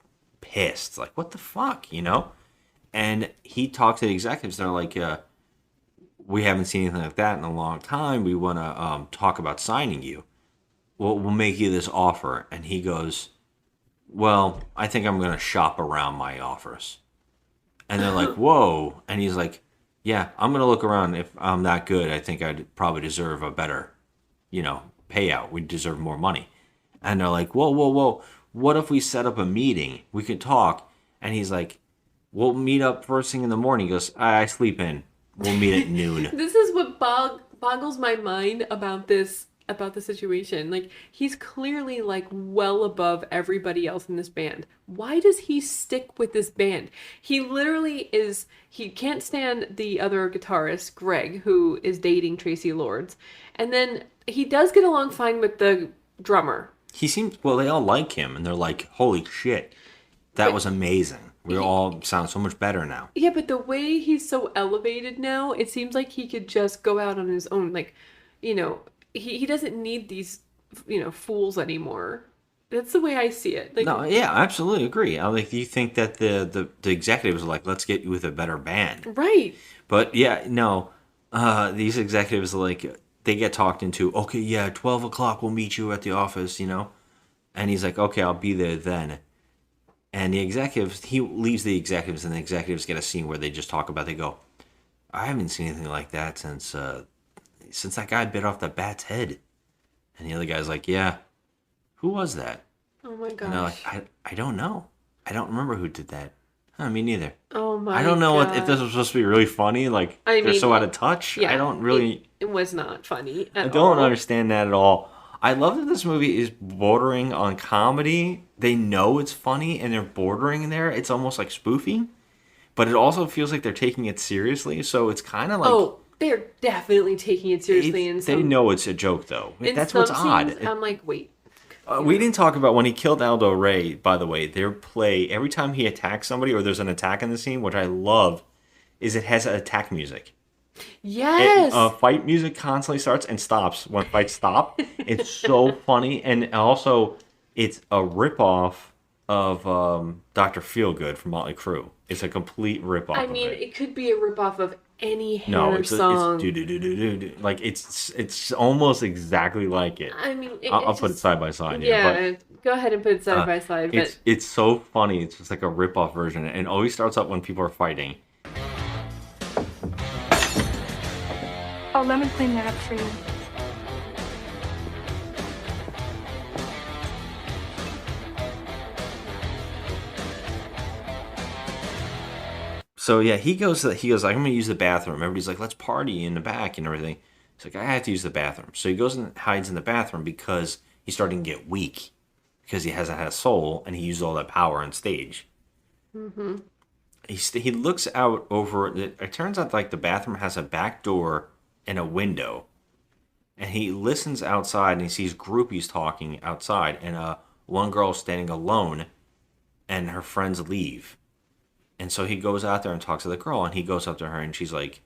pissed. Like, what the fuck, you know? And he talks to the executives. They're like, we haven't seen anything like that in a long time. We want to talk about signing you. We'll make you this offer. And he goes, well, I think I'm going to shop around my offers. And they're like, whoa. And he's like, yeah, I'm going to look around. If I'm that good, I think I'd probably deserve a better, payout. We deserve more money. And they're like, whoa. What if we set up a meeting? We could talk. And he's like, we'll meet up first thing in the morning. He goes, I sleep in. We'll meet at noon. This is what boggles my mind about the situation. Like, he's clearly like well above everybody else in this band. Why does he stick with this band? He literally he can't stand the other guitarist, Greg, who is dating Tracy Lords. And then he does get along fine with the drummer. They all like him, and they're like, holy shit, that was amazing. We all sound so much better now. Yeah, but the way he's so elevated now, it seems like he could just go out on his own. Like, he doesn't need these, fools anymore. That's the way I see it. Like, No, yeah, I absolutely agree. You think that the executives are like, let's get you with a better band. Right. But yeah, no, these executives are like, they get talked into, okay, yeah, 12 o'clock, we'll meet you at the office, And he's like, okay, I'll be there then. And he leaves the executives, and the executives get a scene where they just talk about, they go, I haven't seen anything like that since that guy bit off the bat's head. And the other guy's like, yeah, who was that? Oh my gosh. And they're like, I don't know. I don't remember who did that. Me neither. Oh my I don't know God. if this was supposed to be really funny. Like, they're so out of touch. Yeah, I don't really... It was not funny at I don't all. understand that at all. I love that this movie is bordering on comedy. They know it's funny, and they're bordering there. It's almost like spoofing. But it also feels like they're taking it seriously. So it's kind of like... Oh, they're definitely taking it seriously. They know it's a joke, though. in That's some what's odd. scenes, I'm like, wait. We didn't talk about when he killed Aldo Ray, by the way. Their play, every time he attacks somebody or there's an attack in the scene, which I love, is it has attack music. Yes. Fight music constantly starts and stops when fights stop. It's so funny. And also, it's a ripoff of Dr. Feelgood from Motley Crue. It's a complete ripoff I mean, of it. it could be a ripoff of any hair No, it's song. do do do do do do. Like it's almost exactly like it. I mean, I'll put it side by side. Yeah, go ahead and put it side by side. But It's so funny. It's just like a rip off version, and it always starts up when people are fighting. Oh, let me clean that up for you. So yeah, he goes, I'm gonna use the bathroom. Everybody's like, let's party in the back and everything. He's like, I have to use the bathroom. So he goes and hides in the bathroom because he's starting to get weak because he hasn't had a soul and he used all that power on stage. Mm-hmm. He looks out over. It turns out like the bathroom has a back door and a window, and he listens outside and he sees groupies talking outside, and one girl standing alone, and her friends leave. And so he goes out there and talks to the girl, and he goes up to her, and she's like,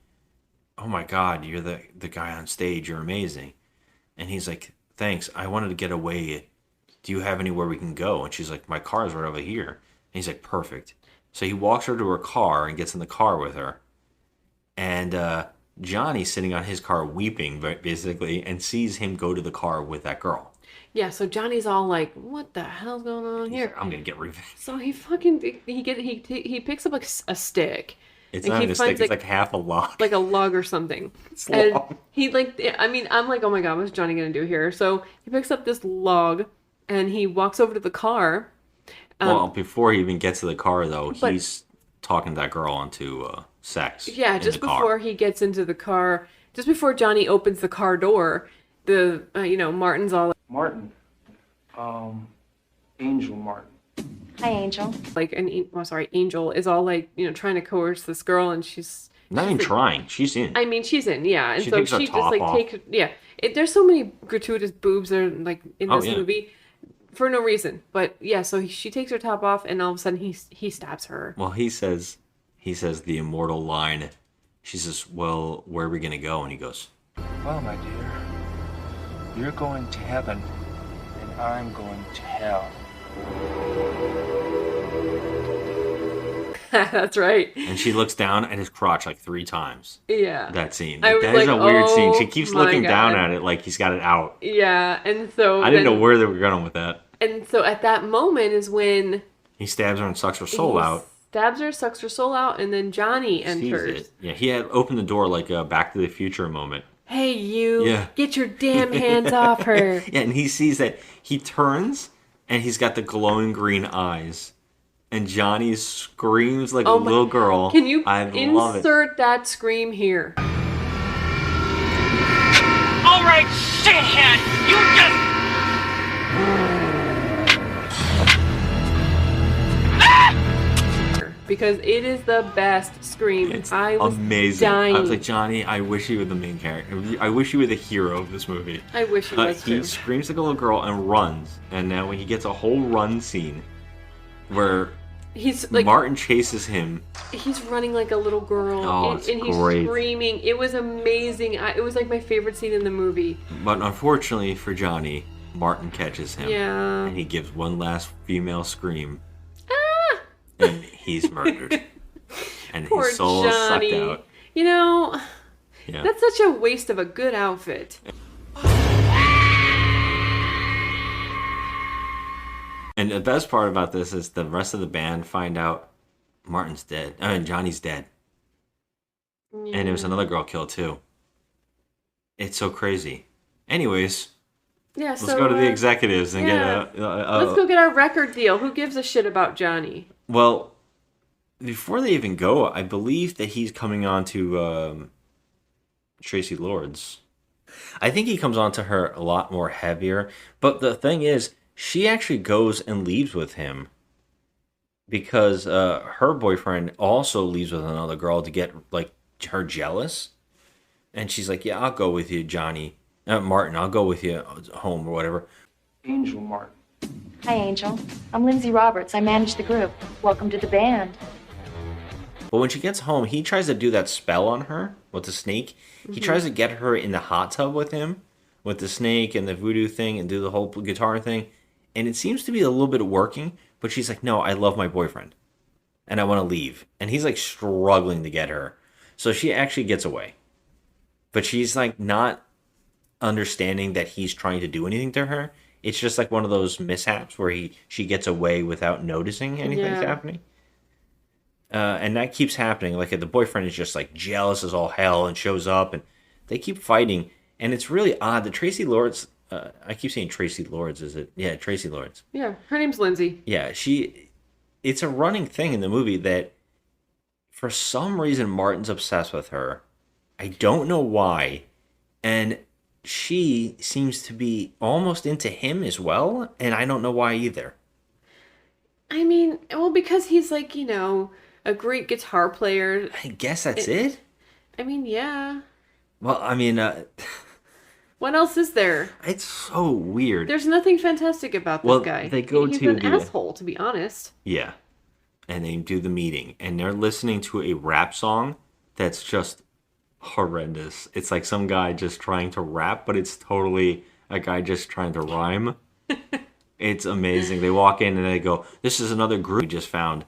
"Oh my God, you're the guy on stage. You're amazing." And he's like, "Thanks. I wanted to get away. Do you have anywhere we can go?" And she's like, "My car's right over here." And he's like, "Perfect." So he walks her to her car and gets in the car with her. And Johnny's sitting on his car weeping, basically, and sees him go to the car with that girl. Yeah, so Johnny's all like, "What the hell's going on here?" I'm gonna get revenge. So he picks up like a stick. It's and not he even a stick. finds, It's like half a log. like a log or something. It's and long. he I'm like, oh my God, what's Johnny gonna do here? So he picks up this log and he walks over to the car. Well, before he even gets to the car, though, but- he's talking to that girl into sex. Yeah, in just the car. before he gets into the car, just before Johnny opens the car door, the Martin's all Martin. Angel Martin. Hi, Angel. like, Angel is all like, trying to coerce this girl, and she's Not even trying. She's in. I mean, she's in, yeah, and She so takes her she just top like off. there's so many gratuitous boobs that are like in Oh, this yeah. movie for no reason, but yeah, so she takes her top off, and all of a sudden he stabs her. Well, he says the immortal line. She says, "Well, where are we gonna go?" And he goes, Well, my dear, you're going to heaven, and I'm going to hell. That's right. and she looks down at his crotch like 3 times. Yeah. That scene. I was That is like, a weird scene. She oh keeps my looking down God. at it like he's got it out. Yeah, and so I didn't then- know where they were going with that. And so at that moment is when He stabs her and sucks her soul he out. stabs her, sucks her soul out, and then Johnny Sees enters. it. Yeah, he had opened the door like a Back to the Future moment. Hey, you! Yeah. Get your damn hands off her! Yeah, and he sees that he turns and he's got the glowing green eyes. And Johnny screams like a Oh my- little girl. Can you I love it. insert that scream here? All right, shithead! You just... Because it is the best scream. It's I was amazing. dying. I was like, Johnny, I wish you were the main character. I wish you were the hero of this movie. I wish he was He too. screams like a little girl and runs. And now when he gets a whole run scene where He's like Martin chases him. he's running like a little girl, Oh, and, it's and he's great. screaming. It was amazing. It was like my favorite scene in the movie. But unfortunately for Johnny, Martin catches him. Yeah. And he gives one last female scream. And he's murdered. And Poor his soul is sucked Johnny. out. You know, Yeah. that's such a waste of a good outfit. And the best part about this is the rest of the band find out Martin's dead. I mean, Johnny's dead. And there was another girl killed too. It's so crazy. Anyways, Yeah, let's so go to the executives and yeah. get a Let's go get our record deal. Who gives a shit about Johnny? Well, before they even go, I believe that he's coming on to Tracy Lords. I think he comes on to her a lot more heavier. But the thing is, she actually goes and leaves with him because her boyfriend also leaves with another girl to get like her jealous. And she's like, "Yeah, I'll go with you, Johnny. Martin, I'll go with you home or whatever." Angel Martin. Hi, Angel. I'm Lindsay Roberts. I manage the group. Welcome to the band. But when she gets home, he tries to do that spell on her with the snake. He Mhm. tries to get her in the hot tub with him, with the snake and the voodoo thing, and do the whole guitar thing. And it seems to be a little bit working, but she's like, "No, I love my boyfriend, and I want to leave." And he's like struggling to get her. So she actually gets away. But she's like not understanding that he's trying to do anything to her. It's just like one of those mishaps where she gets away without noticing anything's happening. And that keeps happening. Like the boyfriend is just like jealous as all hell and shows up and they keep fighting. And it's really odd that Tracy Lords, I keep saying Tracy Lords, is it? Yeah, Tracy Lords. Yeah, her name's Lindsay. Yeah, it's a running thing in the movie that for some reason Martin's obsessed with her. I don't know why. And she seems to be almost into him as well. And I don't know why either. I mean, well, because he's like, you know, a great guitar player. I guess that's it. I mean, yeah. Well, I mean, what else is there? It's so weird. There's nothing fantastic about this guy. They go He's to an asshole, to be honest. Yeah. And they do the meeting. And they're listening to a rap song that's just horrendous. It's like some guy just trying to rap, but it's totally a guy just trying to rhyme. It's amazing. They walk in and they go, "This is another group we just found."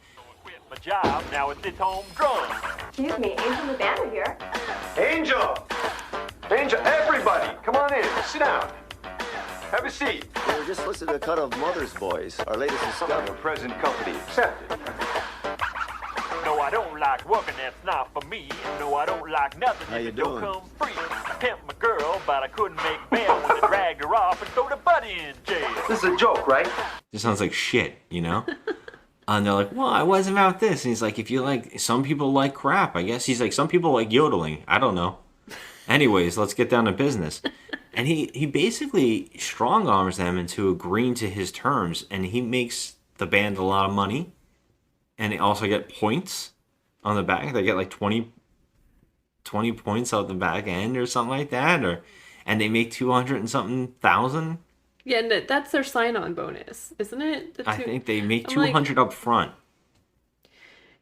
My job now it's home drum. Excuse me, Angel the band are here. Angel! Angel, everybody, come on in. Sit down. Have a seat. We were just listening to a cut of Mother's Boys, our latest discovery. Present company accepted. No, I don't like working, that's not for me. No, I don't like nothing How if you it don't doing? come free. Pimp my girl, but I couldn't make bail when they dragged her off and throw the buddy in jail. This is a joke, right? This sounds like shit, you know? And they're like, "Well, it wasn't about this." And he's like, "If you like, some people like crap, I guess." He's like, "Some people like yodeling. I don't know." Anyways, let's get down to business. And he basically strong arms them into agreeing to his terms, and he makes the band a lot of money. And they also get points on the back. They get like 20 points out the back end or something like that. And they make 200 and something thousand. Yeah, and that's their sign-on bonus, isn't it? I think they make I'm like, 200 up front.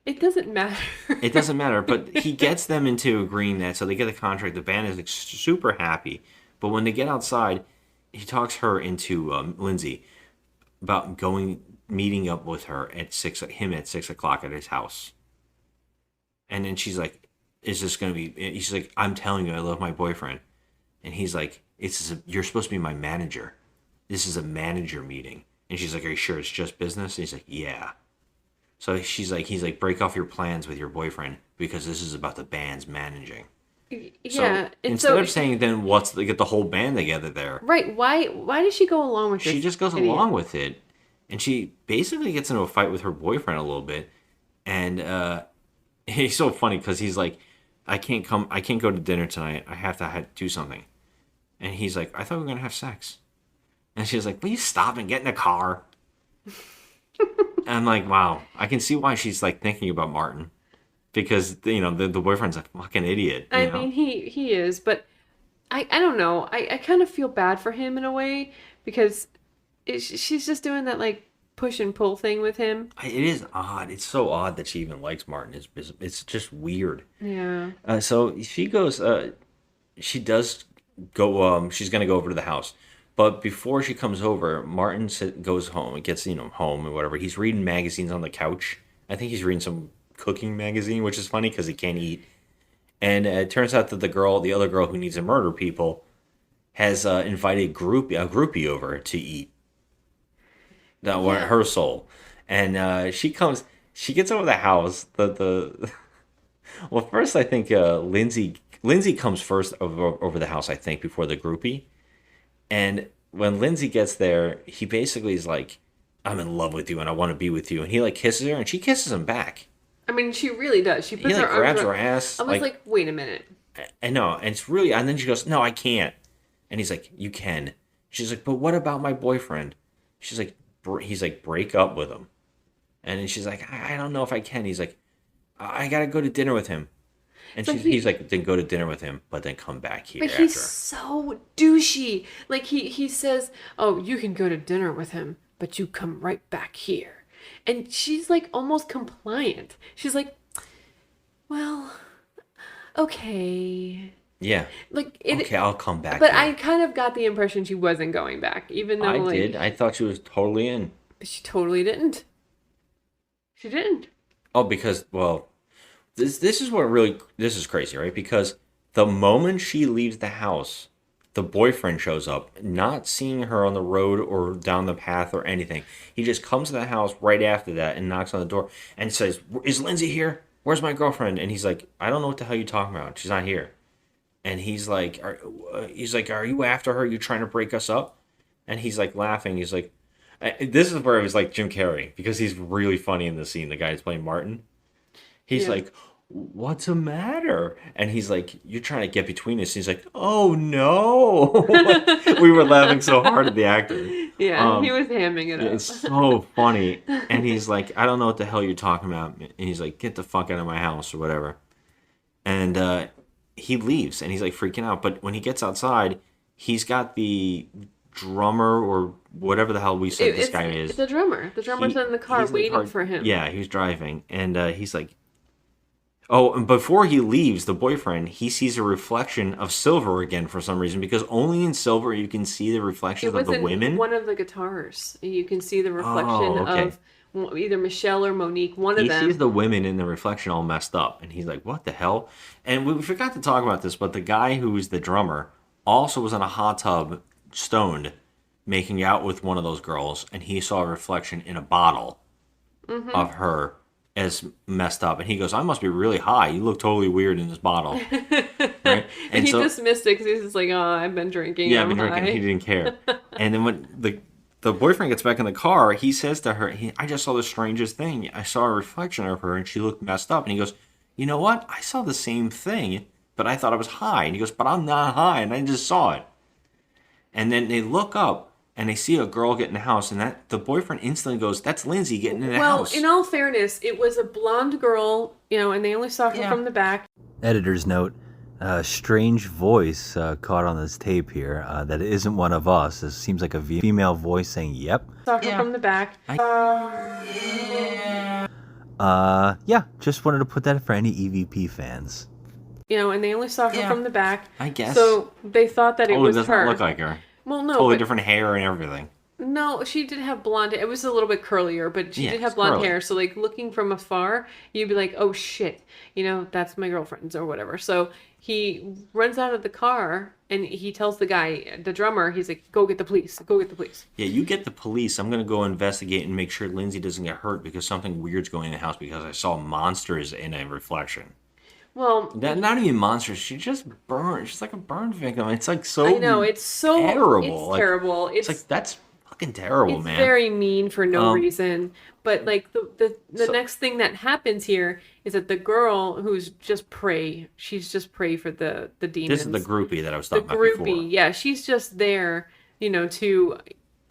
It doesn't matter. It doesn't matter, but he gets them into agreeing that, so they get the contract. The band is like, super happy. But when they get outside, he talks her into Lindsay about meeting up with her at 6 o'clock at his house. And then she's like, "Is this going to be?" He's like, "I'm telling you, I love my boyfriend." And he's like, "You're supposed to be my manager. This is a manager meeting." And she's like, "Are you sure it's just business?" And he's like, "Yeah." So he's like, "Break off your plans with your boyfriend because this is about the band's managing." Yeah. So and instead of saying, then get the whole band together there. Right. Why does she go along with this? She just goes idiot? along with it. And she basically gets into a fight with her boyfriend a little bit. And he's so funny because he's like, I can't go to dinner tonight. I have to do something. And he's like, "I thought we were going to have sex." And she's like, "Will you stop and get in the car?" And I'm like, wow, I can see why she's like thinking about Martin. Because, you know, the boyfriend's a fucking idiot. I mean, he is, but I don't know. I kind of feel bad for him in a way because she's just doing that like push and pull thing with him. It is odd. It's so odd that she even likes Martin. It's just weird. Yeah. So she goes. She does go. She's gonna go over to the house, but before she comes over, Martin goes home and gets home and whatever. He's reading magazines on the couch. I think he's reading some cooking magazine, which is funny because he can't eat. And it turns out that the other girl who needs to murder people, has invited a groupie over to eat. That were her soul, and she gets over the house. Well, first I think Lindsay comes first over the house, I think, before the groupie. And when Lindsay gets there, he basically is like, "I'm in love with you and I want to be with you." And he like kisses her and she kisses him back. I mean, she really does. She puts He like her grabs arms her around- ass. I was like, wait a minute. I know, and it's really, and then she goes, "No, I can't." And he's like, "You can." She's like, "But what about my boyfriend?" She's like, he's like, "Break up with him." And then she's like, I don't know if I can. He's like, "I gotta go to dinner with him." And But he's like, "Then go to dinner with him, but then come back here But after." he's so douchey. Like he says, "Oh, you can go to dinner with him, but you come right back here." And she's like almost compliant. She's like, "Well, okay." Yeah. Like okay, I'll come back. But here. I kind of got the impression she wasn't going back, even though I like, did. I thought she was totally in. But she totally didn't. She didn't. Oh, because, well, This is what really, this is crazy, right? Because the moment she leaves the house, the boyfriend shows up, not seeing her on the road or down the path or anything. He just comes to the house right after that and knocks on the door and says, "Is Lindsay here? Where's my girlfriend?" And he's like, "I don't know what the hell you're talking about. She's not here." And he's like, "Are you after her? You trying to break us up?" And he's like laughing. He's like, this is where it was like Jim Carrey, because he's really funny in the scene. The guy who's playing Martin. He's like, "What's the matter?" And he's like, "You're trying to get between us." And he's like, "Oh no." We were laughing so hard at the actor. Yeah, he was hamming it up. It's so funny. And he's like, "I don't know what the hell you're talking about." And he's like, "Get the fuck out of my house," or whatever. And he leaves and he's like freaking out. But when he gets outside, he's got the drummer or whatever the hell we said this guy is. The drummer. The drummer's in the car waiting for him. Yeah, he's driving. And he's like, oh, and before he leaves, the boyfriend, he sees a reflection of Silver again for some reason, because only in Silver you can see the reflections of the women. One of the guitars. You can see the reflection of either Michelle or Monique, one of them. He sees the women in the reflection all messed up, and he's like, "What the hell?" And we forgot to talk about this, but the guy who's the drummer also was in a hot tub, stoned, making out with one of those girls, and he saw a reflection in a bottle of her as messed up, and he goes, "I must be really high. You look totally weird in this bottle." Right? And he dismissed it because he's just like, "Oh, I've been drinking." Yeah, I've been drinking. He didn't care. And then when the boyfriend gets back in the car, he says to her, "I just saw the strangest thing. I saw a reflection of her, and she looked messed up." And he goes, "You know what? I saw the same thing, but I thought I was high." And he goes, "But I'm not high, and I just saw it." And then they look up, and they see a girl get in the house, and that the boyfriend instantly goes, "That's Lindsay getting in the house." Well, in all fairness, it was a blonde girl, and they only saw her from the back. Editor's note, strange voice caught on this tape here that isn't one of us. It seems like a female voice saying, "Yep." Saw her from the back. Yeah, just wanted to put that for any EVP fans. And they only saw her from the back. I guess. So they thought that it was doesn't her. look like her. Well, no. Totally different hair and everything. No, she did have blonde hair. It was a little bit curlier, but she did have blonde curly hair. So, like, looking from afar, you'd be like, "Oh, shit. That's my girlfriend's," or whatever. So he runs out of the car, and he tells the guy, the drummer, he's like, "Go get the police. Go get the police." Yeah, you get the police. I'm going to go investigate and make sure Lindsay doesn't get hurt because something weird's going in the house because I saw monsters in a reflection. Well, not even monsters. She just burned. She's like a burn victim. It's like so. I know, it's so terrible. It's terrible. It's like, that's fucking terrible, it's man. It's very mean for no reason. But like the next thing that happens here is that the girl who's just prey. She's just prey for the demons. This is the groupie that I was talking about before. The groupie, yeah. She's just there, to.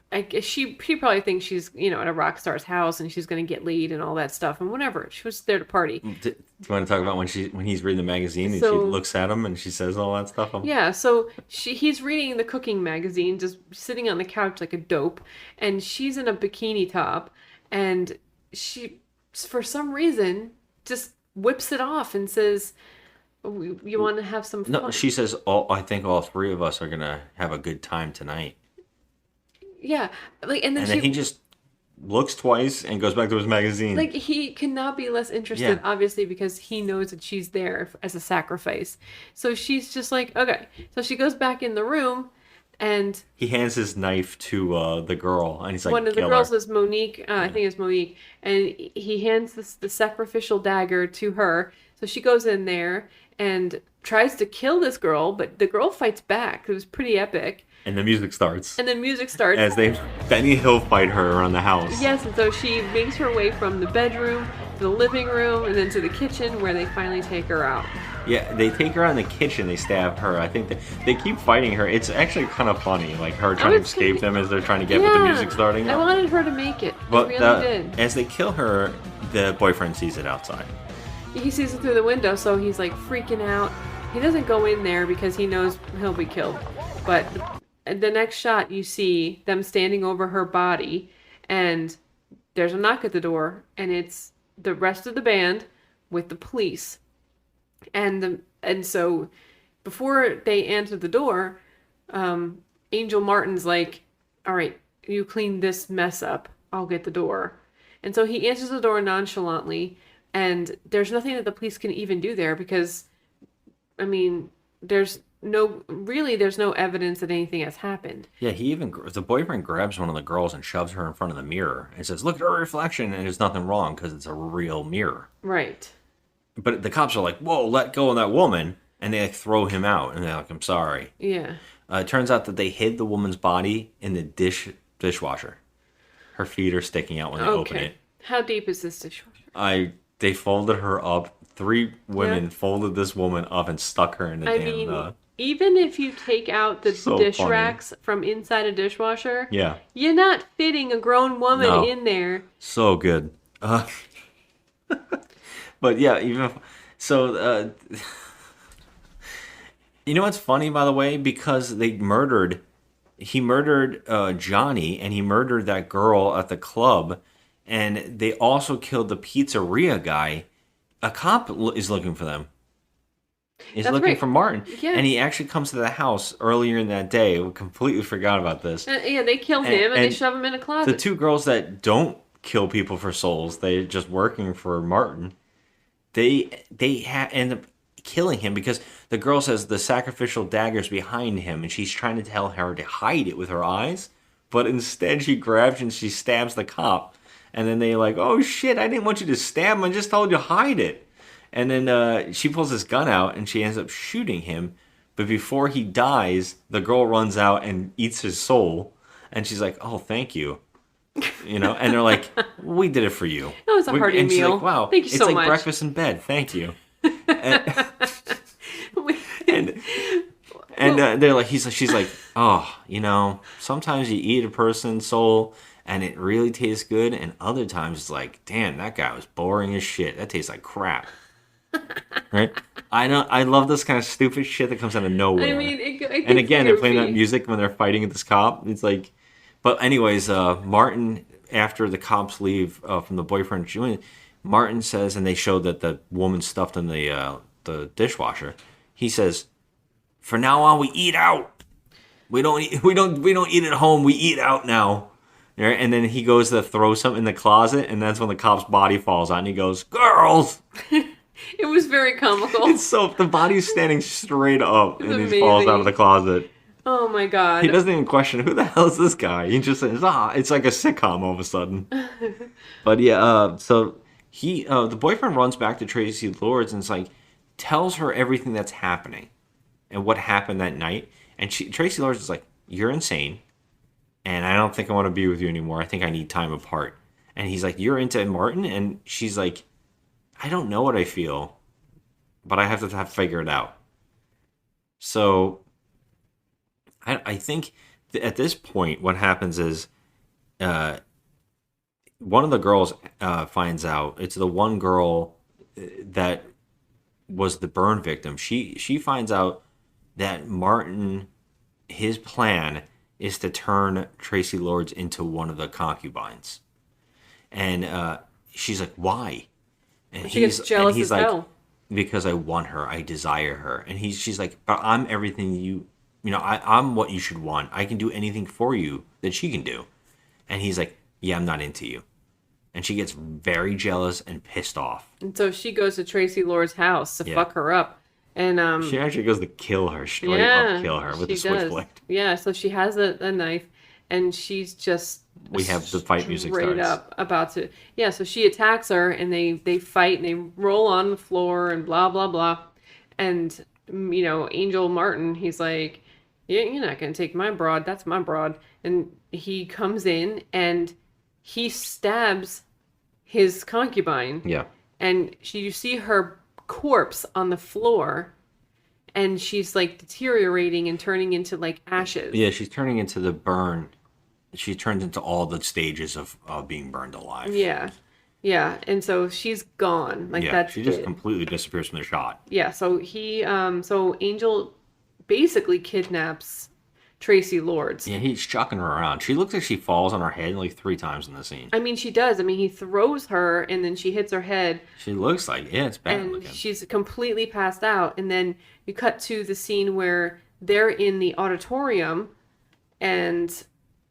I guess she probably thinks she's at a rock star's house and she's going to get laid and all that stuff and whatever. She was there to party. Do you want to talk about when he's reading the magazine and she looks at him and she says all that stuff? Yeah, so he's reading the cooking magazine, just sitting on the couch like a dope, and she's in a bikini top, and she, for some reason, just whips it off and says, "You want to have some fun?" No, she says, "I think all three of us are going to have a good time tonight." Yeah, and then he just looks twice and goes back to his magazine. Like, he cannot be less interested, obviously, because he knows that she's there as a sacrifice. So she's just like, okay. So she goes back in the room, and he hands his knife to the girl, and he's like, one of the girls is Monique. I think it's Monique, and he hands the sacrificial dagger to her. So she goes in there and tries to kill this girl, but the girl fights back. It was pretty epic. And the music starts. And then music starts. As Benny Hill fight her around the house. Yes, and so she makes her way from the bedroom to the living room and then to the kitchen where they finally take her out. Yeah, they take her out in the kitchen, they stab her. I think they keep fighting her. It's actually kind of funny, like her trying to escape them as they're trying to get with the music starting. I wanted her to make it. But I really did. As they kill her, the boyfriend sees it outside. He sees it through the window, so he's like freaking out. He doesn't go in there because he knows he'll be killed. But the next shot, you see them standing over her body, and there's a knock at the door, and it's the rest of the band with the police. And so before they answer the door, Angel Martin's like, "All right, you clean this mess up. I'll get the door." And so he answers the door nonchalantly, And there's nothing that the police can even do there because, I mean, there's no evidence that anything has happened. Yeah, the boyfriend grabs one of the girls and shoves her in front of the mirror and says, "Look at her reflection," and there's nothing wrong because it's a real mirror. Right. But the cops are like, "Whoa, let go of that woman," and they like throw him out, and they're like, "I'm sorry." Yeah. It turns out that they hid the woman's body in the dishwasher. Her feet are sticking out when they open it. How deep is this dishwasher? They folded her up. 3 women folded this woman up and stuck her in the even if you take out the So dish funny. racks from inside a dishwasher, Yeah. you're not fitting a grown woman No. in there. So good. But yeah, you know what's funny, by the way? Because he murdered Johnny, and he murdered that girl at the club, and they also killed the pizzeria guy. A cop is looking for them. He's That's looking right. for Martin. Yeah. And he actually comes to the house earlier in that day. We completely forgot about this. Yeah, they kill him and they shove him in a closet. The 2 girls that don't kill people for souls, they're just working for Martin. They end up killing him because the girl says the sacrificial dagger's behind him, and she's trying to tell her to hide it with her eyes, but instead she grabs and she stabs the cop. And then they're like, "Oh shit, I didn't want you to stab him, I just told you to hide it." And then she pulls this gun out and she ends up shooting him. But before he dies, the girl runs out and eats his soul. And she's like, "Oh, thank you." And they're like, "We did it for you." That was a hearty and she's meal. like, "Wow, Thank you it's so like much." breakfast in bed. Thank you. And they're like, she's like, "Oh, sometimes you eat a person's soul and it really tastes good, and other times it's like, damn, that guy was boring as shit. That tastes like crap." Right? I love this kind of stupid shit that comes out of nowhere. I mean, it and gets again, they're playing that goofy. music when they're fighting at this cop. It's like, but anyways, Martin, after the cops leave from the boyfriend, Martin says, and they show that the woman stuffed in the dishwasher. He says, "For now on, we eat out. We don't eat at home. We eat out now." Right? And then he goes to throw something in the closet, and that's when the cop's body falls out, and he goes, "Girls!" It was very comical. It's so the body's standing straight up, and It's he falls out of amazing. the closet. Oh my god. He doesn't even question who the hell is this guy. He just says, it's like a sitcom all of a sudden. But yeah, so the boyfriend runs back to Tracy Lords and it's like tells her everything that's happening and what happened that night. And Tracy Lords is like, "You're insane, and I don't think I want to be with you anymore. I think I need time apart." And he's like, "You're into Martin?" And she's like, "I don't know what I feel, but I have to figure it out." So I think at this point, what happens is one of the girls finds out. It's the one girl that was the burn victim. She finds out that Martin, his plan is to turn Tracy Lords into one of the concubines. And she's like, "Why?" And She gets jealous he's as like, hell. "Because I want her. I desire her." And she's like, "But I'm everything I'm what you should want. I can do anything for you that she can do." And he's like, "Yeah, I'm not into you." And she gets very jealous and pissed off. And so she goes to Tracy Lord's house to Yeah. fuck her up. And She actually goes to kill her, straight up kill her with she a switchblade. Yeah, so she has a knife and she's just We have the fight music straight starts. up about to. Yeah, so she attacks her and they fight and they roll on the floor and blah blah blah. And Angel Martin, he's like, "Yeah, you're not gonna take my broad. That's my broad." And he comes in and he stabs his concubine. Yeah. And you see her corpse on the floor, and she's like deteriorating and turning into like ashes. Yeah, she's turning into the burn. She turns into all the stages of being burned alive. Yeah. Yeah. And so she's gone. Like yeah, that's she just it. completely disappears from the shot. Yeah. So so Angel basically kidnaps Tracy Lords. Yeah, he's chucking her around. She looks like she falls on her head like 3 times in the scene. I mean, she does. I mean, he throws her and then she hits her head. She looks like, it's bad And looking. she's completely passed out. And then you cut to the scene where they're in the auditorium and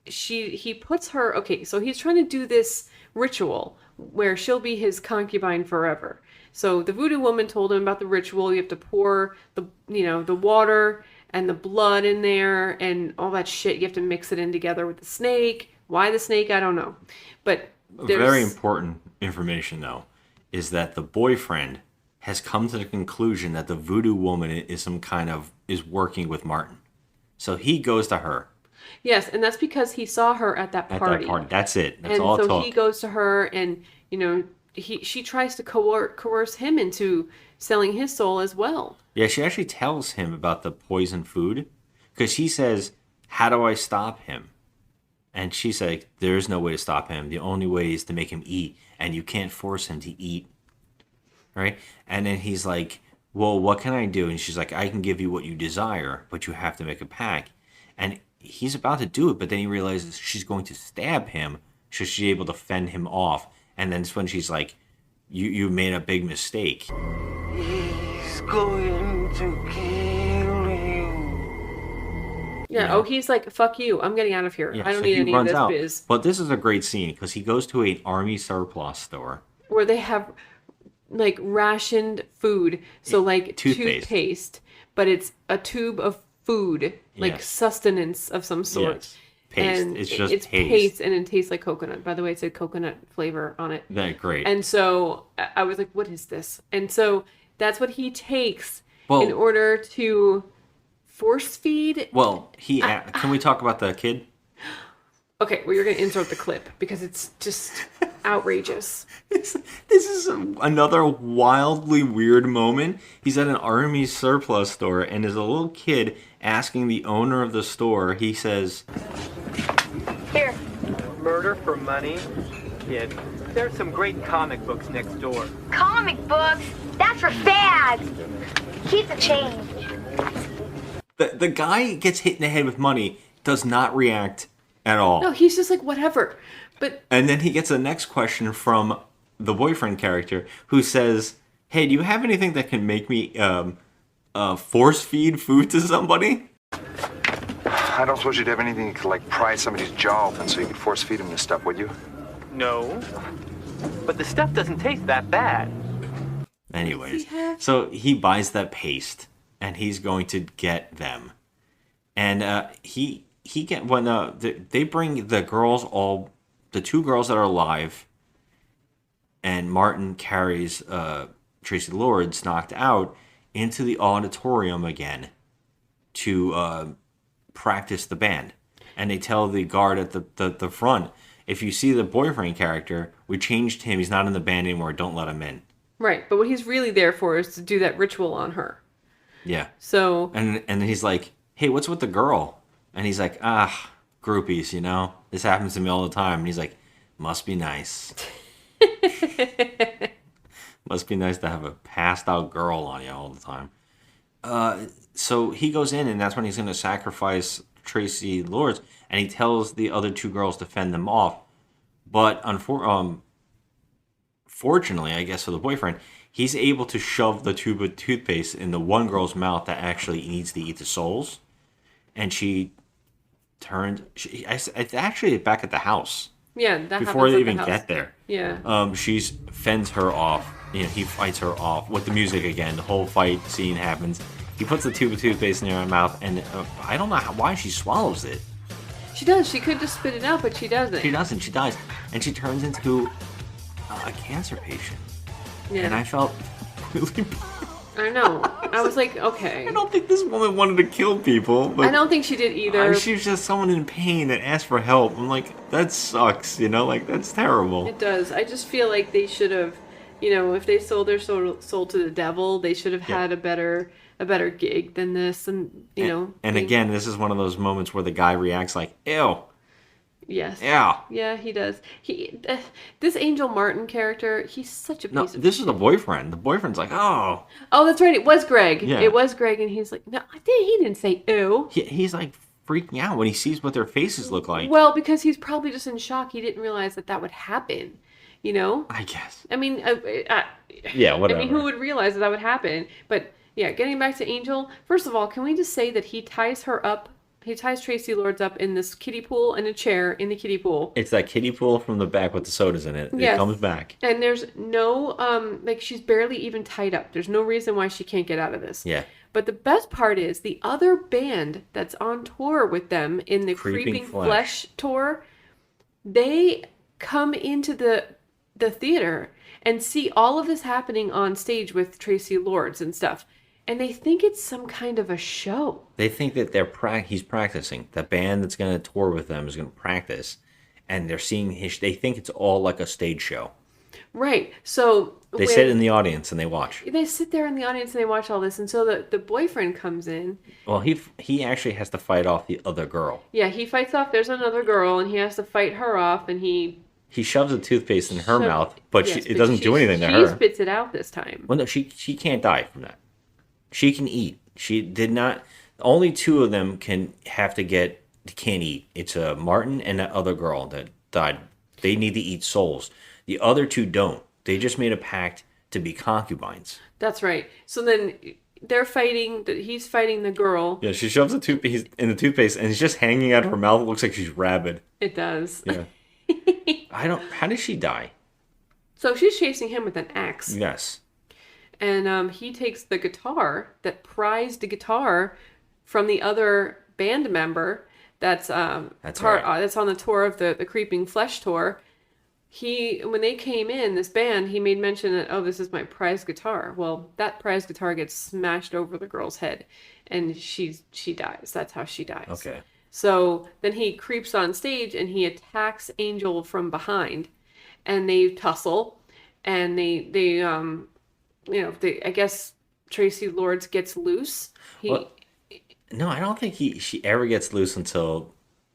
he puts her, okay, so he's trying to do this ritual where she'll be his concubine forever. So the voodoo woman told him about the ritual. You have to pour the water and the blood in there and all that shit. You have to mix it in together with the snake. Why the snake? I don't know. But Very important information, though, is that the boyfriend has come to the conclusion that the voodoo woman is working with Martin. So he goes to her. Yes, and that's because he saw her at that party. At that party. That's it. That's and all it so took. he goes to her and, she tries to coerce him into selling his soul as well. Yeah, she actually tells him about the poison food because he says, "How do I stop him?" And she's like, "There's no way to stop him. The only way is to make him eat, and you can't force him to eat." Right? And then he's like, "Well, what can I do?" And she's like, "I can give you what you desire, but you have to make a pact." And he's about to do it, but then he realizes she's going to stab him, so she's able to fend him off. And then it's when she's like, you made a big mistake. He's going to kill you. Yeah, he's like, fuck you, I'm getting out of here. I don't need any of this biz. But this is a great scene, because he goes to an army surplus store. Where they have, like, rationed food. So, like, toothpaste. But it's a tube of food, like sustenance of some sort. Yes. Paste. And it's just paste, and it tastes like coconut. By the way, it said coconut flavor on it. That's great. And so I was like, what is this? And so that's what he takes Well- in order to force feed. Well, can we talk about the kid? Okay, well, you're going to insert the clip because it's just outrageous. This is another wildly weird moment. He's at an army surplus store, and there's a little kid asking the owner of the store. He says, Here. Murder for money? Yeah, there's some great comic books next door. Comic books? That's for fads. Keep the change. The guy gets hit in the head with money, does not react at all. No, he's just like, whatever. But And then he gets the next question from the boyfriend character, who says, "Hey, do you have anything that can make me force feed food to somebody?" I don't suppose you'd have anything that could, like, pry somebody's jaw open so you could force feed them this stuff, would you? No. But the stuff doesn't taste that bad. Anyways, so he buys that paste, and he's going to get them. And they bring the two girls that are alive, and Martin carries Tracy Lords, knocked out, into the auditorium again to practice the band. And they tell the guard at the front, if you see the boyfriend character, we changed him, he's not in the band anymore, don't let him in. right, but what he's really there for is to do that ritual on her. Yeah. So And he's like, "Hey, what's with the girl?" And he's like, "Groupies, this happens to me all the time." And he's like, "Must be nice." Must be nice to have a passed out girl on you all the time. So he goes in, and that's when he's going to sacrifice Tracy Lords, and he tells the other two girls to fend them off. But fortunately, I guess for the boyfriend, he's able to shove the tube of toothpaste in the one girl's mouth that actually needs to eat the souls. And she turned... It's actually back at the house. Yeah, that before happens they at even the house. get there. Yeah. She fends her off. He fights her off with the music again. The whole fight scene happens. He puts the tube of toothpaste in her mouth, and I don't know why she swallows it. She does. She could just spit it out, but she doesn't. She doesn't. She dies. And she turns into a cancer patient. Yeah. And I felt really I know. I was like, okay. I don't think this woman wanted to kill people. I don't think she did either. She was just someone in pain that asked for help. I'm like, that sucks, that's terrible. It does. I just feel like they should have, if they sold their soul to the devil, they should have had a better gig than this, and And again, this is one of those moments where the guy reacts like, "Ew." Yes. Yeah. Yeah, he does. This Angel Martin character, he's such a piece No, of this is the boyfriend. The boyfriend's like, "Oh." Oh, that's right. It was Greg. Yeah. It was Greg, and he's like, no, he didn't say ew. He's like freaking out when he sees what their faces look like. Well, because he's probably just in shock. He didn't realize that would happen. I guess. I mean, Yeah, whatever. I mean, who would realize that would happen? But yeah, getting back to Angel. First of all, can we just say that he ties her up? Tracy Lords up in this kiddie pool and a chair in the kiddie pool. It's that kiddie pool from the back with the sodas in it. Yes. It comes back. And there's no, like, she's barely even tied up. There's no reason why she can't get out of this. Yeah. But the best part is the other band that's on tour with them in the Creeping Flesh tour, they come into the theater and see all of this happening on stage with Tracy Lords and stuff. And they think it's some kind of a show. They think that he's practicing. The band that's going to tour with them is going to practice. And they're seeing they think it's all like a stage show. Right. So they sit in the audience and they watch. They sit there in the audience and they watch all this. And so the boyfriend comes in. Well, he actually has to fight off the other girl. Yeah, he fights off. There's another girl and he has to fight her off. And he shoves a toothpaste in her mouth, but it doesn't do anything to her. She spits it out this time. Well, no, she can't die from that. She can eat. She did not. Only two of them can't eat. It's Martin and that other girl that died. They need to eat souls. The other two don't. They just made a pact to be concubines. That's right. So then they're fighting. He's fighting the girl. Yeah, she shoves the toothpaste in the toothpaste, and it's just hanging out of her mouth. It looks like she's rabid. It does. Yeah. How did she die? So she's chasing him with an axe. Yes. And he takes the guitar, that prized guitar from the other band member that's that's on the tour of the Creeping Flesh tour. When they came in, this band, he made mention that, oh, this is my prized guitar. Well, that prized guitar gets smashed over the girl's head and she dies. That's how she dies. Okay. So then he creeps on stage and he attacks Angel from behind and they tussle and they I guess Tracy Lords gets loose. No, I don't think she ever gets loose until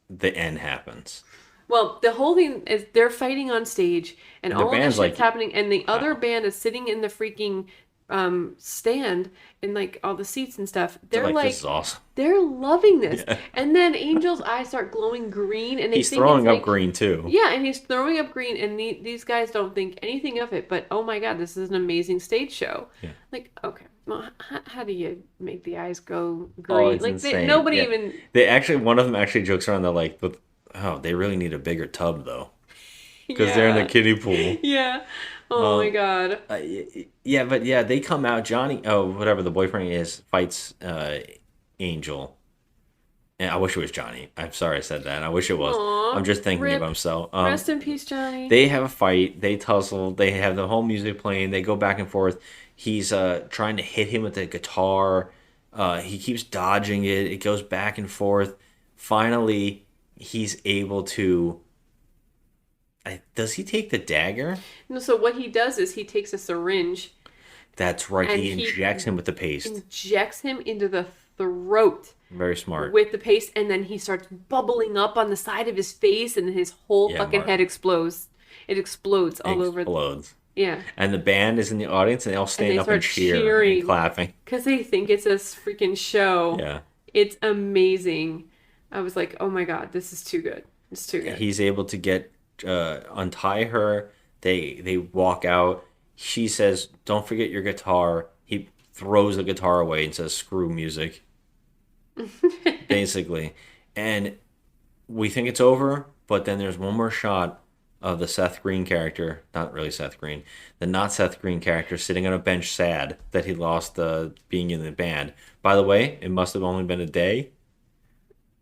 the end happens. Well, the whole thing is they're fighting on stage and all of this shit's happening and the other band is sitting in the freaking stand in like all the seats and stuff. They're like, this is awesome. They're loving this. Yeah. And then Angel's eyes start glowing green and he's throwing up green too. Yeah, and he's throwing up green and these guys don't think anything of it, but oh my god, this is an amazing stage show. Yeah. Like, okay, well, how do you make the eyes go green? It's like insane. Nobody Yeah. even One of them actually jokes around. They're like, they really need a bigger tub though, because they're in the kiddie pool. Yeah. Oh my god. Yeah, but yeah, they come out. Johnny, whatever the boyfriend is, fights Angel. And I wish it was Johnny. I'm sorry I said that. I wish it was. Aw, I'm just thinking rip. of himself. Rest in peace, Johnny. They have a fight. They tussle. They have the whole music playing. They go back and forth. He's trying to hit him with the guitar. He keeps dodging it. It goes back and forth. Finally, he's able to... does he take the dagger? No, so what he does is he takes a syringe. That's right. And He injects him with the paste. Injects him into the throat. Very smart. With the paste, and then he starts bubbling up on the side of his face, and his whole fucking head explodes. It explodes all over. Explodes. Yeah. And the band is in the audience, and they all stand up and cheer cheering, and clapping. because they think it's a freaking show. Yeah. It's amazing. I was like, oh my god, this is too good. It's too good. He's able to get untie her. They walk out. She says, "Don't forget your guitar." He throws the guitar away and says, "Screw music." Basically. And we think it's over, but then there's one more shot of the Seth Green character, not really Seth Green, the not Seth Green character sitting on a bench sad that he lost being in the band. By the way, it must have only been a day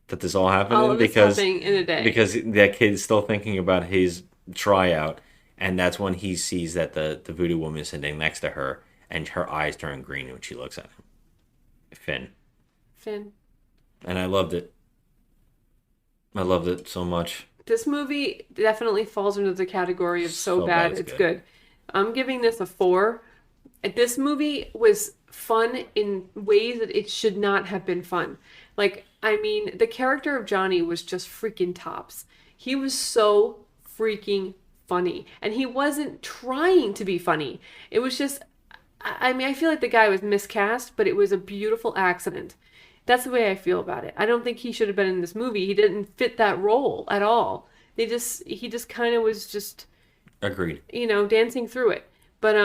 that this all happened All of this because happening in a day. Because that kid's still thinking about his tryout, and that's when he sees that the voodoo woman is sitting next to her, and her eyes turn green when she looks at him. Finn. And I loved it. I loved it so much. This movie definitely falls into the category of so bad it's good. I'm giving this a 4. This movie was fun in ways that it should not have been fun. Like, I mean, the character of Johnny was just freaking tops. He was so freaking funny. And he wasn't trying to be funny. It was just, I mean, I feel like the guy was miscast, but it was a beautiful accident. That's the way I feel about it. I don't think he should have been in this movie. He didn't fit that role at all. He just kind of was just... Agreed. dancing through it. But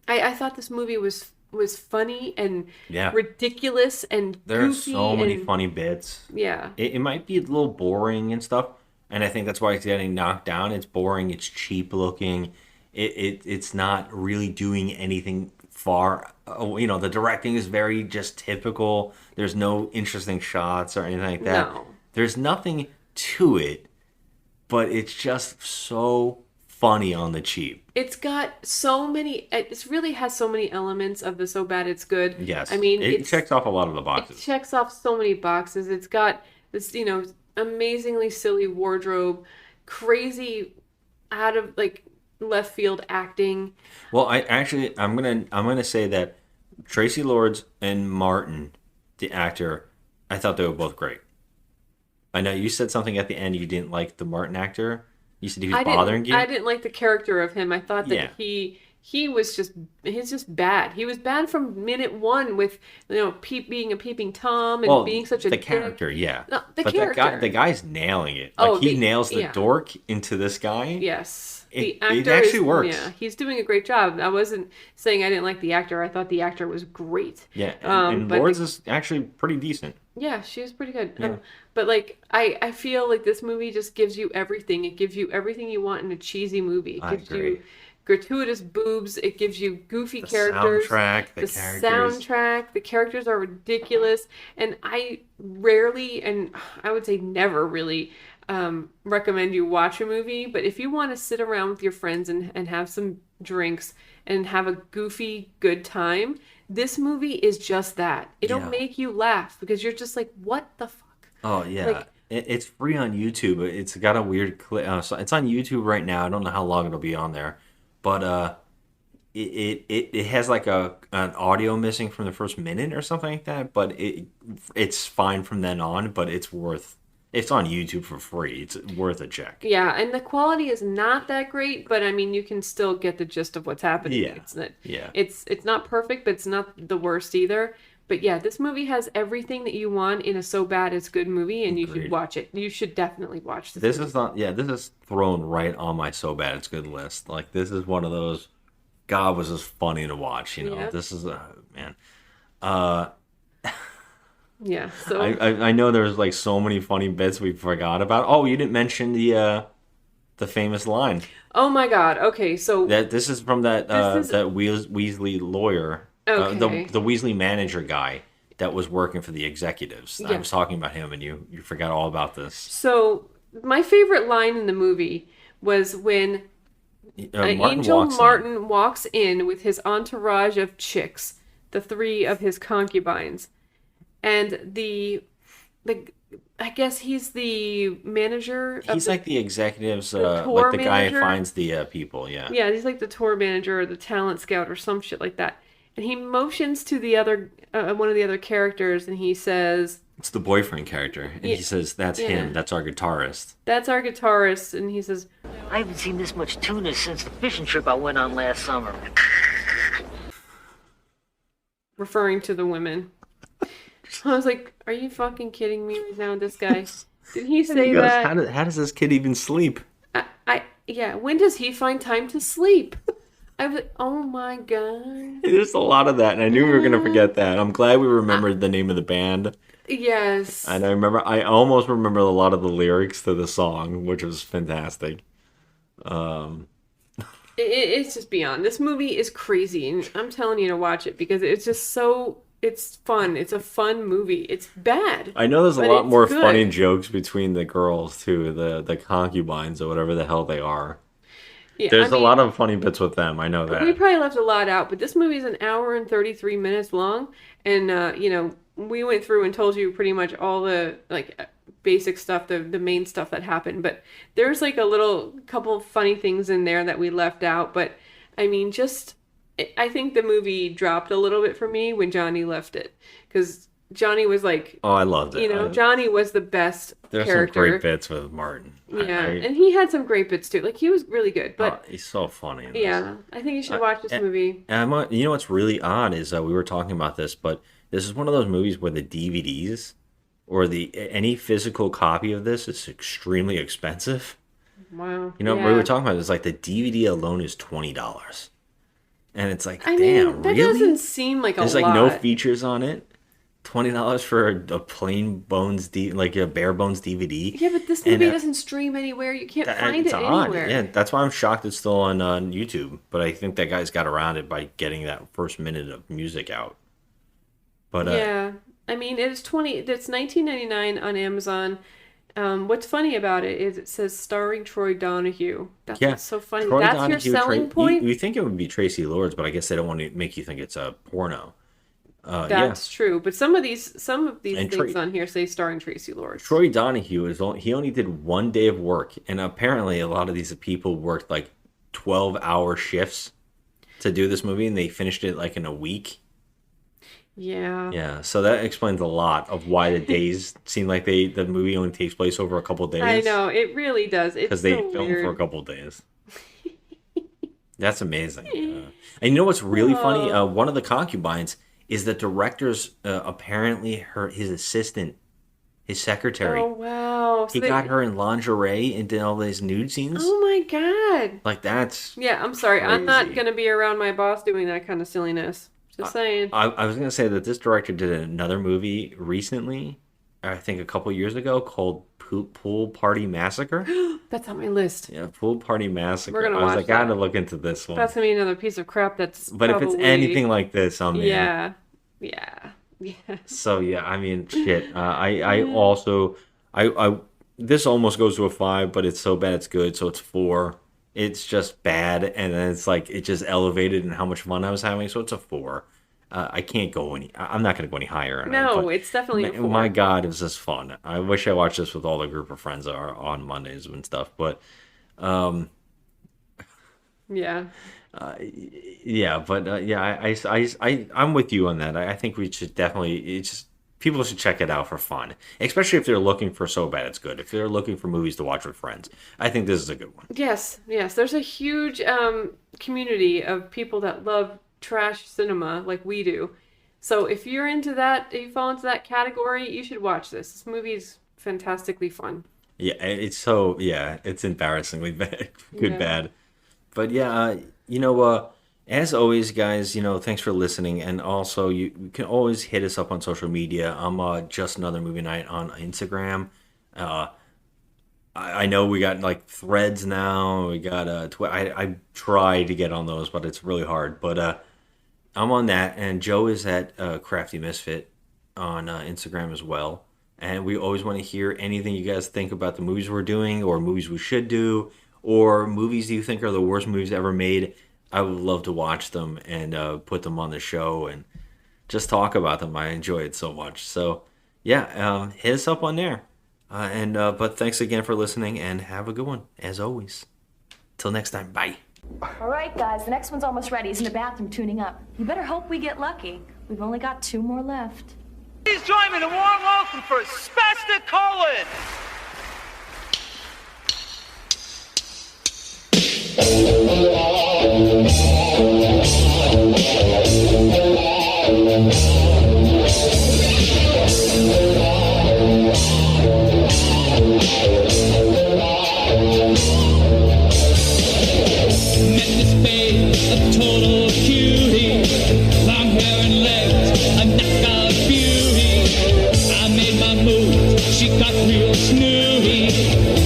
I thought this movie was was funny and Yeah. ridiculous and There are goofy so many and- funny bits. Yeah. It might be a little boring and stuff, and I think that's why it's getting knocked down. It's boring. It's cheap looking. It's not really doing anything far. The directing is very just typical. There's no interesting shots or anything like that. No. There's nothing to it, but it's just so funny on the cheap. It's got so many. It really has so many elements of the So Bad It's Good. Yes, I mean, it checks off a lot of the it boxes. checks off so many boxes. It's got this, amazingly silly wardrobe, crazy, out of left field acting. Well, I'm gonna say that Tracy Lords and Martin, the actor, I thought they were both great. I know you said something at the end you didn't like the Martin actor. You said he was bothering you. I didn't like the character of him. I thought that Yeah. he's just bad. He was bad from minute one with being a peeping Tom and being such a the dick. character, yeah. No, the but character. the guy's nailing it. Oh, Like he the- nails the yeah. dork into this guy. Yes. It The actor actually is, works. Yeah, he's doing a great job. I wasn't saying I didn't like the actor. I thought the actor was great. Yeah, and but Lords is actually pretty decent. yeah, she was pretty good. Yeah. But I feel like this movie just gives you everything. It gives you everything you want in a cheesy movie. It I gives agree. you gratuitous boobs. It gives you goofy The characters. soundtrack, the characters. soundtrack. The characters are ridiculous. And I rarely, and I would say never really, recommend you watch a movie. But if you want to sit around with your friends and have some drinks and have a goofy good time, this movie is just that. It'll Yeah. make you laugh because you're just like, what the fuck? Oh yeah, Like- it's free on YouTube. It's got a weird clip. So it's on YouTube right now. I don't know how long it'll be on there, but it has like an audio missing from the first minute or something like that. But it's fine from then on. But it's on YouTube for free. It's worth a check. Yeah, and the quality is not that great, but I mean, you can still get the gist of what's happening. Yeah. It's not, Yeah. It's not perfect, but it's not the worst either. But yeah, this movie has everything that you want in a So Bad It's Good movie, and you should Agreed. watch it. You should definitely watch this. This movie. is not. Yeah, this is thrown right on my So Bad It's Good list. Like this is one of those. God, was this funny to watch? Yeah. This is man. Yeah. So I know there's like so many funny bits we forgot about. Oh, you didn't mention the famous line oh my God. Okay, so that this is from that This is- that Weasley lawyer, Okay. the Weasley manager guy that was working for the executives. I Yeah. was talking about him, and you forgot all about this. So my favorite line in the movie was when Angel Martin walks in with his entourage of chicks, the three of his concubines, and the I guess he's the manager. He's like the executives, the tour like the guy who manager? finds the people. Yeah. Yeah, he's like the tour manager or the talent scout or some shit like that. And he motions to the other one of the other characters, and he says, It's the boyfriend character, and Yeah. he says, "That's Yeah. him. That's our guitarist." "That's our guitarist," and he says, I haven't seen this much tuna since the fishing trip I went on last summer. referring to the women. I was like, "Are you fucking kidding me right now? This guy, did he say He goes, that?" How does this kid even sleep? Yeah. When does he find time to sleep? I was like, "Oh my god." There's a lot of that, and I knew we were gonna forget that. I'm glad we remembered the name of the band, Yes. and I almost remember a lot of the lyrics to the song, which was fantastic. It's just beyond. This movie is crazy, and I'm telling you to watch it because it's just so. It's fun. It's a fun movie. It's bad. I know there's a but lot it's more good. funny jokes between the girls too, the concubines or whatever the hell they are. Yeah, There's I a mean, lot of funny bits with them. I know that. We probably left a lot out, but this movie is an hour and 33 minutes long, and we went through and told you pretty much all the basic stuff, the main stuff that happened. But there's like a couple funny things in there that we left out. But I mean, I think the movie dropped a little bit for me when Johnny left it, because Johnny was like, Oh, I loved it. Johnny was the best There's character. some great bits with Martin. Yeah, and he had some great bits too. Like he was really good, but he's so funny. in this. yeah, I think you should watch this movie. And you know what's really odd is we were talking about this, but this is one of those movies where the DVDs or any physical copy of this is extremely expensive. Wow. We were talking about this, like the DVD alone is $20. And it's like, I damn, mean, that really? doesn't seem like There's a like lot. no features on it. $20 for a plain bones, like a bare bones DVD. Yeah, but this And, movie doesn't stream anywhere. You can't find it's it odd. anywhere. Yeah, that's why I'm shocked it's still on YouTube. But I think that guy's got around it by getting that first minute of music out. But yeah, I mean, it's $19.99 on Amazon. What's funny about it is it says starring Troy Donahue. That's what's so funny. Troy That's Donahue, your selling point. You think it would be Tracy Lords, but I guess they don't want to make you think it's a porno. That's true, but some of these And things on here say starring Tracy Lords. Troy Donahue he only did 1 day of work, and apparently a lot of these people worked like 12-hour shifts to do this movie, and they finished it like in a week. Yeah. Yeah, so that explains a lot of why the days seem like the movie only takes place over a couple days. I know it really does. It's because they so filmed weird. for a couple days. That's amazing. And you know what's really funny? One of the concubines is the director's apparently his assistant, his secretary. Oh wow! He got her in lingerie and did all these nude scenes. Oh my god! Like that's Yeah, I'm sorry. I'm not crazy. gonna be around my boss doing that kind of silliness. Just saying. I was gonna say that this director did another movie recently, I think a couple years ago, called Pool Party Massacre. That's on my list. Yeah, Pool Party Massacre. We're gonna I was watch like, gotta that. look into this one. That's gonna be another piece of crap. That's. But if it's probably- anything like this, I'm in. Yeah. So yeah, I mean, shit. I also this almost goes to a 5, but it's so bad it's good, so it's 4. It's just bad, and then it's like it just elevated in how much fun I was having, so it's a 4. I can't go any. I'm not going to go any higher. On No, it, but it's definitely a 4. My God, it was just fun. I wish I watched this with all the group of friends that are on Mondays and stuff, but Yeah. yeah, but yeah, I'm with you on that. I think we should definitely. People should check it out for fun, especially if they're looking for so bad it's good. If they're looking for movies to watch with friends, I think this is a good one. Yes. There's a huge community of people that love trash cinema like we do. So if you're into that, if you fall into that category, you should watch this. This movie's fantastically fun. Yeah, it's it's embarrassingly bad, Yeah. bad. But yeah, as always, guys, thanks for listening, and also you can always hit us up on social media. I'm Just Another Movie Night on Instagram. I know we got like Threads now. We got I try to get on those, but it's really hard. But I'm on that, and Joe is at Crafty Misfit on Instagram as well. And we always want to hear anything you guys think about the movies we're doing, or movies we should do, or movies you think are the worst movies ever made. I would love to watch them and put them on the show and just talk about them. I enjoy it so much. So yeah, hit us up on there. But thanks again for listening, and have a good one as always. Till next time, bye. All right, guys, the next one's almost ready. He's in the bathroom tuning up. You better hope we get lucky. We've only got 2 more left. Please join me in a warm welcome for Spastic Colin. Met this babe, a total cutie. Long hair and legs, a knockout beauty. I made my move, she got real snooty.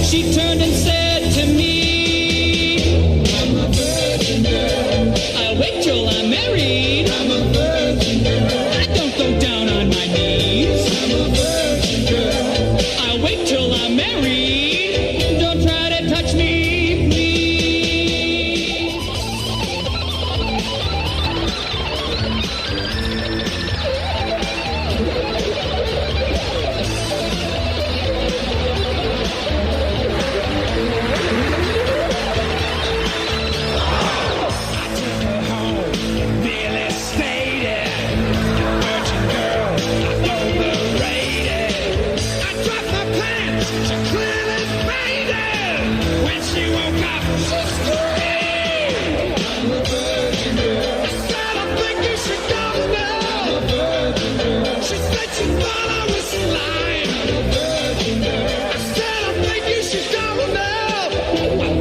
She turned and said to me, I'm a virgin girl. I'll wait till I'm married. I'm a virgin girl. I don't go down on my knees. I'm a virgin girl. I'll wait till I'm married. Don't try to touch me, please.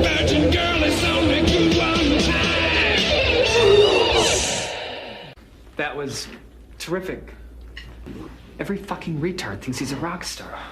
Virgin girl is only good one time. That was terrific. Every fucking retard thinks he's a rock star.